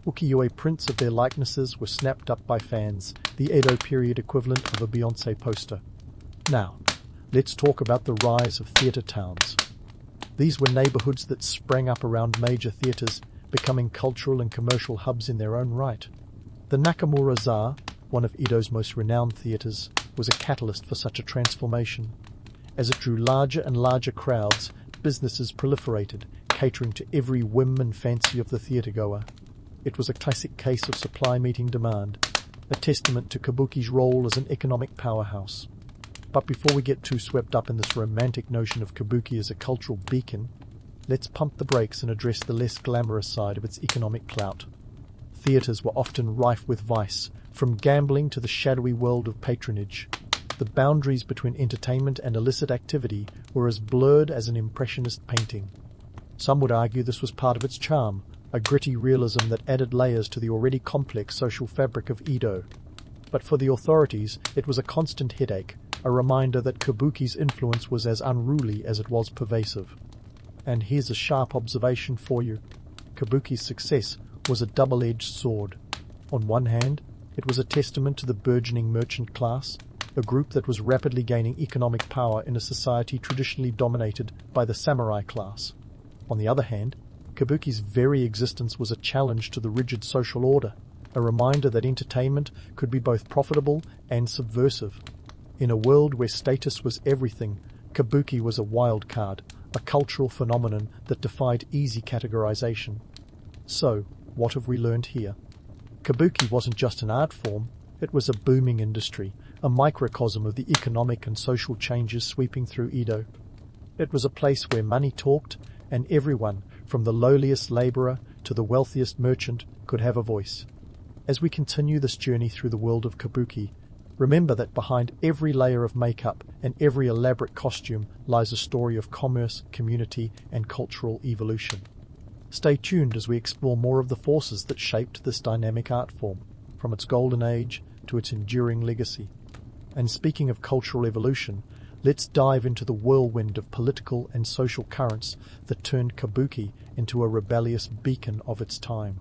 Ukiyo-e prints of their likenesses were snapped up by fans, the Edo period equivalent of a Beyoncé poster. Now, let's talk about the rise of theatre towns. These were neighbourhoods that sprang up around major theatres, becoming cultural and commercial hubs in their own right. The Nakamura-za, one of Edo's most renowned theatres, was a catalyst for such a transformation. As it drew larger and larger crowds, businesses proliferated, catering to every whim and fancy of the theatre-goer. It was a classic case of supply meeting demand, a testament to Kabuki's role as an economic powerhouse. But before we get too swept up in this romantic notion of Kabuki as a cultural beacon, let's pump the brakes and address the less glamorous side of its economic clout. Theatres were often rife with vice, from gambling to the shadowy world of patronage. The boundaries between entertainment and illicit activity were as blurred as an impressionist painting. Some would argue this was part of its charm, a gritty realism that added layers to the already complex social fabric of Edo. But for the authorities, it was a constant headache, a reminder that Kabuki's influence was as unruly as it was pervasive. And here's a sharp observation for you. Kabuki's success was a double-edged sword. On one hand, it was a testament to the burgeoning merchant class, a group that was rapidly gaining economic power in a society traditionally dominated by the samurai class. On the other hand, Kabuki's very existence was a challenge to the rigid social order, a reminder that entertainment could be both profitable and subversive. In a world where status was everything, Kabuki was a wild card, a cultural phenomenon that defied easy categorization. So, what have we learned here? Kabuki wasn't just an art form, it was a booming industry, a microcosm of the economic and social changes sweeping through Edo. It was a place where money talked, and everyone, from the lowliest laborer to the wealthiest merchant, could have a voice. As we continue this journey through the world of Kabuki, remember that behind every layer of makeup and every elaborate costume lies a story of commerce, community, and cultural evolution. Stay tuned as we explore more of the forces that shaped this dynamic art form, from its golden age to its enduring legacy. And speaking of cultural evolution, let's dive into the whirlwind of political and social currents that turned Kabuki into a rebellious beacon of its time.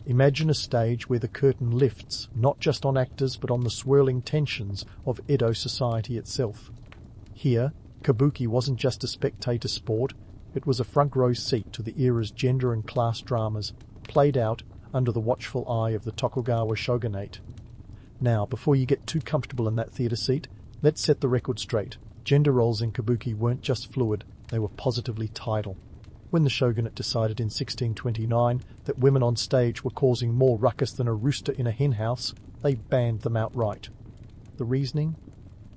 Imagine a stage where the curtain lifts, not just on actors but on the swirling tensions of Edo society itself. Here, Kabuki wasn't just a spectator sport, it was a front-row seat to the era's gender and class dramas, played out under the watchful eye of the Tokugawa shogunate. Now, before you get too comfortable in that theatre seat, let's set the record straight. Gender roles in Kabuki weren't just fluid, they were positively tidal. When the shogunate decided in 1629 that women on stage were causing more ruckus than a rooster in a henhouse, they banned them outright. The reasoning?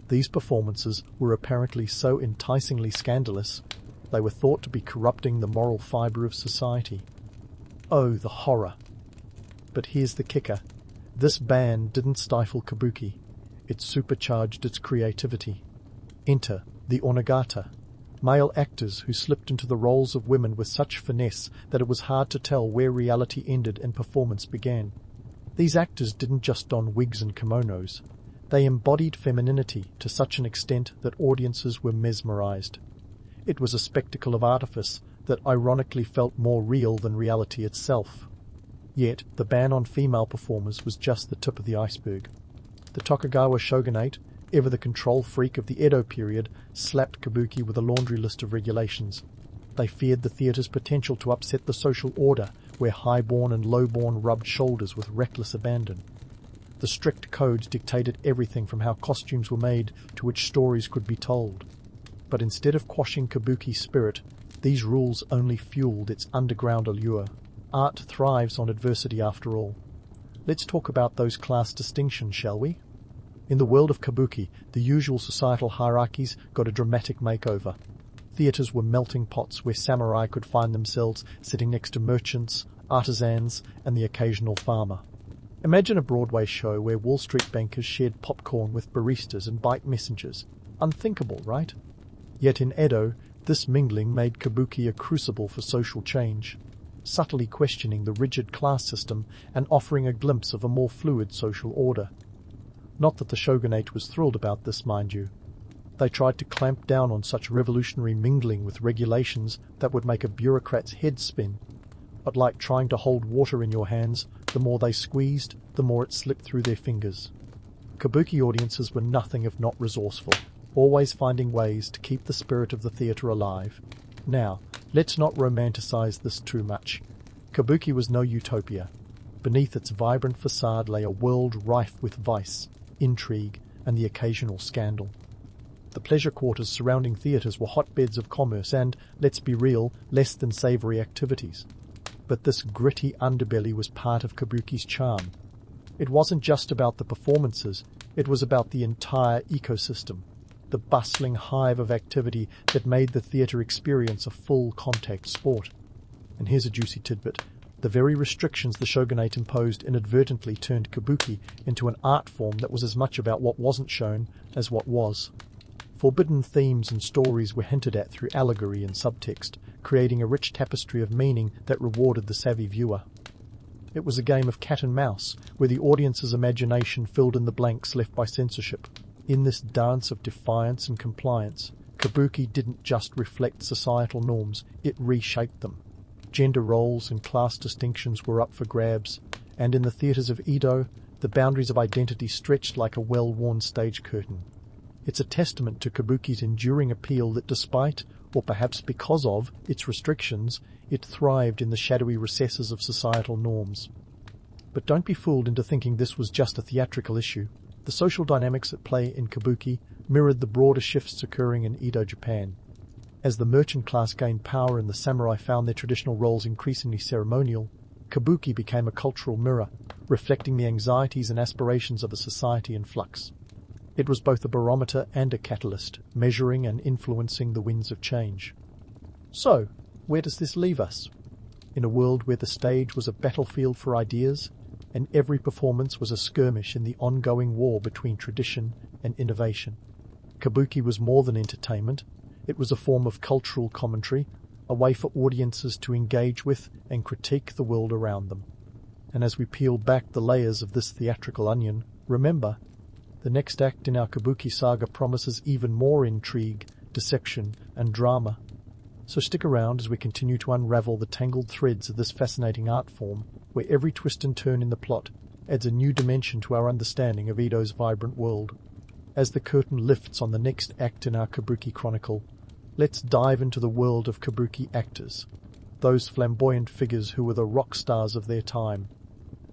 These performances were apparently so enticingly scandalous, they were thought to be corrupting the moral fibre of society. Oh, the horror! But here's the kicker. This ban didn't stifle Kabuki. It supercharged its creativity. Enter the onagata, male actors who slipped into the roles of women with such finesse that it was hard to tell where reality ended and performance began. These actors didn't just don wigs and kimonos. They embodied femininity to such an extent that audiences were mesmerized. It was a spectacle of artifice that ironically felt more real than reality itself. Yet, the ban on female performers was just the tip of the iceberg. The Tokugawa shogunate, ever the control freak of the Edo period, slapped Kabuki with a laundry list of regulations. They feared the theatre's potential to upset the social order, where highborn and lowborn rubbed shoulders with reckless abandon. The strict codes dictated everything from how costumes were made to which stories could be told. But instead of quashing Kabuki's spirit, these rules only fueled its underground allure. Art thrives on adversity after all. Let's talk about those class distinctions, shall we? In the world of Kabuki, the usual societal hierarchies got a dramatic makeover. Theatres were melting pots where samurai could find themselves sitting next to merchants, artisans, and the occasional farmer. Imagine a Broadway show where Wall Street bankers shared popcorn with baristas and bike messengers. Unthinkable, right? Yet in Edo, this mingling made Kabuki a crucible for social change, subtly questioning the rigid class system and offering a glimpse of a more fluid social order. Not that the shogunate was thrilled about this, mind you. They tried to clamp down on such revolutionary mingling with regulations that would make a bureaucrat's head spin. But like trying to hold water in your hands, the more they squeezed, the more it slipped through their fingers. Kabuki audiences were nothing if not resourceful, always finding ways to keep the spirit of the theatre alive. Now, let's not romanticize this too much. Kabuki was no utopia. Beneath its vibrant facade lay a world rife with vice, intrigue, and the occasional scandal. The pleasure quarters surrounding theatres were hotbeds of commerce and, let's be real, less than savoury activities. But this gritty underbelly was part of Kabuki's charm. It wasn't just about the performances, it was about the entire ecosystem, the bustling hive of activity that made the theatre experience a full contact sport. And here's a juicy tidbit. The very restrictions the shogunate imposed inadvertently turned Kabuki into an art form that was as much about what wasn't shown as what was. Forbidden themes and stories were hinted at through allegory and subtext, creating a rich tapestry of meaning that rewarded the savvy viewer. It was a game of cat and mouse, where the audience's imagination filled in the blanks left by censorship. In this dance of defiance and compliance, Kabuki didn't just reflect societal norms, it reshaped them. Gender roles and class distinctions were up for grabs, and in the theatres of Edo, the boundaries of identity stretched like a well-worn stage curtain. It's a testament to Kabuki's enduring appeal that despite, or perhaps because of, its restrictions, it thrived in the shadowy recesses of societal norms. But don't be fooled into thinking this was just a theatrical issue. The social dynamics at play in Kabuki mirrored the broader shifts occurring in Edo Japan. As the merchant class gained power and the samurai found their traditional roles increasingly ceremonial, Kabuki became a cultural mirror, reflecting the anxieties and aspirations of a society in flux. It was both a barometer and a catalyst, measuring and influencing the winds of change. So, where does this leave us? In a world where the stage was a battlefield for ideas, and every performance was a skirmish in the ongoing war between tradition and innovation. Kabuki was more than entertainment. It was a form of cultural commentary, a way for audiences to engage with and critique the world around them. And as we peel back the layers of this theatrical onion, remember, the next act in our Kabuki saga promises even more intrigue, deception, and drama. So stick around as we continue to unravel the tangled threads of this fascinating art form, where every twist and turn in the plot adds a new dimension to our understanding of Edo's vibrant world. As the curtain lifts on the next act in our Kabuki chronicle, let's dive into the world of Kabuki actors, those flamboyant figures who were the rock stars of their time.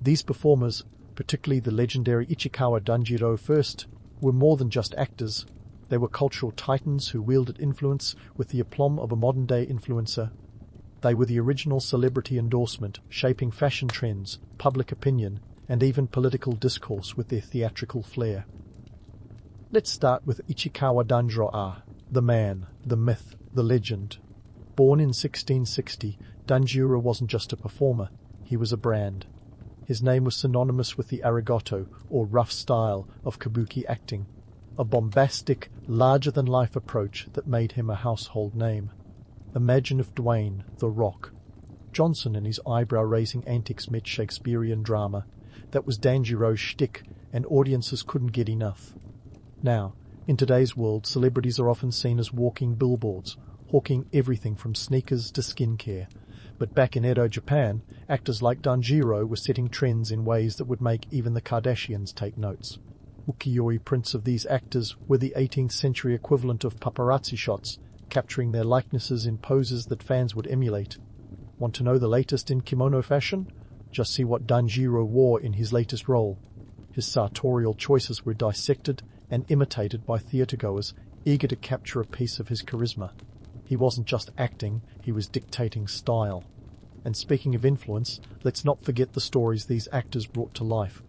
These performers, particularly the legendary Ichikawa Danjiro first, were more than just actors. They were cultural titans who wielded influence with the aplomb of a modern-day influencer. They were the original celebrity endorsement, shaping fashion trends, public opinion, and even political discourse with their theatrical flair. Let's start with Ichikawa Danjiro, the man, the myth, the legend. Born in 1660, Danjiro wasn't just a performer, he was a brand. His name was synonymous with the arigato, or rough style, of Kabuki acting, a bombastic, larger-than-life approach that made him a household name. Imagine if Dwayne, The Rock, Johnson and his eyebrow-raising antics met Shakespearean drama. That was Danjiro's shtick, and audiences couldn't get enough. Now, in today's world, celebrities are often seen as walking billboards, hawking everything from sneakers to skincare. But back in Edo, Japan, actors like Danjiro were setting trends in ways that would make even the Kardashians take notes. Ukiyo-e prints of these actors were the 18th century equivalent of paparazzi shots, capturing their likenesses in poses that fans would emulate. Want to know the latest in kimono fashion? Just see what Danjiro wore in his latest role. His sartorial choices were dissected and imitated by theatergoers eager to capture a piece of his charisma. He wasn't just acting, he was dictating style. And speaking of influence, let's not forget the stories these actors brought to life.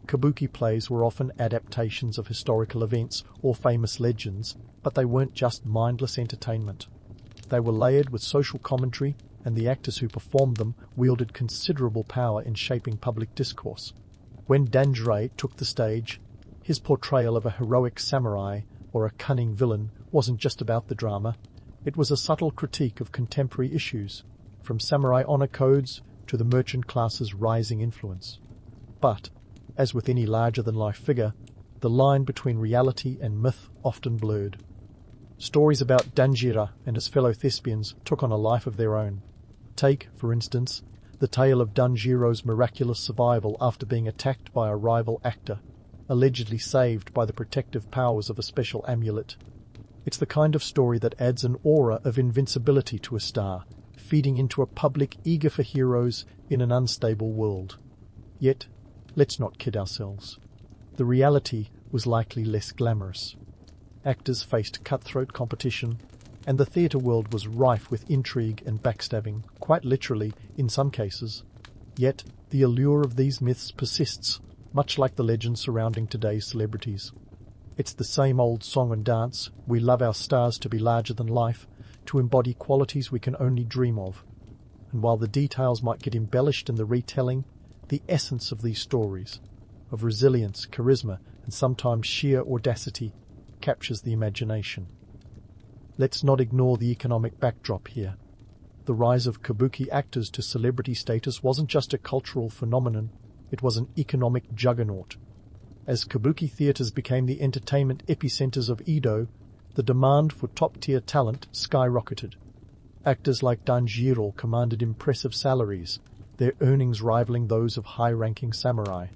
Kabuki plays were often adaptations of historical events or famous legends, but they weren't just mindless entertainment. They were layered with social commentary, and the actors who performed them wielded considerable power in shaping public discourse. When Danjiro took the stage, his portrayal of a heroic samurai or a cunning villain wasn't just about the drama. It was a subtle critique of contemporary issues, from samurai honor codes to the merchant class's rising influence. But, as with any larger-than-life figure, the line between reality and myth often blurred. Stories about Danjiro and his fellow thespians took on a life of their own. Take, for instance, the tale of Danjiro's miraculous survival after being attacked by a rival actor, allegedly saved by the protective powers of a special amulet. It's the kind of story that adds an aura of invincibility to a star, feeding into a public eager for heroes in an unstable world. Yet, let's not kid ourselves. The reality was likely less glamorous. Actors faced cutthroat competition, and the theatre world was rife with intrigue and backstabbing, quite literally in some cases. Yet, the allure of these myths persists, much like the legends surrounding today's celebrities. It's the same old song and dance. We love our stars to be larger than life, to embody qualities we can only dream of. And while the details might get embellished in the retelling, the essence of these stories, of resilience, charisma, and sometimes sheer audacity, captures the imagination. Let's not ignore the economic backdrop here. The rise of Kabuki actors to celebrity status wasn't just a cultural phenomenon, it was an economic juggernaut. As Kabuki theatres became the entertainment epicenters of Edo, the demand for top-tier talent skyrocketed. Actors like Danjiro commanded impressive salaries, their earnings rivaling those of high-ranking samurai.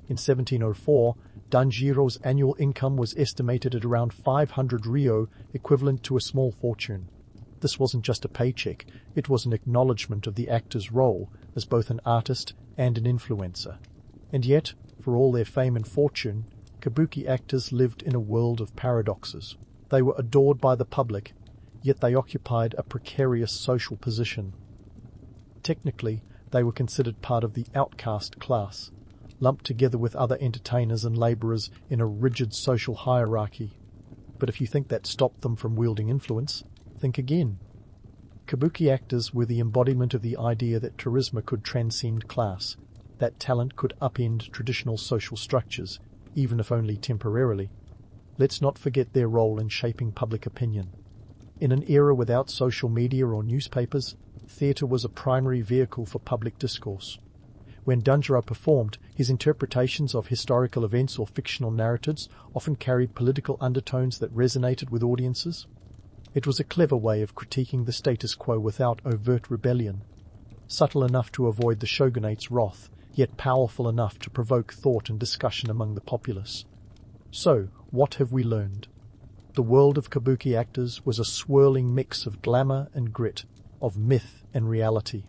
In 1704, Danjiro's annual income was estimated at around 500 ryo, equivalent to a small fortune. This wasn't just a paycheck, it was an acknowledgement of the actor's role as both an artist and an influencer. And yet, for all their fame and fortune, Kabuki actors lived in a world of paradoxes. They were adored by the public, yet they occupied a precarious social position. Technically, they were considered part of the outcast class, lumped together with other entertainers and labourers in a rigid social hierarchy. But if you think that stopped them from wielding influence, think again. Kabuki actors were the embodiment of the idea that charisma could transcend class, that talent could upend traditional social structures, even if only temporarily. Let's not forget their role in shaping public opinion. In an era without social media or newspapers, theatre was a primary vehicle for public discourse. When Danjiro performed, his interpretations of historical events or fictional narratives often carried political undertones that resonated with audiences. It was a clever way of critiquing the status quo without overt rebellion, subtle enough to avoid the shogunate's wrath, yet powerful enough to provoke thought and discussion among the populace. So, what have we learned? The world of Kabuki actors was a swirling mix of glamour and grit, of myth and reality.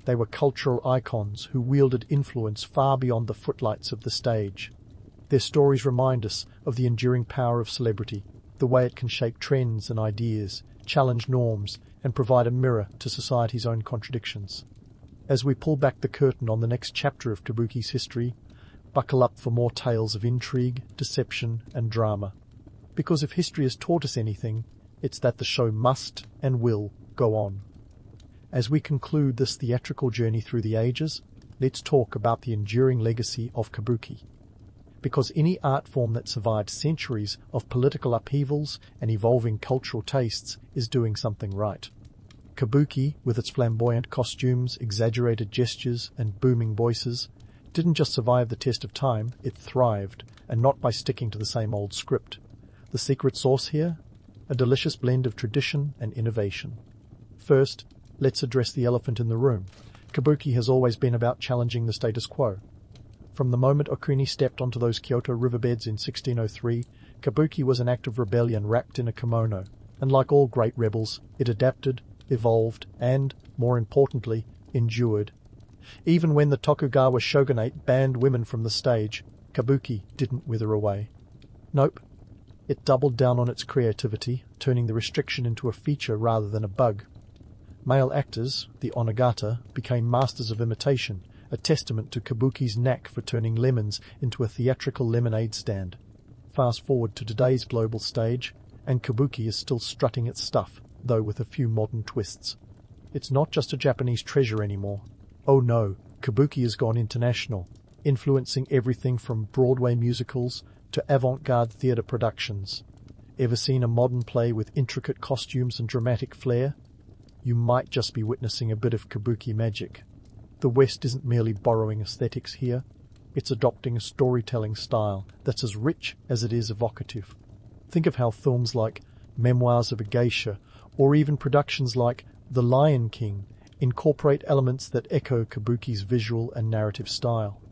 They were cultural icons who wielded influence far beyond the footlights of the stage. Their stories remind us of the enduring power of celebrity, the way it can shape trends and ideas, challenge norms, and provide a mirror to society's own contradictions. As we pull back the curtain on the next chapter of Kabuki's history, buckle up for more tales of intrigue, deception, and drama. Because if history has taught us anything, it's that the show must and will go on. As we conclude this theatrical journey through the ages, let's talk about the enduring legacy of Kabuki. Because any art form that survived centuries of political upheavals and evolving cultural tastes is doing something right. Kabuki, with its flamboyant costumes, exaggerated gestures, and booming voices, didn't just survive the test of time, it thrived, and not by sticking to the same old script. The secret sauce here? A delicious blend of tradition and innovation. First, let's address the elephant in the room. Kabuki has always been about challenging the status quo. From the moment Okuni stepped onto those Kyoto riverbeds in 1603, Kabuki was an act of rebellion wrapped in a kimono, and like all great rebels, it adapted, evolved, and, more importantly, endured. Even when the Tokugawa shogunate banned women from the stage, Kabuki didn't wither away. Nope. It doubled down on its creativity, turning the restriction into a feature rather than a bug. Male actors, the onagata, became masters of imitation, a testament to Kabuki's knack for turning lemons into a theatrical lemonade stand. Fast forward to today's global stage, and Kabuki is still strutting its stuff, though with a few modern twists. It's not just a Japanese treasure anymore. Oh no, Kabuki has gone international, influencing everything from Broadway musicals to avant-garde theatre productions. Ever seen a modern play with intricate costumes and dramatic flair? You might just be witnessing a bit of Kabuki magic. The West isn't merely borrowing aesthetics here, it's adopting a storytelling style that's as rich as it is evocative. Think of how films like Memoirs of a Geisha, or even productions like The Lion King, incorporate elements that echo Kabuki's visual and narrative style.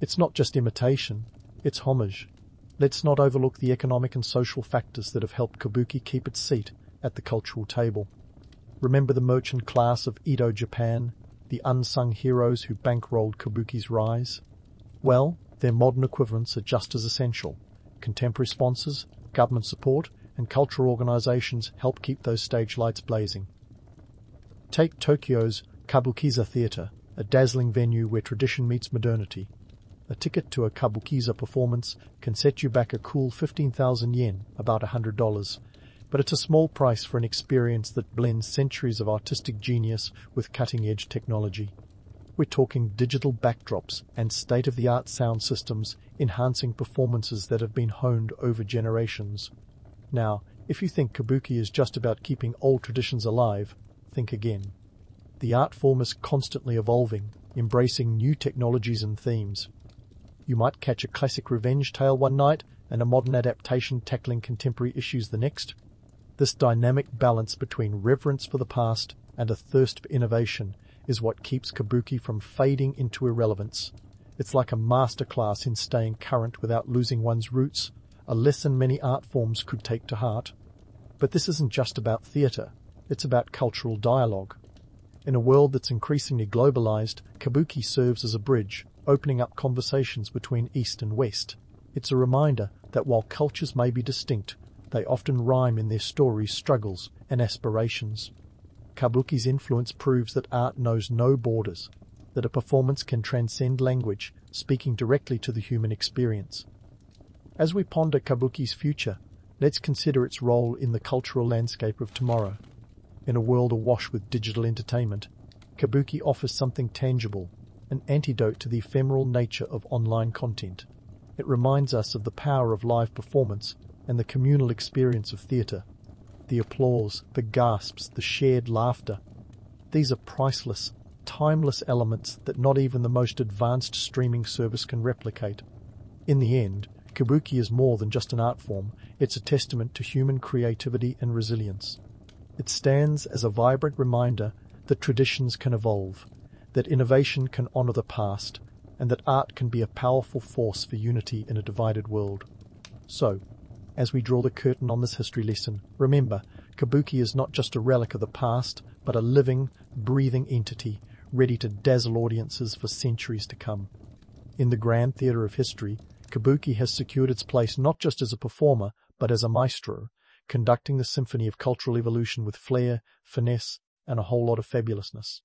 It's not just imitation, it's homage. Let's not overlook the economic and social factors that have helped Kabuki keep its seat at the cultural table. Remember the merchant class of Edo, Japan, the unsung heroes who bankrolled Kabuki's rise? Well, their modern equivalents are just as essential. Contemporary sponsors, government support, and cultural organizations help keep those stage lights blazing. Take Tokyo's Kabukiza Theatre, a dazzling venue where tradition meets modernity. A ticket to a Kabukiza performance can set you back a cool 15,000 yen, about $100, but it's a small price for an experience that blends centuries of artistic genius with cutting-edge technology. We're talking digital backdrops and state-of-the-art sound systems enhancing performances that have been honed over generations. Now, if you think Kabuki is just about keeping old traditions alive, think again. The art form is constantly evolving, embracing new technologies and themes. You might catch a classic revenge tale one night and a modern adaptation tackling contemporary issues the next. This dynamic balance between reverence for the past and a thirst for innovation is what keeps Kabuki from fading into irrelevance. It's like a masterclass in staying current without losing one's roots, a lesson many art forms could take to heart. But this isn't just about theatre, it's about cultural dialogue. In a world that's increasingly globalized, Kabuki serves as a bridge, opening up conversations between East and West. It's a reminder that while cultures may be distinct, they often rhyme in their stories, struggles, and aspirations. Kabuki's influence proves that art knows no borders, that a performance can transcend language, speaking directly to the human experience. As we ponder Kabuki's future, let's consider its role in the cultural landscape of tomorrow. In a world awash with digital entertainment, Kabuki offers something tangible, an antidote to the ephemeral nature of online content. It reminds us of the power of live performance and the communal experience of theatre. The applause, the gasps, the shared laughter. These are priceless, timeless elements that not even the most advanced streaming service can replicate. In the end, Kabuki is more than just an art form, it's a testament to human creativity and resilience. It stands as a vibrant reminder that traditions can evolve, that innovation can honor the past, and that art can be a powerful force for unity in a divided world. So, as we draw the curtain on this history lesson, remember, Kabuki is not just a relic of the past, but a living, breathing entity, ready to dazzle audiences for centuries to come. In the grand theatre of history, Kabuki has secured its place not just as a performer, but as a maestro, conducting the symphony of cultural evolution with flair, finesse, and a whole lot of fabulousness.